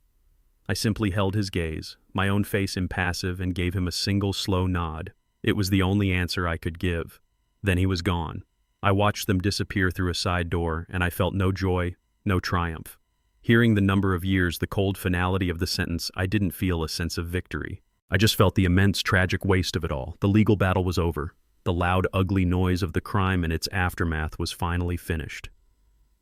I simply held his gaze, my own face impassive, and gave him a single slow nod. It was the only answer I could give. Then he was gone. I watched them disappear through a side door, and I felt no joy, no triumph. Hearing the number of years, the cold finality of the sentence, I didn't feel a sense of victory. I just felt the immense, tragic waste of it all. The legal battle was over. The loud, ugly noise of the crime and its aftermath was finally finished.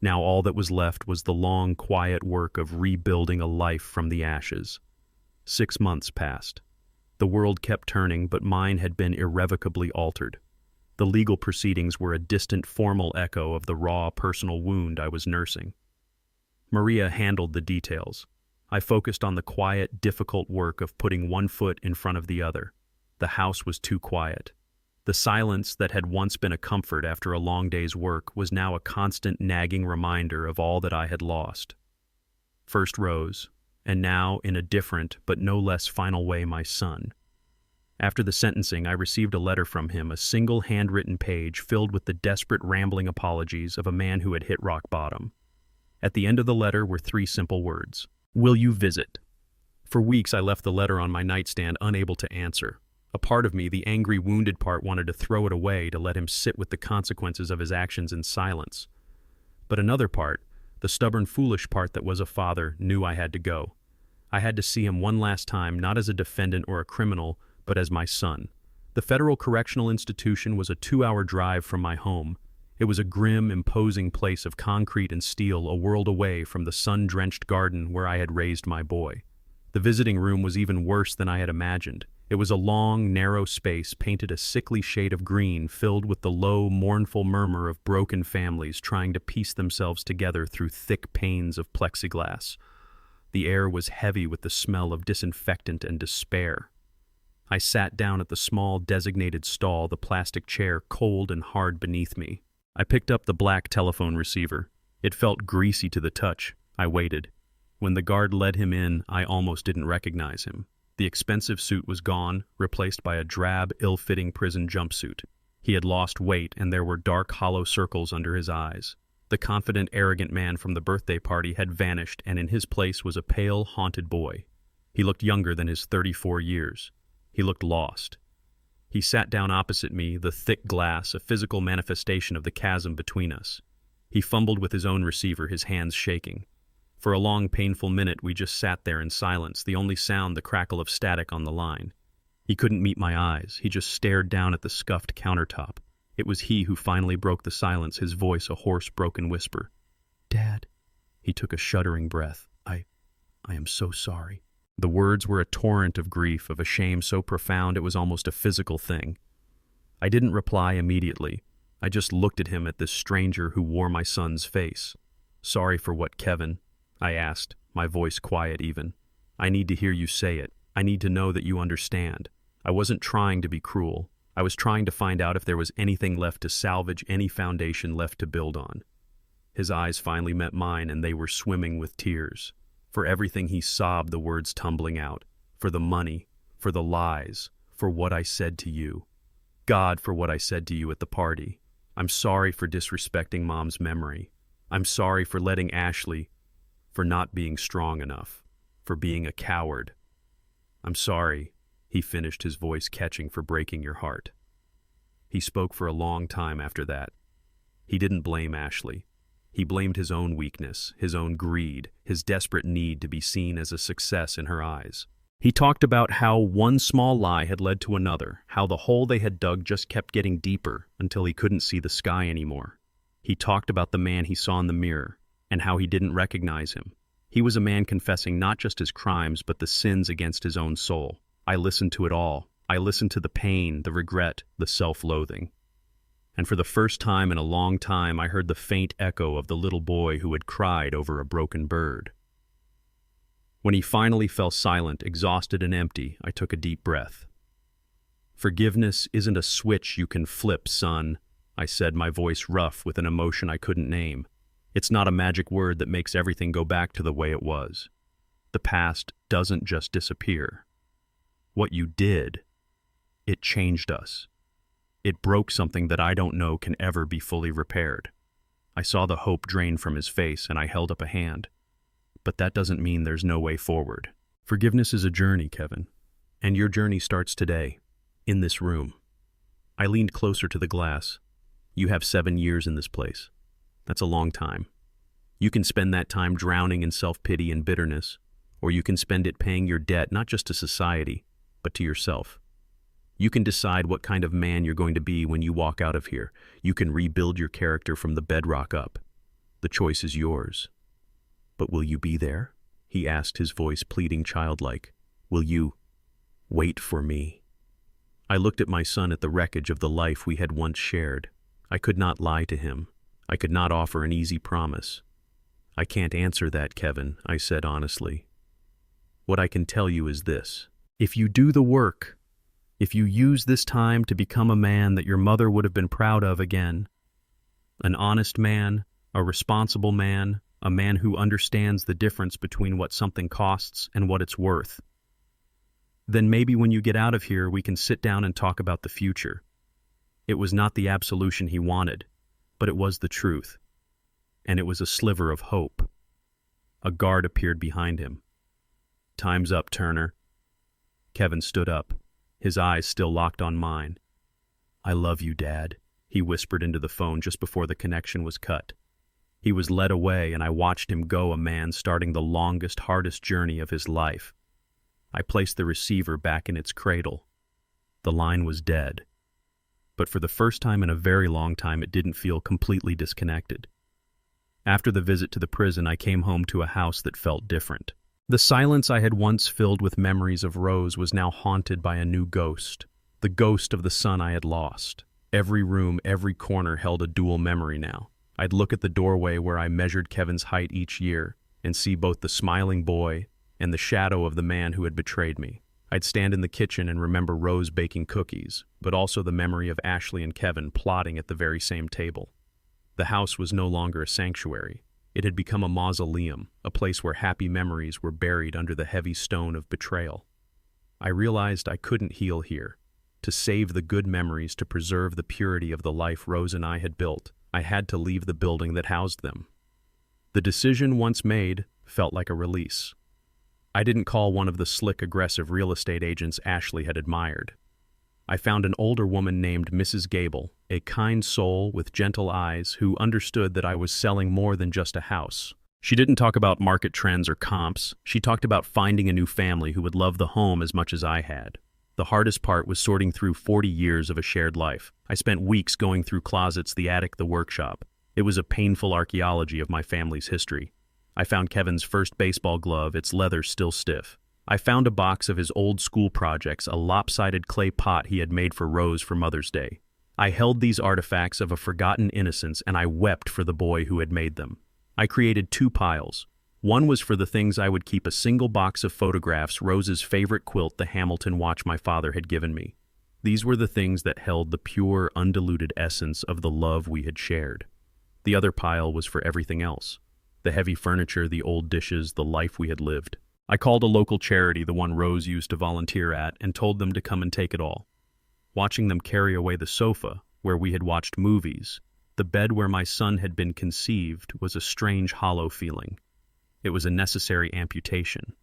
Now all that was left was the long, quiet work of rebuilding a life from the ashes. 6 months passed. The world kept turning, but mine had been irrevocably altered. The legal proceedings were a distant, formal echo of the raw, personal wound I was nursing. Maria handled the details. I focused on the quiet, difficult work of putting one foot in front of the other. The house was too quiet. The silence that had once been a comfort after a long day's work was now a constant, nagging reminder of all that I had lost. First Rose, and now, in a different but no less final way, my son. After the sentencing, I received a letter from him, a single handwritten page filled with the desperate, rambling apologies of a man who had hit rock bottom. At the end of the letter were 3 simple words: "Will you visit?" For weeks I left the letter on my nightstand, unable to answer. A part of me, the angry, wounded part, wanted to throw it away, to let him sit with the consequences of his actions in silence. But another part, the stubborn, foolish part that was a father, knew I had to go. I had to see him one last time, not as a defendant or a criminal, but as my son. The Federal Correctional Institution was a 2-hour drive from my home. It was a grim, imposing place of concrete and steel, a world away from the sun-drenched garden where I had raised my boy. The visiting room was even worse than I had imagined. It was a long, narrow space painted a sickly shade of green, filled with the low, mournful murmur of broken families trying to piece themselves together through thick panes of plexiglass. The air was heavy with the smell of disinfectant and despair. I sat down at the small designated stall, the plastic chair cold and hard beneath me. I picked up the black telephone receiver. It felt greasy to the touch. I waited. When the guard led him in, I almost didn't recognize him. The expensive suit was gone, replaced by a drab, ill-fitting prison jumpsuit. He had lost weight, and there were dark, hollow circles under his eyes. The confident, arrogant man from the birthday party had vanished, and in his place was a pale, haunted boy. He looked younger than his 34 years. He looked lost. He sat down opposite me, the thick glass, a physical manifestation of the chasm between us. He fumbled with his own receiver, his hands shaking. For a long, painful minute, we just sat there in silence, the only sound the crackle of static on the line. He couldn't meet my eyes. He just stared down at the scuffed countertop. It was he who finally broke the silence, his voice a hoarse, broken whisper. "Dad." He took a shuddering breath. I am so sorry." The words were a torrent of grief, of a shame so profound it was almost a physical thing. I didn't reply immediately. I just looked at him, at this stranger who wore my son's face. "Sorry for what, Kevin?" I asked, my voice quiet even. "I need to hear you say it. I need to know that you understand." I wasn't trying to be cruel. I was trying to find out if there was anything left to salvage, any foundation left to build on. His eyes finally met mine, and they were swimming with tears. For everything he sobbed, the words tumbling out. For the money, for the lies, for what I said to you. God, for what I said to you at the party. I'm sorry for disrespecting Mom's memory. I'm sorry for letting Ashley, for not being strong enough, for being a coward. I'm sorry, he finished, his voice catching, for breaking your heart. He spoke for a long time after that. He didn't blame Ashley. He blamed his own weakness, his own greed, his desperate need to be seen as a success in her eyes. He talked about how one small lie had led to another, how the hole they had dug just kept getting deeper until he couldn't see the sky anymore. He talked about the man he saw in the mirror, and how he didn't recognize him. He was a man confessing not just his crimes, but the sins against his own soul. I listened to it all. I listened to the pain, the regret, the self-loathing. And for the first time in a long time, I heard the faint echo of the little boy who had cried over a broken bird. When he finally fell silent, exhausted and empty, I took a deep breath. "Forgiveness isn't a switch you can flip, son," I said, my voice rough with an emotion I couldn't name. "It's not a magic word that makes everything go back to the way it was. The past doesn't just disappear. What you did, it changed us. It broke something that I don't know can ever be fully repaired." I saw the hope drain from his face, and I held up a hand. "But that doesn't mean there's no way forward. Forgiveness is a journey, Kevin. And your journey starts today, in this room." I leaned closer to the glass. "You have 7 years in this place. That's a long time. You can spend that time drowning in self-pity and bitterness, or you can spend it paying your debt not just to society, but to yourself. You can decide what kind of man you're going to be when you walk out of here. You can rebuild your character from the bedrock up. The choice is yours. But will you be there?" he asked, his voice pleading, childlike. "Will you wait for me?" I looked at my son, at the wreckage of the life we had once shared. I could not lie to him. I could not offer an easy promise. "I can't answer that, Kevin," I said honestly. "What I can tell you is this. If you do the work, if you use this time to become a man that your mother would have been proud of again, an honest man, a responsible man, a man who understands the difference between what something costs and what it's worth, then maybe when you get out of here we can sit down and talk about the future." It was not the absolution he wanted, but it was the truth. And it was a sliver of hope. A guard appeared behind him. "Time's up, Turner." Kevin stood up, his eyes still locked on mine. "I love you, Dad," he whispered into the phone just before the connection was cut. He was led away, and I watched him go, a man starting the longest, hardest journey of his life. I placed the receiver back in its cradle. The line was dead. But for the first time in a very long time, it didn't feel completely disconnected. After the visit to the prison, I came home to a house that felt different. The silence I had once filled with memories of Rose was now haunted by a new ghost, the ghost of the son I had lost. Every room, every corner held a dual memory now. I'd look at the doorway where I measured Kevin's height each year, and see both the smiling boy and the shadow of the man who had betrayed me. I'd stand in the kitchen and remember Rose baking cookies, but also the memory of Ashley and Kevin plotting at the very same table. The house was no longer a sanctuary. It had become a mausoleum, a place where happy memories were buried under the heavy stone of betrayal. I realized I couldn't heal here. To save the good memories, to preserve the purity of the life Rose and I had built, I had to leave the building that housed them. The decision once made felt like a release. I didn't call one of the slick, aggressive real estate agents Ashley had admired. I found an older woman named Mrs. Gable, a kind soul with gentle eyes who understood that I was selling more than just a house. She didn't talk about market trends or comps. She talked about finding a new family who would love the home as much as I had. The hardest part was sorting through 40 years of a shared life. I spent weeks going through closets, the attic, the workshop. It was a painful archaeology of my family's history. I found Kevin's first baseball glove, its leather still stiff. I found a box of his old school projects, a lopsided clay pot he had made for Rose for Mother's Day. I held these artifacts of a forgotten innocence, and I wept for the boy who had made them. I created 2 piles. One was for the things I would keep: a single box of photographs, Rose's favorite quilt, the Hamilton watch my father had given me. These were the things that held the pure, undiluted essence of the love we had shared. The other pile was for everything else: the heavy furniture, the old dishes, the life we had lived. I called a local charity, the one Rose used to volunteer at, and told them to come and take it all. Watching them carry away the sofa where we had watched movies, the bed where my son had been conceived, was a strange, hollow feeling. It was a necessary amputation.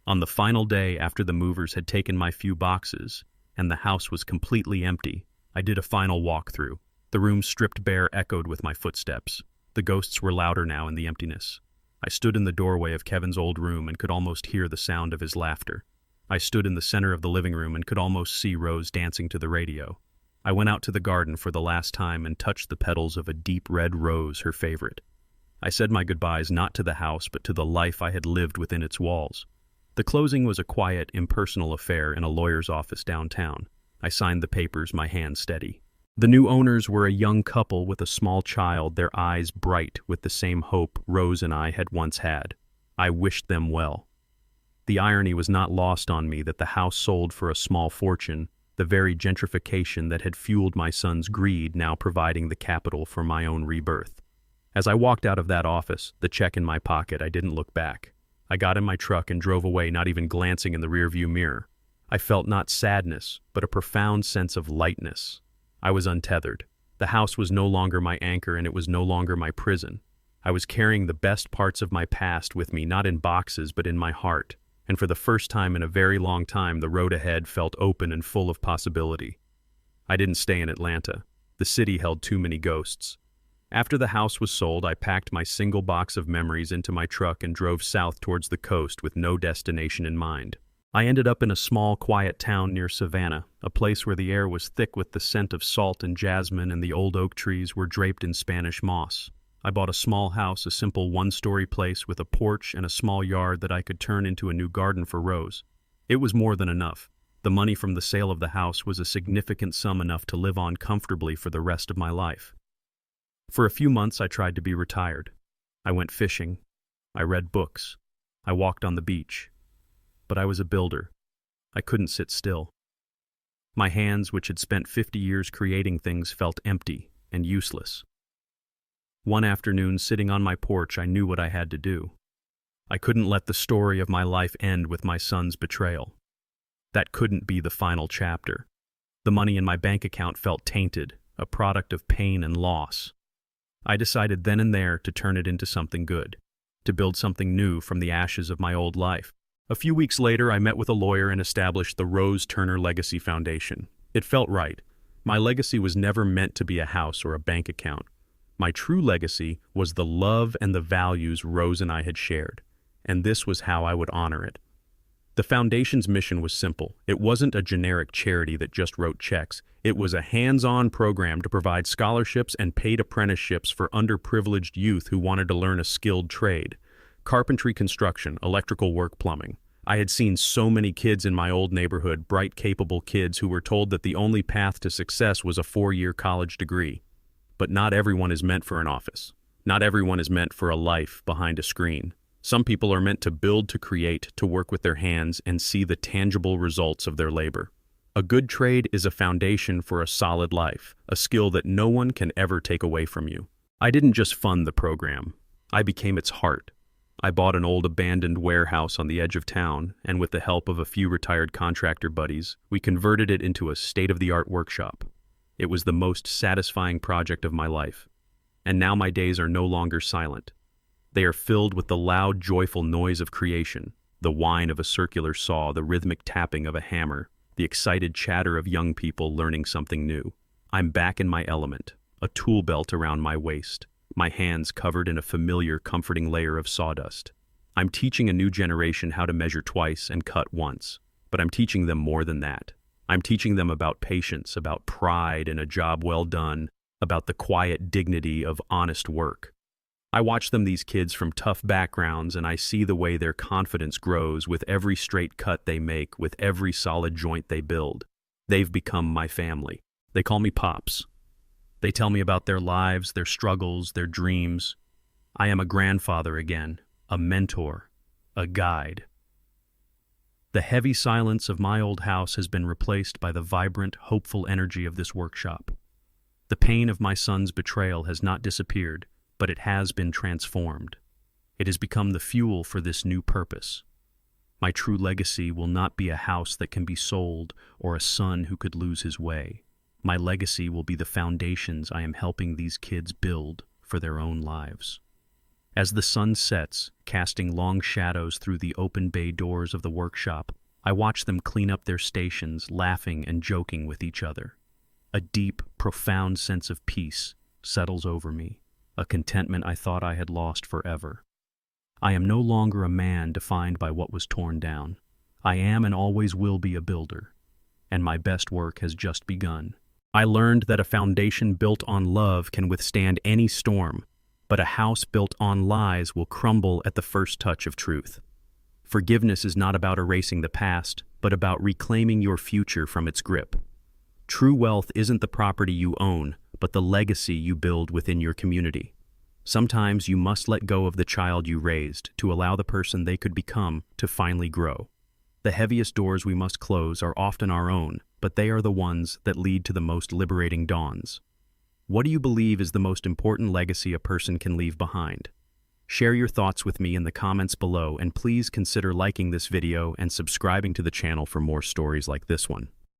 On the final day, after the movers had taken my few boxes and the house was completely empty, I did a final walkthrough. The room stripped bare echoed with my footsteps. The ghosts were louder now in the emptiness. I stood in the doorway of Kevin's old room and could almost hear the sound of his laughter. I stood in the center of the living room and could almost see Rose dancing to the radio. I went out to the garden for the last time and touched the petals of a deep red rose, her favorite. I said my goodbyes not to the house, but to the life I had lived within its walls. The closing was a quiet, impersonal affair in a lawyer's office downtown. I signed the papers, my hand steady. The new owners were a young couple with a small child, their eyes bright with the same hope Rose and I had once had. I wished them well. The irony was not lost on me that the house sold for a small fortune, the very gentrification that had fueled my son's greed now providing the capital for my own rebirth. As I walked out of that office, the check in my pocket, I didn't look back. I got in my truck and drove away, not even glancing in the rearview mirror. I felt not sadness, but a profound sense of lightness. I was untethered. The house was no longer my anchor, and it was no longer my prison. I was carrying the best parts of my past with me, not in boxes, but in my heart. And for the first time in a very long time, the road ahead felt open and full of possibility. I didn't stay in Atlanta. The city held too many ghosts. After the house was sold, I packed my single box of memories into my truck and drove south towards the coast with no destination in mind. I ended up in a small, quiet town near Savannah, a place where the air was thick with the scent of salt and jasmine, and the old oak trees were draped in Spanish moss. I bought a small house, a simple one-story place with a porch and a small yard that I could turn into a new garden for Rose. It was more than enough. The money from the sale of the house was a significant sum, enough to live on comfortably for the rest of my life. For a few months, I tried to be retired. I went fishing. I read books. I walked on the beach. But I was a builder. I couldn't sit still. My hands, which had spent 50 years creating things, felt empty and useless. One afternoon, sitting on my porch, I knew what I had to do. I couldn't let the story of my life end with my son's betrayal. That couldn't be the final chapter. The money in my bank account felt tainted, a product of pain and loss. I decided then and there to turn it into something good, to build something new from the ashes of my old life. A few weeks later, I met with a lawyer and established the Rose Turner Legacy Foundation. It felt right. My legacy was never meant to be a house or a bank account. My true legacy was the love and the values Rose and I had shared, and this was how I would honor it. The foundation's mission was simple. It wasn't a generic charity that just wrote checks. It was a hands-on program to provide scholarships and paid apprenticeships for underprivileged youth who wanted to learn a skilled trade: carpentry, construction, electrical work, plumbing. I had seen so many kids in my old neighborhood, bright, capable kids who were told that the only path to success was a 4-year college degree. But not everyone is meant for an office. Not everyone is meant for a life behind a screen. Some people are meant to build, to create, to work with their hands and see the tangible results of their labor. A good trade is a foundation for a solid life, a skill that no one can ever take away from you. I didn't just fund the program. I became its heart. I bought an old abandoned warehouse on the edge of town, and with the help of a few retired contractor buddies, we converted it into a state-of-the-art workshop. It was the most satisfying project of my life. And now my days are no longer silent. They are filled with the loud, joyful noise of creation, the whine of a circular saw, the rhythmic tapping of a hammer, the excited chatter of young people learning something new. I'm back in my element, a tool belt around my waist, my hands covered in a familiar, comforting layer of sawdust. I'm teaching a new generation how to measure twice and cut once, but I'm teaching them more than that. I'm teaching them about patience, about pride in a job well done, about the quiet dignity of honest work. I watch them, these kids from tough backgrounds, and I see the way their confidence grows with every straight cut they make, with every solid joint they build. They've become my family. They call me Pops. They tell me about their lives, their struggles, their dreams. I am a grandfather again, a mentor, a guide. The heavy silence of my old house has been replaced by the vibrant, hopeful energy of this workshop. The pain of my son's betrayal has not disappeared, but it has been transformed. It has become the fuel for this new purpose. My true legacy will not be a house that can be sold or a son who could lose his way. My legacy will be the foundations I am helping these kids build for their own lives. As the sun sets, casting long shadows through the open bay doors of the workshop, I watch them clean up their stations, laughing and joking with each other. A deep, profound sense of peace settles over me, a contentment I thought I had lost forever. I am no longer a man defined by what was torn down. I am and always will be a builder, and my best work has just begun. I learned that a foundation built on love can withstand any storm, but a house built on lies will crumble at the first touch of truth. Forgiveness is not about erasing the past, but about reclaiming your future from its grip. True wealth isn't the property you own, but the legacy you build within your community. Sometimes you must let go of the child you raised to allow the person they could become to finally grow. The heaviest doors we must close are often our own, but they are the ones that lead to the most liberating dawns. What do you believe is the most important legacy a person can leave behind? Share your thoughts with me in the comments below, and please consider liking this video and subscribing to the channel for more stories like this one.